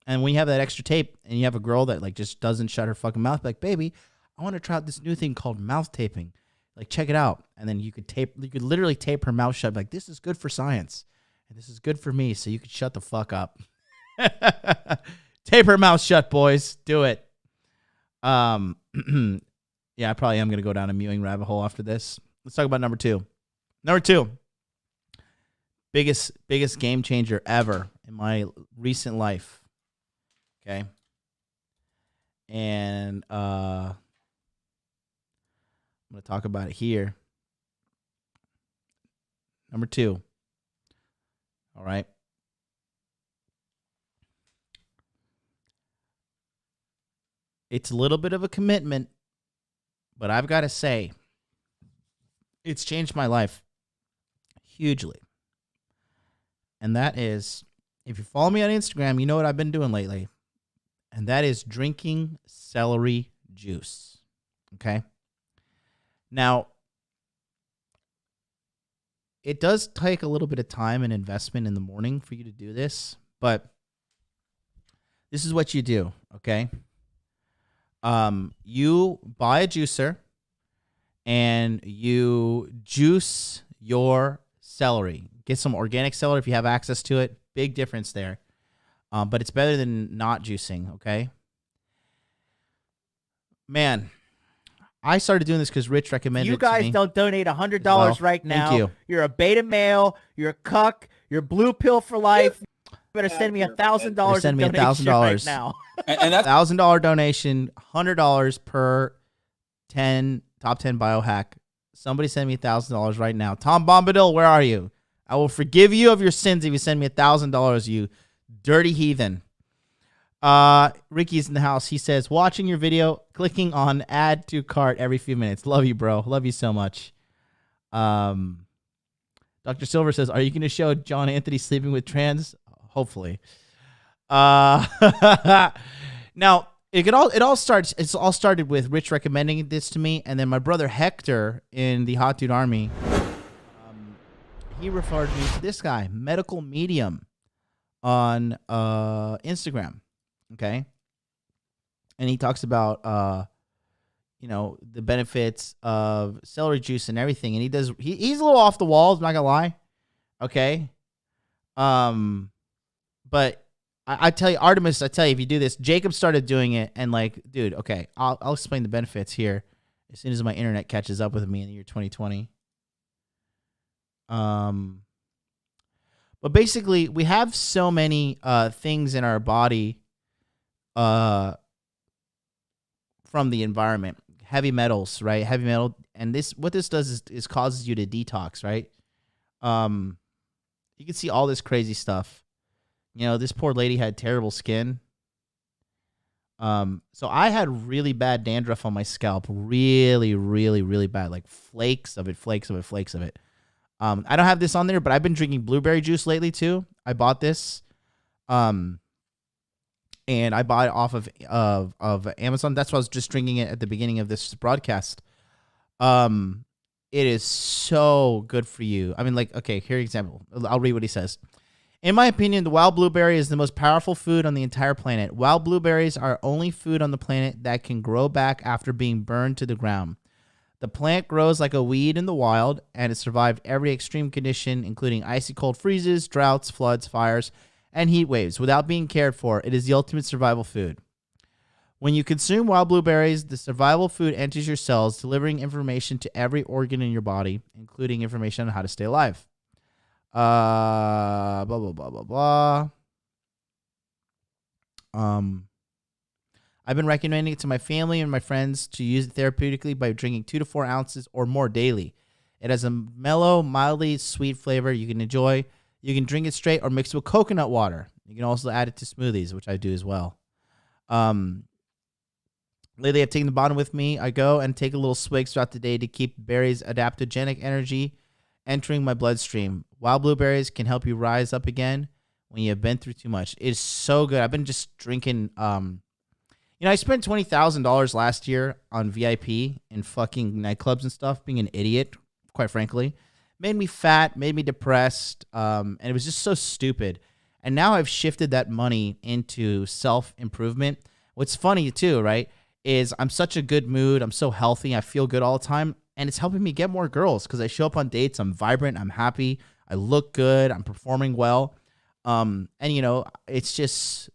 And when you have that extra tape and you have a girl that like just doesn't shut her fucking mouth, like, baby, I want to try out this new thing called mouth taping. Like, check it out. And then you could literally tape her mouth shut. Like, this is good for science. And this is good for me. So you could shut the fuck up. Tape her mouth shut, boys. Do it. Yeah, I probably am going to go down a mewing rabbit hole after this. Let's talk about number two. Number two. Biggest game changer ever in my recent life. Okay. And I'm going to talk about it here. Number two. All right. It's a little bit of a commitment, but I've got to say, it's changed my life hugely. And that is, if you follow me on Instagram, you know what I've been doing lately. And that is drinking celery juice. Okay? Now, it does take a little bit of time and investment in the morning for you to do this, but this is what you do, okay? You buy a juicer and you juice your celery. Get some organic celery if you have access to it. Big difference there. But it's better than not juicing, okay? Man, I started doing this because Rich recommended it to me. You guys don't donate $100 right now. Thank you. You're a beta male. You're a cuck. You're blue pill for life. You better send me $1,000. Send me $1,000 right now. And that's $1,000 donation, $100 per top 10 biohack. Somebody send me $1,000 right now. Tom Bombadil, where are you? I will forgive you of your sins if you send me $1,000, you dirty heathen. Ricky's in the house. He says, watching your video, clicking on add to cart every few minutes. Love you, bro. Love you so much. Dr. Silver says, are you going to show John Anthony sleeping with trans? Hopefully. Now it all started with Rich recommending this to me, and then my brother Hector in the Hot Dude Army, he referred me to this guy, Medical Medium, on Instagram. Okay, and he talks about the benefits of celery juice and everything, and he's a little off the wall, I'm not gonna lie. Okay, but I tell you, Artemis, if you do this, Jacob started doing it, and like, dude, okay, I'll explain the benefits here as soon as my internet catches up with me in the year 2020. But basically, we have so many things in our body from the environment, heavy metals, right? Heavy metal, and what this does is causes you to detox, right? You can see all this crazy stuff. This poor lady had terrible skin. So I had really bad dandruff on my scalp, really, really, really bad, like flakes of it. I don't have this on there, but I've been drinking blueberry juice lately too. I bought this, and I bought it off of Amazon. That's why I was just drinking it at the beginning of this broadcast. It is so good for you. I mean, like, okay, here's an example. I'll read what he says. In my opinion, the wild blueberry is the most powerful food on the entire planet. Wild blueberries are only food on the planet that can grow back after being burned to the ground. The plant grows like a weed in the wild, and it survived every extreme condition, including icy cold freezes, droughts, floods, fires, and heat waves. Without being cared for, it is the ultimate survival food. When you consume wild blueberries, the survival food enters your cells, delivering information to every organ in your body, including information on how to stay alive. Blah, blah, blah, blah, blah. I've been recommending it to my family and my friends to use it therapeutically by drinking 2 to 4 ounces or more daily. It has a mellow, mildly sweet flavor you can enjoy. You can drink it straight or mix it with coconut water. You can also add it to smoothies, which I do as well. Lately, I've taken the bottle with me. I go and take a little swigs throughout the day to keep berries' adaptogenic energy entering my bloodstream. Wild blueberries can help you rise up again when you have been through too much. It is so good. I've been just drinking. I spent $20,000 last year on VIP and fucking nightclubs and stuff, being an idiot, quite frankly. Made me fat, made me depressed, and it was just so stupid. And now I've shifted that money into self-improvement. What's funny, too, right, is I'm such a good mood. I'm so healthy. I feel good all the time. And it's helping me get more girls because I show up on dates. I'm vibrant. I'm happy. I look good. I'm performing well. And, it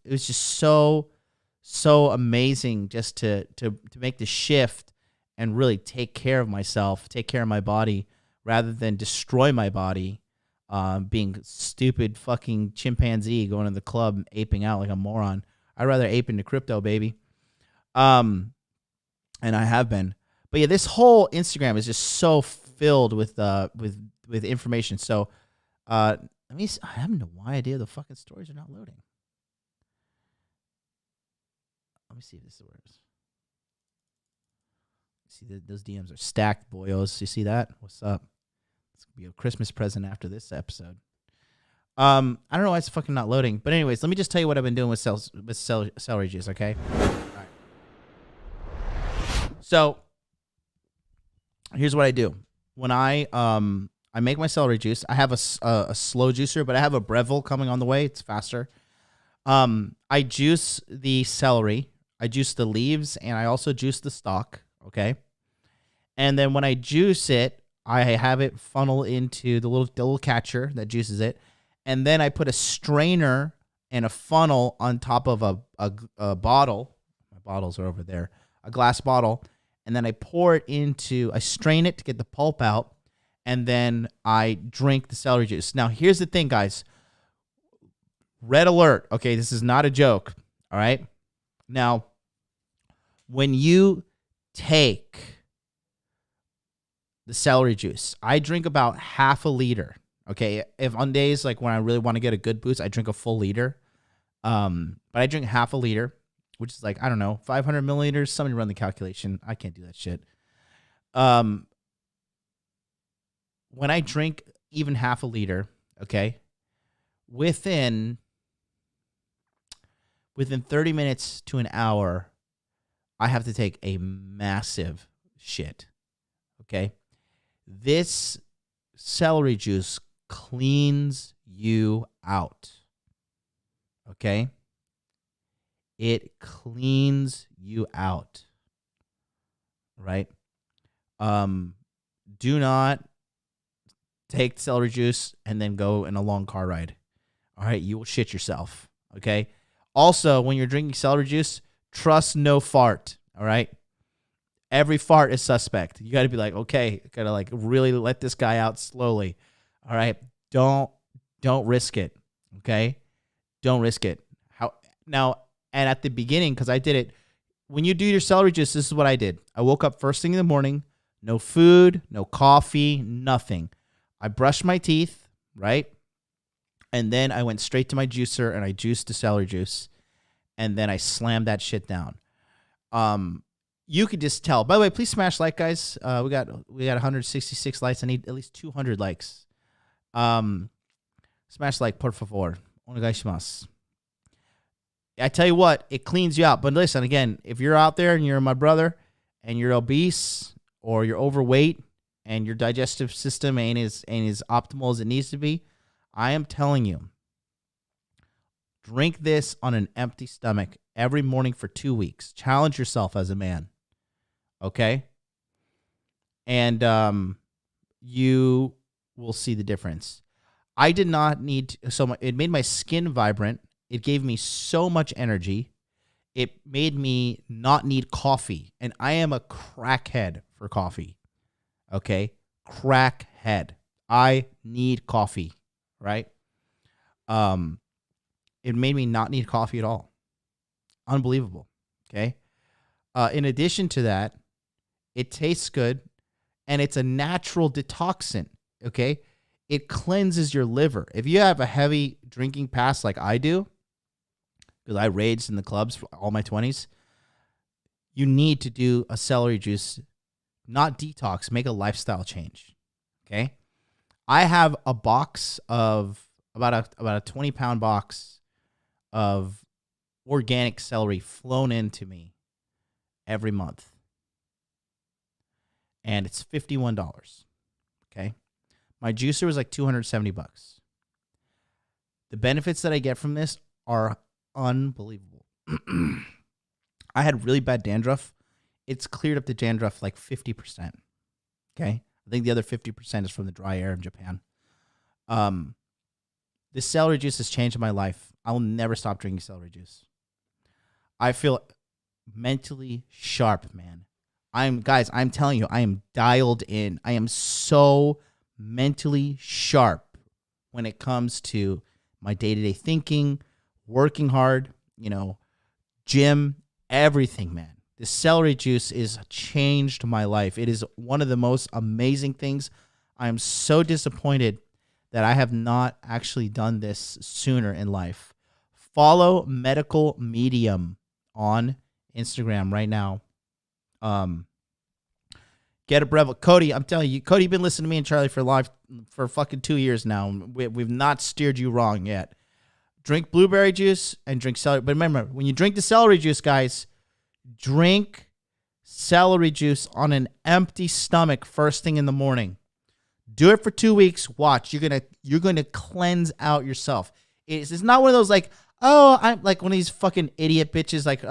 was just so amazing just to make the shift and really take care of myself, take care of my body, rather than destroy my body, being stupid fucking chimpanzee going to the club and aping out like a moron. I'd rather ape into crypto, baby. And I have been. But yeah, this whole Instagram is just so filled with information. So I have no idea the fucking stories are not loading. Let me see if this works. See, those DMs are stacked, boyos. You see that? What's up? It's going to be a Christmas present after this episode. I don't know why it's fucking not loading. But anyways, let me just tell you what I've been doing with celery juice, okay? All right. So here's what I do. When I make my celery juice, I have a slow juicer, but I have a Breville coming on the way. It's faster. I juice the celery. I juice the leaves, and I also juice the stalk, okay? And then when I juice it, I have it funnel into the little catcher that juices it, and then I put a strainer and a funnel on top of a bottle. My bottles are over there. A glass bottle, and then I I strain it to get the pulp out, and then I drink the celery juice. Now, here's the thing, guys. Red alert, okay? This is not a joke, all right? Now, when you take the celery juice, I drink about half a liter, okay? If on days like when I really want to get a good boost, I drink a full liter. But I drink half a liter, which is like, I don't know, 500 milliliters. Somebody run the calculation. I can't do that shit. When I drink even half a liter, okay, within 30 minutes to an hour, I have to take a massive shit, okay? This celery juice cleans you out, okay? It cleans you out, right? Do not take celery juice and then go in a long car ride, all right? You will shit yourself, okay? Also, when you're drinking celery juice, trust no fart, all right? Every fart is suspect. You got to be like, okay, got to like really let this guy out slowly, all right? Don't risk it, okay? Don't risk it. And at the beginning, because I did it, when you do your celery juice, this is what I did. I woke up first thing in the morning, no food, no coffee, nothing. I brushed my teeth, right? And then I went straight to my juicer and I juiced the celery juice. and then I slammed that shit down. You could just tell. By the way, please smash like, guys. We got 166 likes. I need at least 200 likes. Smash like, por favor. Onegaishimasu. I tell you what, it cleans you out. But listen, again, if you're out there and you're my brother and you're obese or you're overweight and your digestive system ain't as optimal as it needs to be, I am telling you, drink this on an empty stomach every morning for 2 weeks. Challenge yourself as a man. Okay? And you will see the difference. I did not need so much. It made my skin vibrant. It gave me so much energy. It made me not need coffee. And I am a crackhead for coffee. Okay? Crackhead. I need coffee, right? It made me not need coffee at all. Unbelievable. Okay? In addition to that, it tastes good, and it's a natural detoxant. Okay? It cleanses your liver. If you have a heavy drinking past like I do, because I raged in the clubs for all my 20s, you need to do a celery juice, not detox, make a lifestyle change. Okay? I have a box of about a 20-pound box of organic celery flown into me every month. And it's $51. Okay? My juicer was like $270. The benefits that I get from this are unbelievable. I had really bad dandruff. It's cleared up the dandruff like 50%. Okay? I think the other 50% is from the dry air in Japan. This celery juice has changed my life. I will never stop drinking celery juice. I feel mentally sharp, man. I'm telling you, I am dialed in. I am so mentally sharp when it comes to my day-to-day thinking, working hard, gym, everything, man. This celery juice has changed my life. It is one of the most amazing things. I am so disappointed that I have not actually done this sooner in life. Follow Medical Medium on Instagram right now. Get a Breville. Cody, I'm telling you, Cody, you've been listening to me and Charlie for fucking 2 years now. We've not steered you wrong yet. Drink blueberry juice and drink celery. But remember, when you drink the celery juice, guys, drink celery juice on an empty stomach first thing in the morning. Do it for 2 weeks. Watch. You're gonna cleanse out yourself. It's not one of those like, oh, I'm like one of these fucking idiot bitches like,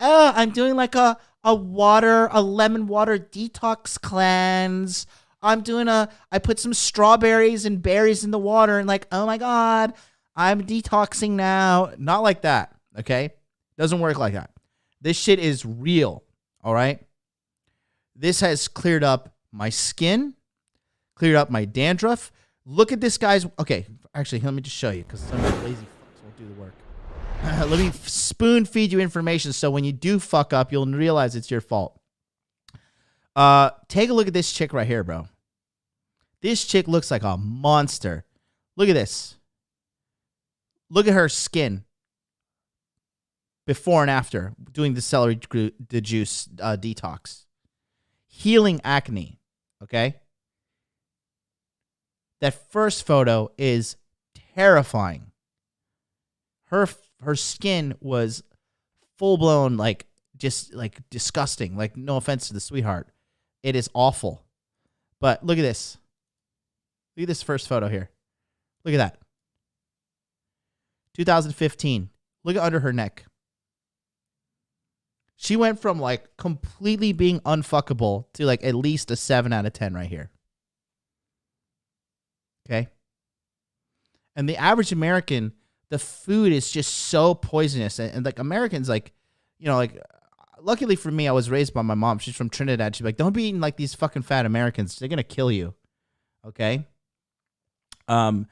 oh, I'm doing like a lemon water detox cleanse. I put some strawberries and berries in the water and like, oh my God, I'm detoxing now. Not like that. Okay. Doesn't work like that. This shit is real. All right. This has cleared up my skin, cleared up my dandruff. Look at this guy's. Okay. Actually, let me just show you because some of the lazy fucks won't do the work. Let me spoon feed you information so when you do fuck up, you'll realize it's your fault. Take a look at this chick right here, bro. This chick looks like a monster. Look at this. Look at her skin before and after doing the celery juice detox. Healing acne, okay? That first photo is terrifying. Her skin was full-blown, like, just, like, disgusting. Like, no offense to the sweetheart. It is awful. But look at this. Look at this first photo here. Look at that. 2015. Look at under her neck. She went from, like, completely being unfuckable to, like, at least a 7 out of 10 right here. Okay? And the average American, the food is just so poisonous. And like, Americans, like, like, luckily for me, I was raised by my mom. She's from Trinidad. She's like, don't be eating like these fucking fat Americans. They're going to kill you. Okay? A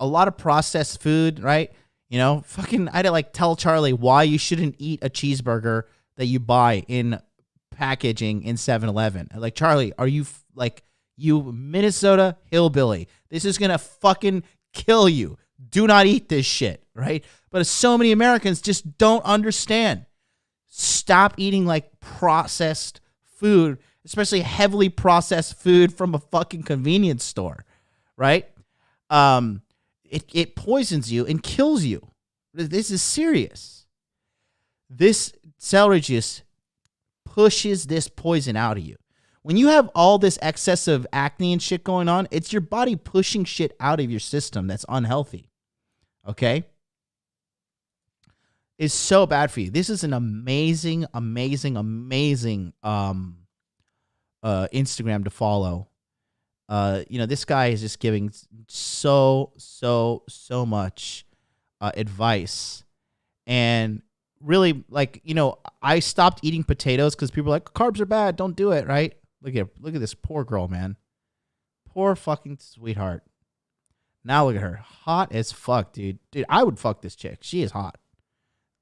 lot of processed food, right? Fucking, I had to like tell Charlie why you shouldn't eat a cheeseburger that you buy in packaging in 7-Eleven. Like, Charlie, are you you Minnesota hillbilly? This is going to fucking kill you. do not eat this shit, right? But so many Americans just don't understand. Stop eating like processed food, especially heavily processed food from a fucking convenience store, right? It poisons you and kills you. This is serious. This celery juice pushes this poison out of you. When you have all this excessive acne and shit going on, it's your body pushing shit out of your system that's unhealthy. Okay? It's so bad for you. This is an amazing Instagram to follow. This guy is just giving so much advice. And really, I stopped eating potatoes because people are like, carbs are bad, don't do it, right? Look at this poor girl, man. Poor fucking sweetheart. Now look at her. Hot as fuck, dude. Dude, I would fuck this chick. She is hot.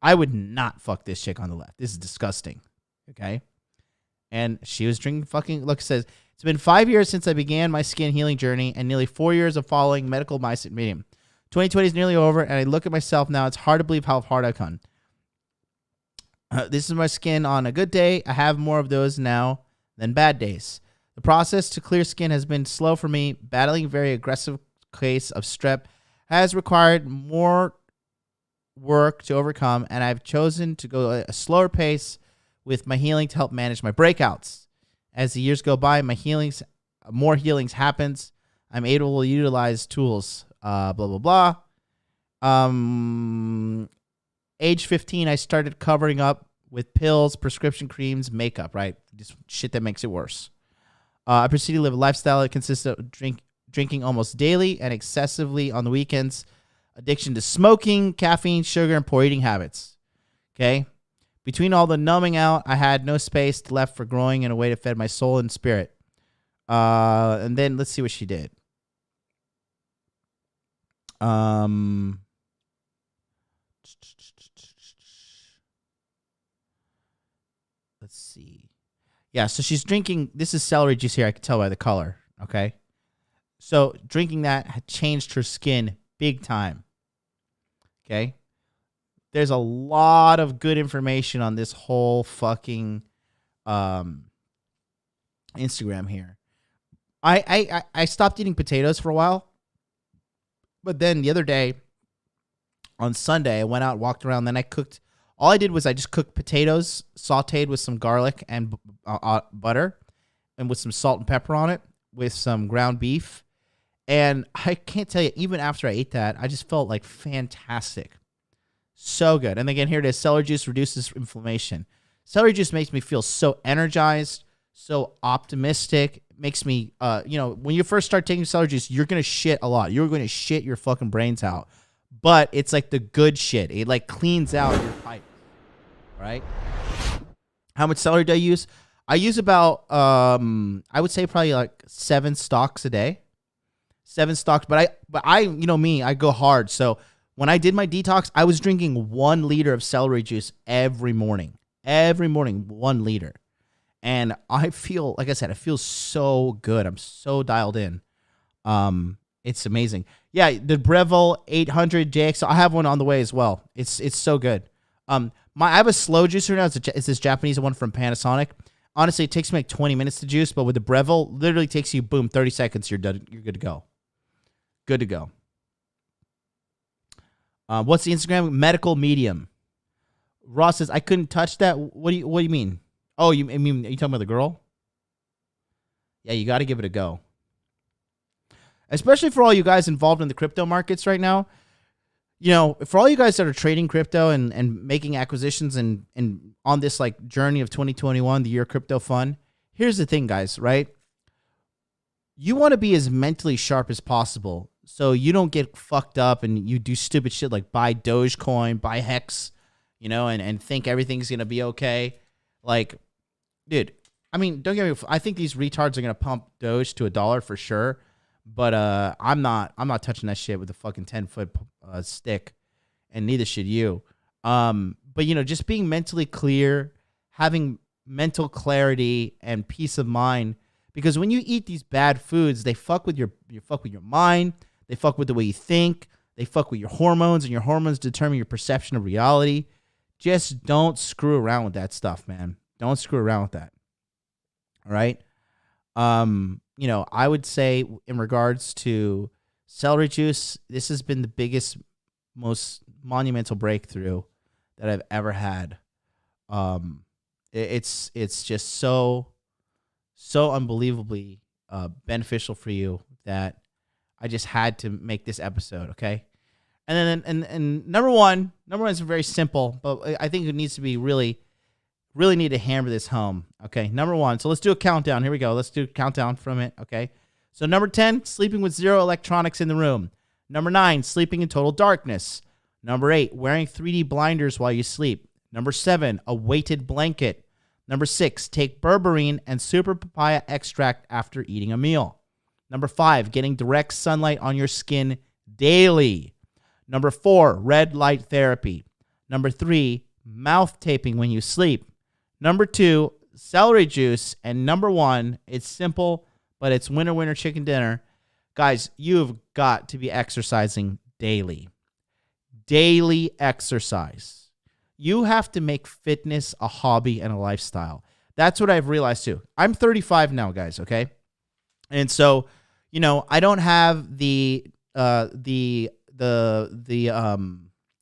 I would not fuck this chick on the left. This is disgusting. Okay? And she was drinking fucking... Look, it says, it's been 5 years since I began my skin healing journey and nearly 4 years of following medical advice at medium. 2020 is nearly over, and I look at myself now. It's hard to believe how hard I've come. This is my skin on a good day. I have more of those now than bad days. The process to clear skin has been slow for me. Battling a very aggressive case of strep has required more work to overcome, and I've chosen to go at a slower pace with my healing to help manage my breakouts. As the years go by, more healings happens. I'm able to utilize tools. Blah blah blah. Age 15, I started covering up with pills, prescription creams, makeup, right? Just shit that makes it worse. I proceeded to live a lifestyle that consists of drinking almost daily and excessively on the weekends, addiction to smoking, caffeine, sugar, and poor eating habits. Okay? Between all the numbing out, I had no space left for growing in a way to feed my soul and spirit. And then let's see what she did. Let's see. Yeah, so she's drinking, this is celery juice here, I can tell by the color, okay? So drinking that had changed her skin big time, okay? There's a lot of good information on this whole fucking Instagram here. I stopped eating potatoes for a while, but then the other day, on Sunday, I went out, walked around, then I cooked. All I did was I just cooked potatoes, sauteed with some garlic and butter, and with some salt and pepper on it, with some ground beef. And I can't tell you, even after I ate that, I just felt like fantastic. So good. And again, here it is. Celery juice reduces inflammation. Celery juice makes me feel so energized, so optimistic. Makes me, when you first start taking celery juice, you're going to shit a lot. You're going to shit your fucking brains out. But it's like the good shit. It like cleans out your pipe, right? How much celery do I use? I use about, I would say probably like 7 stalks a day. 7 stalks. But I, me, I go hard. So when I did my detox, I was drinking 1 liter of celery juice every morning. Every morning, 1 liter. And I feel, like I said, I feel so good. I'm so dialed in. It's amazing. Yeah, the Breville 800 JX. I have one on the way as well. It's so good. I have a slow juicer now. It's this Japanese one from Panasonic. Honestly, it takes me like 20 minutes to juice, but with the Breville, literally takes you, boom, 30 seconds. You're done. You're good to go. Good to go. What's the Instagram? Medical Medium. Ross says, I couldn't touch that. What do you mean? Oh, are you talking about the girl? Yeah, you got to give it a go. Especially for all you guys involved in the crypto markets right now. For all you guys that are trading crypto and making acquisitions and on this like journey of 2021, the year crypto fun. Here's the thing, guys, right? You want to be as mentally sharp as possible so you don't get fucked up and you do stupid shit like buy Dogecoin, buy Hex, and think everything's going to be okay. Like, dude, I mean, don't get me. I think these retards are going to pump Doge to $1 for sure. But I'm not touching that shit with a fucking 10-foot stick, and neither should you. But just being mentally clear, having mental clarity and peace of mind, because when you eat these bad foods, they fuck with your mind, they fuck with the way you think, They fuck with your hormones, and your hormones determine your perception of reality. Just don't screw around with that stuff, man. Don't screw around with that. All right? I would say in regards to celery juice, this has been the biggest, most monumental breakthrough that I've ever had. It's just so unbelievably beneficial for you that I just had to make this episode, okay? And then and number one is very simple, but I think it needs to be really need to hammer this home, okay? Number one, so let's do a countdown. Here we go. Let's do a countdown from it, okay? So number 10, sleeping with 0 electronics in the room. Number 9, sleeping in total darkness. Number 8, wearing 3D blinders while you sleep. Number 7, a weighted blanket. Number 6, take berberine and super papaya extract after eating a meal. Number 5, getting direct sunlight on your skin daily. Number 4, red light therapy. Number 3, mouth taping when you sleep. Number 2, celery juice. And number 1, it's simple, but it's winner chicken dinner. Guys, you've got to be exercising daily. Daily exercise. You have to make fitness a hobby and a lifestyle. That's what I've realized too. I'm 35 now, guys, okay? And so, I don't have the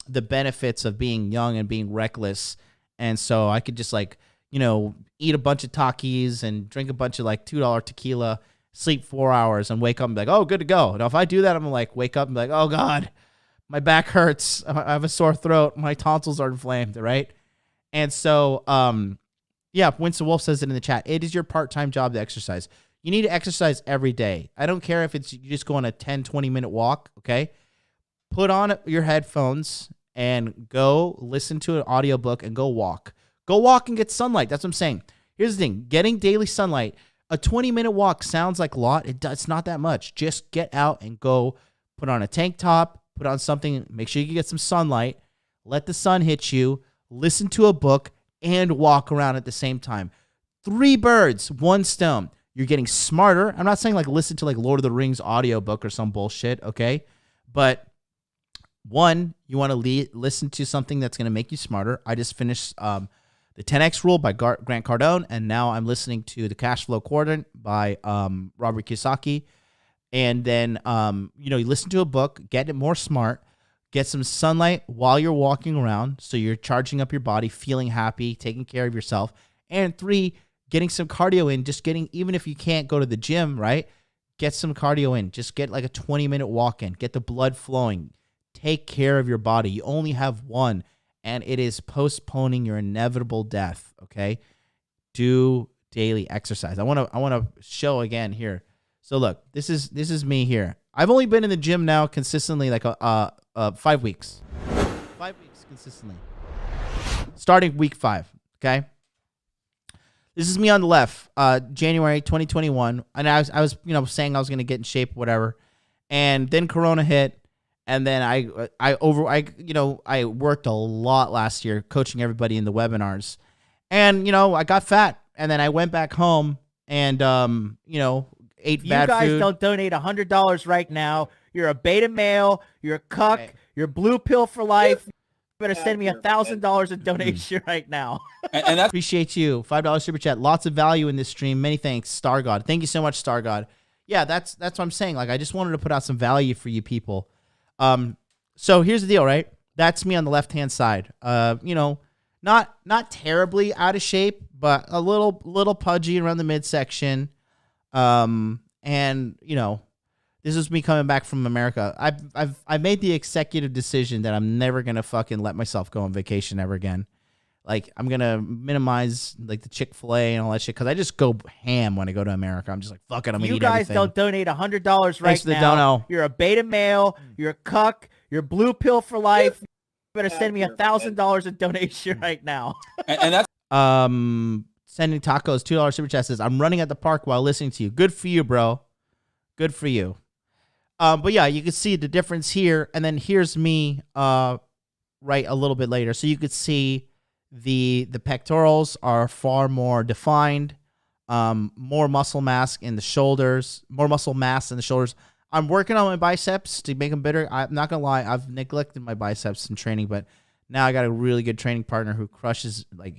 benefits of being young and being reckless. And so I could just eat a bunch of Takis and drink a bunch of $2 tequila, sleep 4 hours and wake up and be like, oh, good to go. Now, if I do that, I'm gonna wake up and be like, oh God, my back hurts. I have a sore throat. My tonsils are inflamed, right? And so, Winston Wolf says it in the chat. It is your part-time job to exercise. You need to exercise every day. I don't care if you just go on a 10, 20-minute walk, okay? Put on your headphones and go listen to an audiobook and go walk. Go walk and get sunlight. That's what I'm saying. Here's the thing. Getting daily sunlight, a 20-minute walk sounds like a lot. It's not that much. Just get out and go put on a tank top, put on something, make sure you get some sunlight, let the sun hit you, listen to a book, and walk around at the same time. 3 birds, 1 stone. You're getting smarter. I'm not saying listen to Lord of the Rings audiobook or some bullshit, okay? But 1, you want to listen to something that's going to make you smarter. I just finished the 10X Rule by Grant Cardone, and now I'm listening to the Cash Flow Quadrant by Robert Kiyosaki. And then, you listen to a book, get it more smart, get some sunlight while you're walking around, so you're charging up your body, feeling happy, taking care of yourself. And 3, getting some cardio in, even if you can't go to the gym, right? Get some cardio in. Just get a 20-minute walk in. Get the blood flowing. Take care of your body. You only have one, and it is postponing your inevitable death, okay? Do daily exercise. I want to show again here. So look, this is me here. I've only been in the gym now consistently 5 weeks. 5 weeks consistently. Starting week 5, okay? This is me on the left, January 2021, and I was saying I was going to get in shape, whatever. And then Corona hit, and then I worked a lot last year coaching everybody in the webinars. And I got fat, and then I went back home and ate bad food. You guys don't donate $100 right now, you're a beta male, you're a cuck, okay. You're blue pill for life. You better send me $1,000 in donation right now. And I appreciate you. $5 super chat. Lots of value in this stream. Many thanks, Star God. Thank you so much, Star God. Yeah, that's what I'm saying. I just wanted to put out some value for you people. So here's the deal, right? That's me on the left-hand side. Not terribly out of shape, but a little pudgy around the midsection. This is me coming back from America. I've made the executive decision that I'm never gonna fucking let myself go on vacation ever again. I'm gonna minimize the Chick-fil-A and all that shit because I just go ham when I go to America. I'm just fuck it, I'm gonna eat everything. You guys don't donate $100 right now. Dono. You're a beta male. You're a cuck. You're blue pill for life. You better send me $1,000 in donation right now. and that's sending tacos. $2 super chat says I'm running at the park while listening to you. Good for you, bro. Good for you. But yeah, you can see the difference here, and then here's me right a little bit later. So you could see the pectorals are far more defined, more muscle mass in the shoulders, I'm working on my biceps to make them better. I'm not gonna lie, I've neglected my biceps in training, but now I got a really good training partner who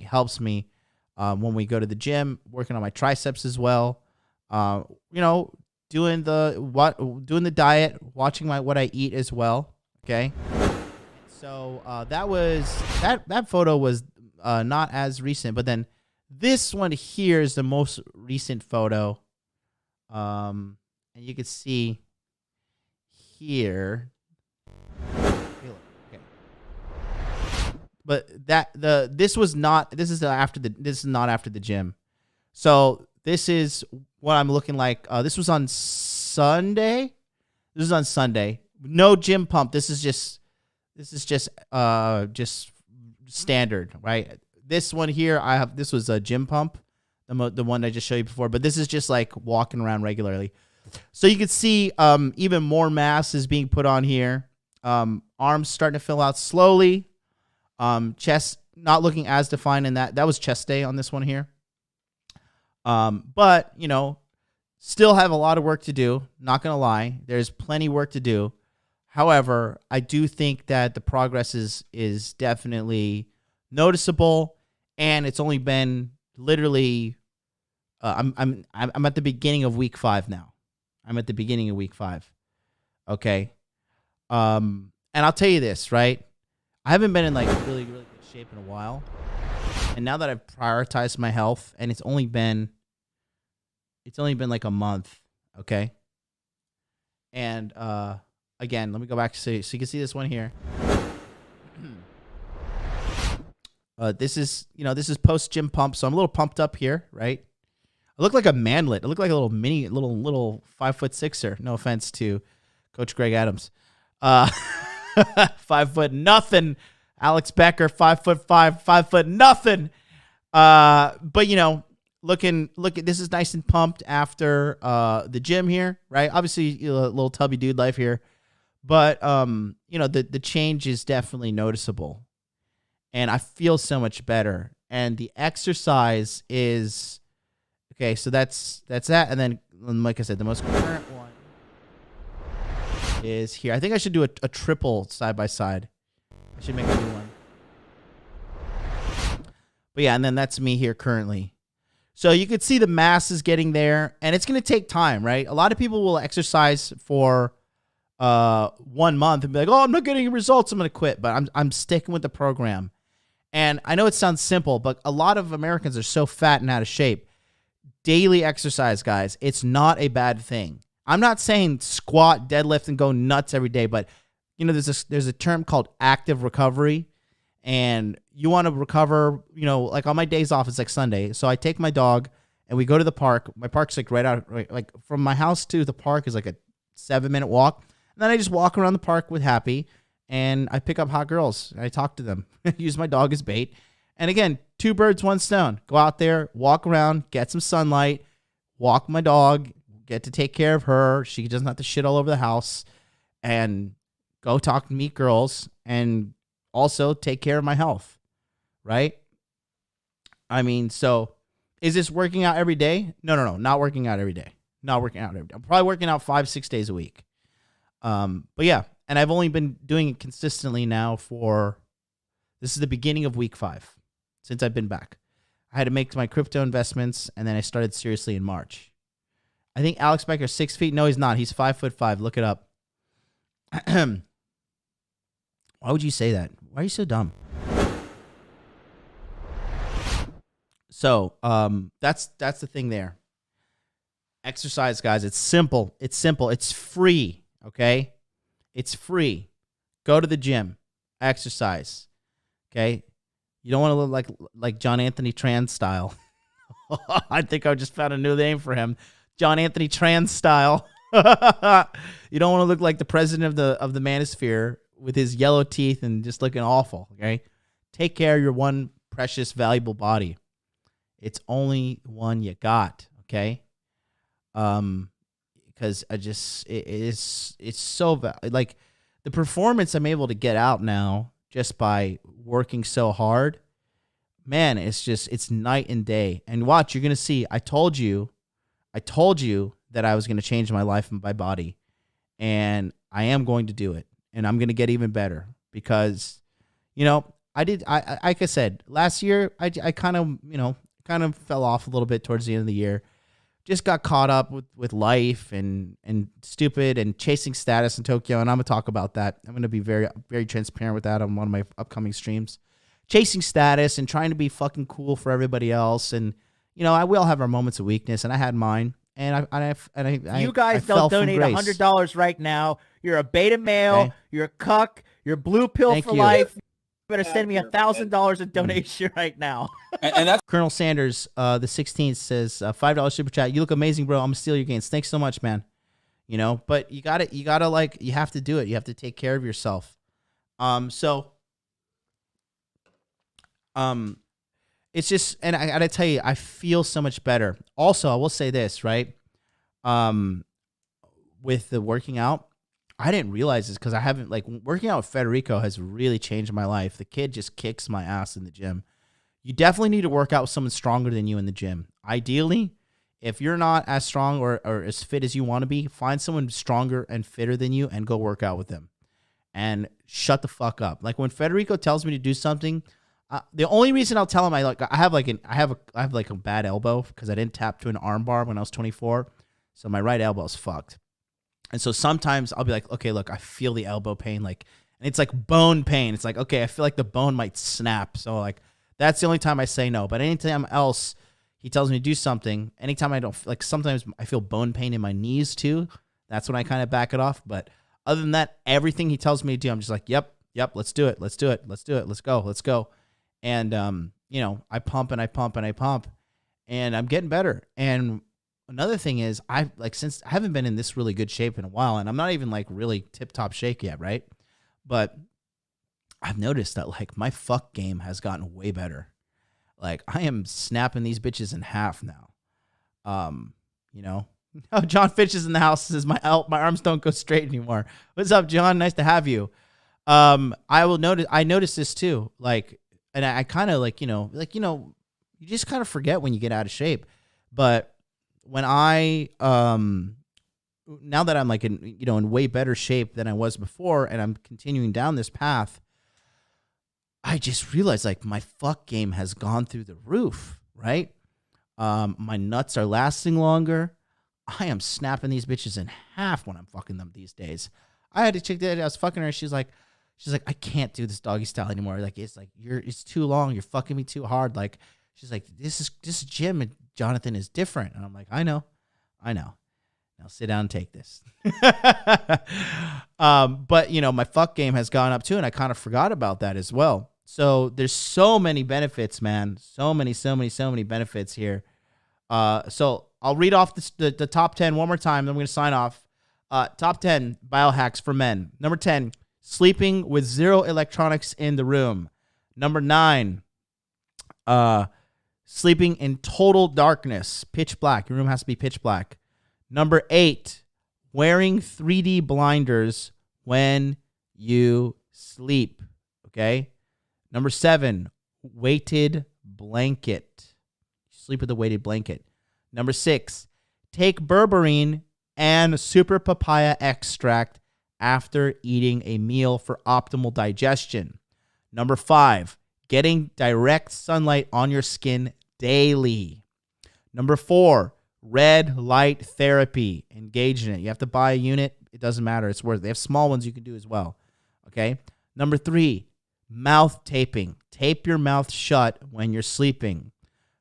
helps me when we go to the gym, working on my triceps as well. Doing the diet, watching what I eat as well. Okay. So that photo was not as recent, but then this one here is the most recent photo. And you can see here. Okay. But this is not after the gym. So this is what I'm looking like. This was on Sunday. No gym pump. This is just standard, right? This one here, this was a gym pump, the one I just showed you before, but this is just like walking around regularly. So you can see even more mass is being put on here. Arms starting to fill out slowly. Chest not looking as defined in that. That was chest day on this one here. But, still have a lot of work to do. Not going to lie. There's plenty of work to do. However, I do think that the progress is definitely noticeable, and it's only been literally I'm at the beginning of week 5 now. I'm at the beginning of week 5. Okay. And I'll tell you this, right? I haven't been in really, really good shape in a while. And now that I've prioritized my health, and it's only been like a month, okay? And again, let me go back so you can see this one here. This is post gym pump, so I'm a little pumped up here, right? I look like a manlet. I look like a little 5'6"er. No offense to Coach Greg Adams. 5 foot nothing. Alex Becker, 5'5", 5 foot nothing. But this is nice and pumped after the gym here, right? Obviously, a little tubby dude life here, but the change is definitely noticeable, and I feel so much better. And the exercise is okay. So that's that, and then like I said, the most current one is here. I think I should do a triple side by side. I should make a new one. But yeah, and then that's me here currently. So you could see the mass is getting there, and it's going to take time, right? A lot of people will exercise for 1 month and be like, "Oh, I'm not getting results. I'm going to quit." But I'm sticking with the program. And I know it sounds simple, but a lot of Americans are so fat and out of shape. Daily exercise, guys, it's not a bad thing. I'm not saying squat, deadlift, and go nuts every day, but there's a term called active recovery, and you want to recover. Like on my days off, it's like Sunday, so I take my dog and we go to the park. My park's like like from my house to the park is like a 7-minute walk, and then I just walk around the park with Happy, and I pick up hot girls and I talk to them. Use my dog as bait, and again, 2 birds, 1 stone. Go out there, walk around, get some sunlight, walk my dog. Get to take care of her. She doesn't have to shit all over the house, and go talk to meet girls, and also take care of my health, right? I mean, so is this working out every day? No, not working out every day. Not working out every day. I'm probably working out 5-6 days a week. But yeah, and I've only been doing it consistently now this is the beginning of week 5 since I've been back. I had to make my crypto investments, and then I started seriously in March. I think Alex Becker's 6 feet. No, he's not. He's 5'5". Look it up. Why would you say that? Why are you so dumb? So, that's the thing there. Exercise, guys. It's simple. It's free. Okay, it's free. Go to the gym. Exercise. Okay, you don't want to look like John Anthony Tran style. I think I just found a new name for him. John Anthony Tran style. You don't want to look like the president of the Manosphere with his yellow teeth and just looking awful, okay? Take care of your one precious, valuable body. It's only one you got, okay? Because it's so like the performance I'm able to get out now just by working so hard. Man, it's night and day. And watch, you're gonna see. I told you that I was going to change my life and my body, and I am going to do it, and I'm going to get even better because, you know, I like I said, last year, I kind of fell off a little bit towards the end of the year. Just got caught up with life and stupid and chasing status in Tokyo. And I'm going to talk about that. I'm going to be very, very transparent with that on one of my upcoming streams. Chasing status and trying to be fucking cool for everybody else. And, you know, we all have our moments of weakness, and I had mine. And you guys don't donate $100 right now. You're a beta male. Okay. You're a cuck. You're blue pill for life. You better send me $1,000 in donation right now. And that's Colonel Sanders, the 16th says, $5 super chat. You look amazing, bro. I'm gonna steal your gains. Thanks so much, man. You know, but you gotta like, you have to do it. You have to take care of yourself. It's just, and I gotta tell you, I feel so much better. Also, I will say this, right? With the working out, I didn't realize this because I haven't, like, working out with Federico has really changed my life. The kid just kicks my ass in the gym. You definitely need to work out with someone stronger than you in the gym. Ideally, if you're not as strong or as fit as you want to be, find someone stronger and fitter than you and go work out with them. And shut the fuck up. Like, when Federico tells me to do something, the only reason I'll tell him I have a bad elbow because I didn't tap to an arm bar when I was 24, so my right elbow's fucked. And so sometimes I'll be like, okay, look, I feel the elbow pain, like, and it's like bone pain. It's like, okay, I feel like the bone might snap. So like, that's the only time I say no. But anytime else he tells me to do something, anytime I don't, like, sometimes I feel bone pain in my knees too. That's when I kind of back it off. But other than that, everything he tells me to do, I'm just like, yep, let's do it. Let's go. And, you know, I pump and I pump and I pump, and I'm getting better. And another thing is, since I haven't been in this really good shape in a while, and I'm not even like really tip top shape yet, right? But I've noticed that, like, my fuck game has gotten way better. Like, I am snapping these bitches in half now. You know, oh, John Fitch is in the house. Says my arms don't go straight anymore. What's up, John? Nice to have you. I noticed this too. Like, and I kind of you just kind of forget when you get out of shape. But when now that I'm like in way better shape than I was before, and I'm continuing down this path, I just realized, like, my fuck game has gone through the roof, right? My nuts are lasting longer. I am snapping these bitches in half when I'm fucking them these days. I had a chick that I was fucking her. She's like, I can't do this doggy style anymore. Like, it's too long. You're fucking me too hard. Like, she's like, this Jim and Jonathan is different. And I'm like, I know. Now sit down and take this. But, you know, my fuck game has gone up too, and I kind of forgot about that as well. So there's so many benefits, man. So many benefits here. So I'll read off the top 10 one more time, then I'm going to sign off. Top 10 biohacks for men. Number 10, sleeping with 0 electronics in the room. Number 9, sleeping in total darkness, pitch black. Your room has to be pitch black. Number 8, wearing 3D blinders when you sleep. Okay. Number 7, weighted blanket. Sleep with a weighted blanket. Number 6, take berberine and super papaya extract after eating a meal for optimal digestion. Number 5, getting direct sunlight on your skin daily. Number 4, red light therapy. Engage in it. You have to buy a unit. It doesn't matter. It's worth it. They have small ones you can do as well. Okay. Number 3, mouth taping. Tape your mouth shut when you're sleeping.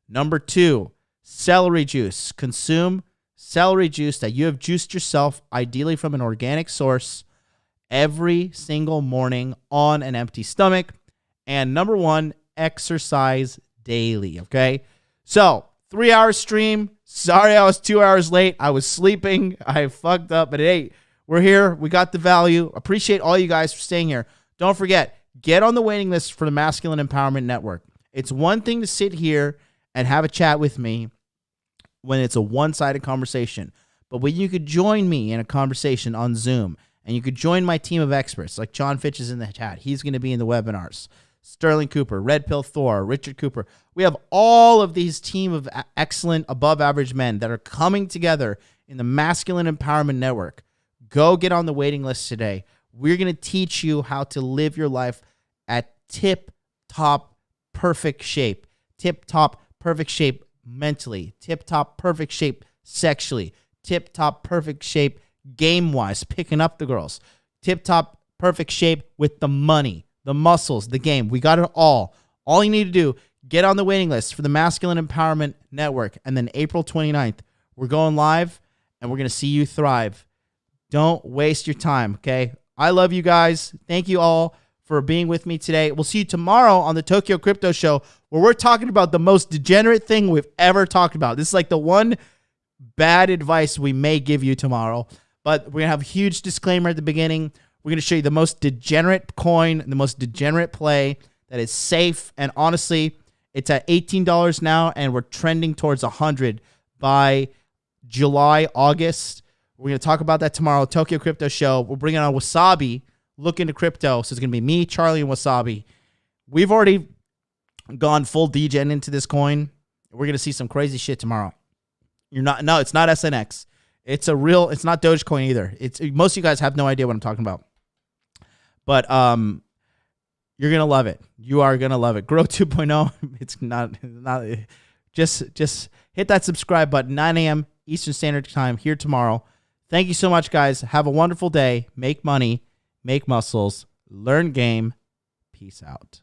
Number 2, celery juice. Consume celery juice that you have juiced yourself, ideally from an organic source, every single morning on an empty stomach. And number 1, exercise daily. Okay. So 3-hour stream. Sorry, I was 2 hours late. I was sleeping. I fucked up. But hey, we're here. We got the value. Appreciate all you guys for staying here. Don't forget, get on the waiting list for the Masculine Empowerment Network. It's one thing to sit here and have a chat with me when it's a one-sided conversation. But when you could join me in a conversation on Zoom, and you could join my team of experts, like John Fitch is in the chat. He's going to be in the webinars. Sterling Cooper, Red Pill Thor, Richard Cooper. We have all of these team of excellent, above-average men that are coming together in the Masculine Empowerment Network. Go get on the waiting list today. We're going to teach you how to live your life at tip-top perfect shape. Tip-top perfect shape mentally. Tip-top perfect shape sexually. Tip-top perfect shape game-wise, picking up the girls. Tip-top perfect shape with the money, the muscles, the game. We got it all. All you need to do, get on the waiting list for the Masculine Empowerment Network. And then April 29th, we're going live, and we're going to see you thrive. Don't waste your time, okay? I love you guys. Thank you all for being with me today. We'll see you tomorrow on the Tokyo Crypto Show, where we're talking about the most degenerate thing we've ever talked about. This is like the one bad advice we may give you tomorrow. But we're going to have a huge disclaimer at the beginning. We're going to show you the most degenerate coin, the most degenerate play that is safe. And honestly, it's at $18 now, and we're trending towards $100 by July, August. We're going to talk about that tomorrow. Tokyo Crypto Show. We're bringing on Wasabi. Look into crypto. So it's going to be me, Charlie, and Wasabi. We've already gone full degen into this coin. We're going to see some crazy shit tomorrow. No, it's not SNX. It's not Dogecoin either. Most of you guys have no idea what I'm talking about. But you're going to love it. You are going to love it. Grow 2.0. It's not just hit that subscribe button. 9 a.m. Eastern Standard Time here tomorrow. Thank you so much, guys. Have a wonderful day. Make money, make muscles, learn game. Peace out.